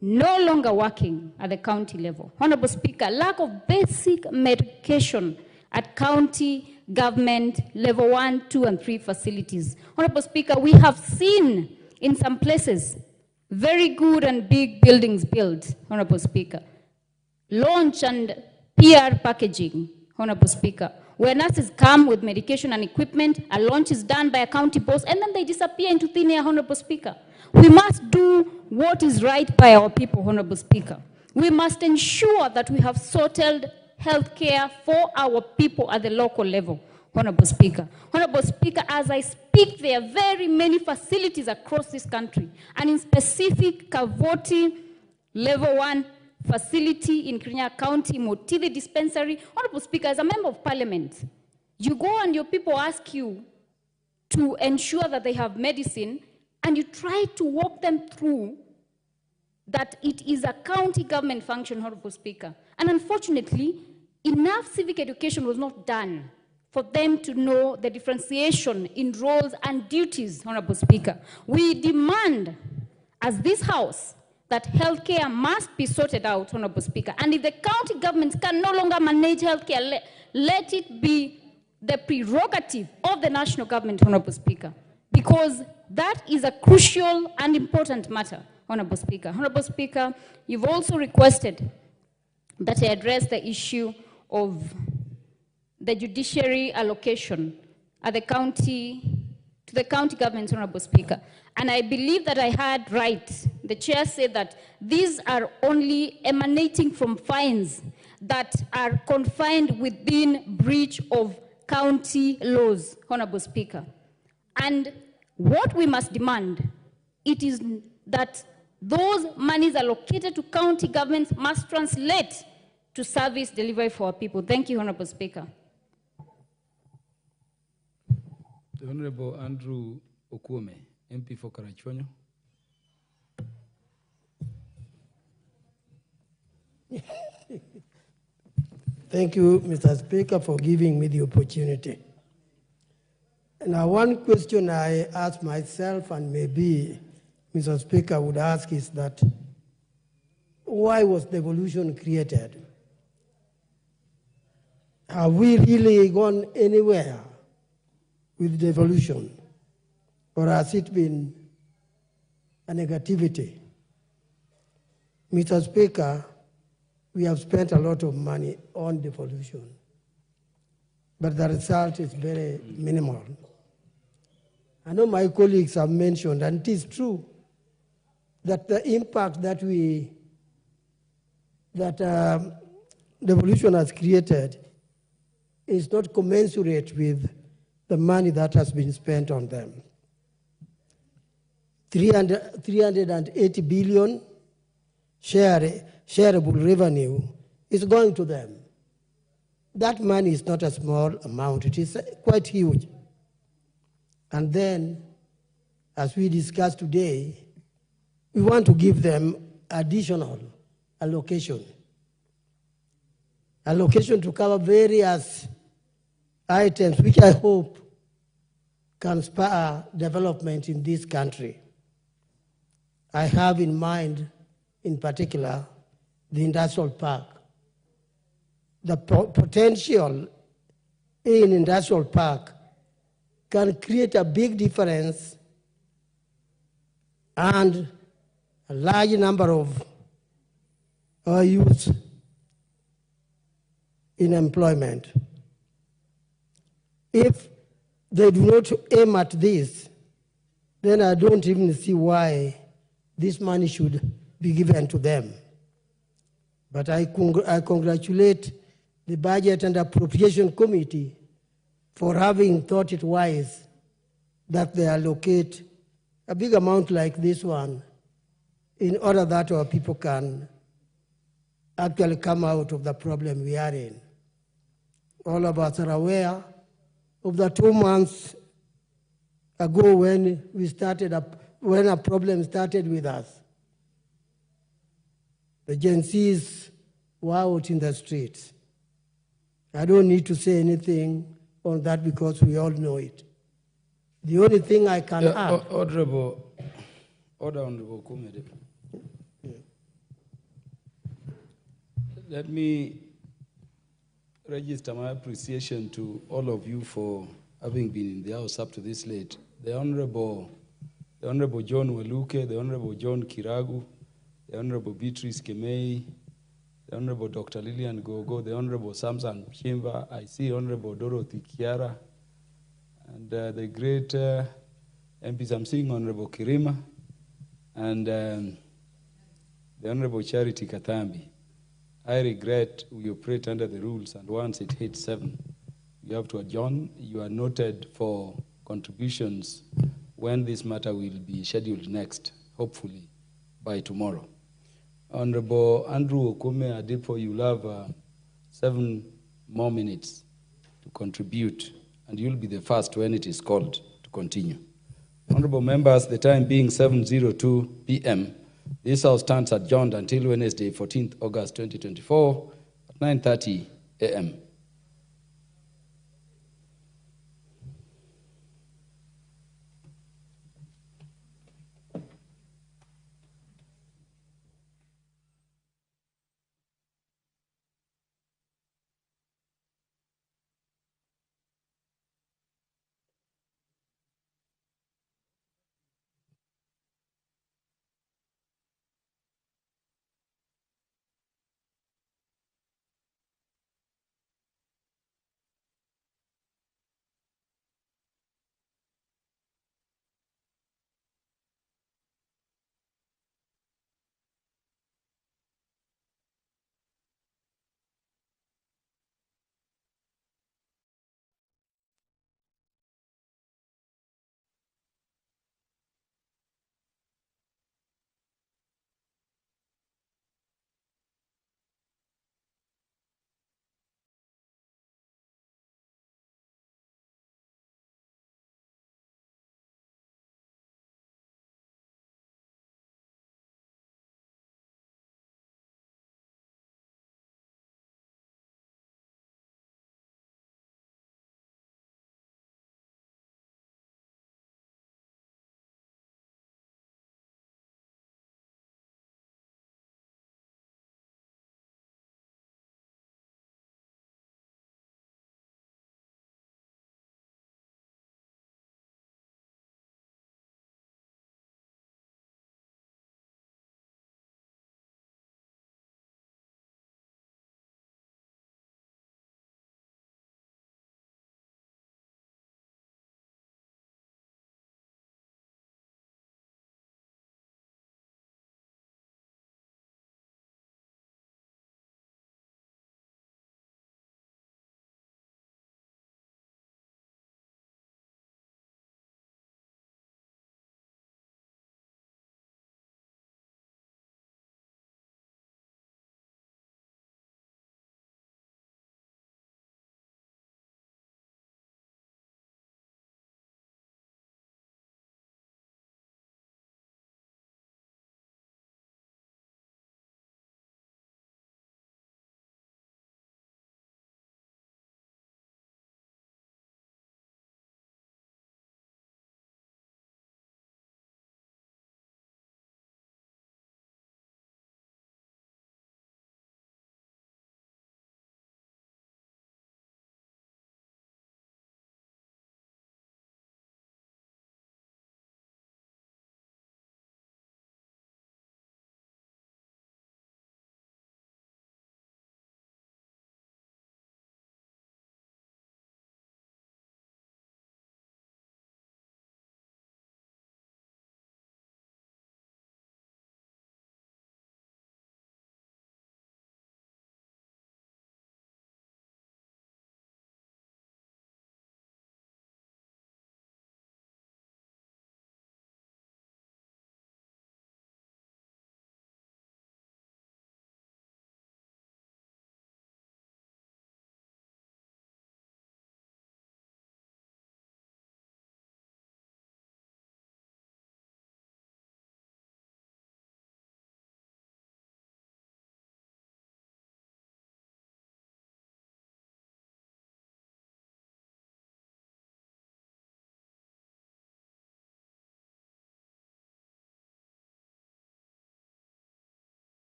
Speaker 13: no longer working at the county level. Honorable Speaker, lack of basic medication at county government level 1, 2, and 3 facilities. Honorable Speaker, we have seen in some places very good and big buildings built, Honorable Speaker. Launch and PR packaging, Honorable Speaker, where nurses come with medication and equipment, a launch is done by a county boss, and then they disappear into thin air, Honorable Speaker. We must do what is right by our people, Honorable Speaker. We must ensure that we have sorted health care for our people at the local level, Honorable Speaker. Honorable Speaker, as I speak, there are very many facilities across this country, and in specific, Kavoti Level 1 facility in Kirinyaga County, Motivi Dispensary. Honorable Speaker, as a member of Parliament, you go and your people ask you to ensure that they have medicine, and you try to walk them through that it is a county government function, Honorable Speaker. And unfortunately, enough civic education was not done for them to know the differentiation in roles and duties, Honorable Speaker. We demand, as this House, that healthcare must be sorted out, Honorable Speaker. And if the county governments can no longer manage healthcare, let it be the prerogative of the national government, Honorable Speaker, because that is a crucial and important matter, Honorable Speaker. Honorable Speaker, you've also requested that I address the issue of the judiciary allocation at the county, to the county government, Honorable Speaker. And I believe that I heard right. The chair said that these are only emanating from fines that are confined within breach of county laws, Honorable Speaker. And what we must demand, it is that those monies allocated to county governments must translate to service delivery for our people. Thank you, Honorable Speaker.
Speaker 7: The Honorable Andrew Okuome, MP for Karachuonyo.
Speaker 9: Thank you, Mr. Speaker, for giving me the opportunity. Now, one question I ask myself, and maybe Mr. Speaker would ask, is that why was devolution created? Have we really gone anywhere with devolution, or has it been a negativity? Mr. Speaker, we have spent a lot of money on devolution, but the result is very minimal. I know my colleagues have mentioned, and it is true, that the impact that devolution has created is not commensurate with the money that has been spent on them. 380 billion shareable revenue is going to them. That money is not a small amount, it is quite huge. And then, as we discussed today, we want to give them additional allocation. Allocation to cover various items which I hope can spur development in this country. I have in mind, in particular, the industrial park. The potential in industrial park can create a big difference and a large number of youth in employment. If they do not aim at this, then I don't even see why this money should be given to them. But I congratulate the Budget and Appropriation Committee for having thought it wise that they allocate a big amount like this one in order that our people can actually come out of the problem we are in. All of us are aware of the 2 months ago when when a problem started with us. The Gen Zs were out in the streets. I don't need to say anything on that because we all know it. The only thing I can add...
Speaker 7: Honorable Kumede. Let me register my appreciation to all of you for having been in the House up to this late. The Honorable John Waluke, the Honorable John Kiragu, the Honorable Beatrice Kemei, the Honorable Dr. Lillian Gogo, the Honorable Samson Chimba, I see Honorable Dorothy Kiara, and the great MPs, I'm seeing Honorable Kirima, and the Honorable Charity Katambi. I regret we operate under the rules, and once it hits 7, you have to adjourn. You are noted for contributions when this matter will be scheduled next, hopefully by tomorrow. Honorable Andrew Okume Adepo, you'll have 7 more minutes to contribute, and you'll be the first when it is called to continue. Honorable members, the time being 7:02 p.m., this House stands adjourned until Wednesday, 14th August 2024 at 9:30 a.m.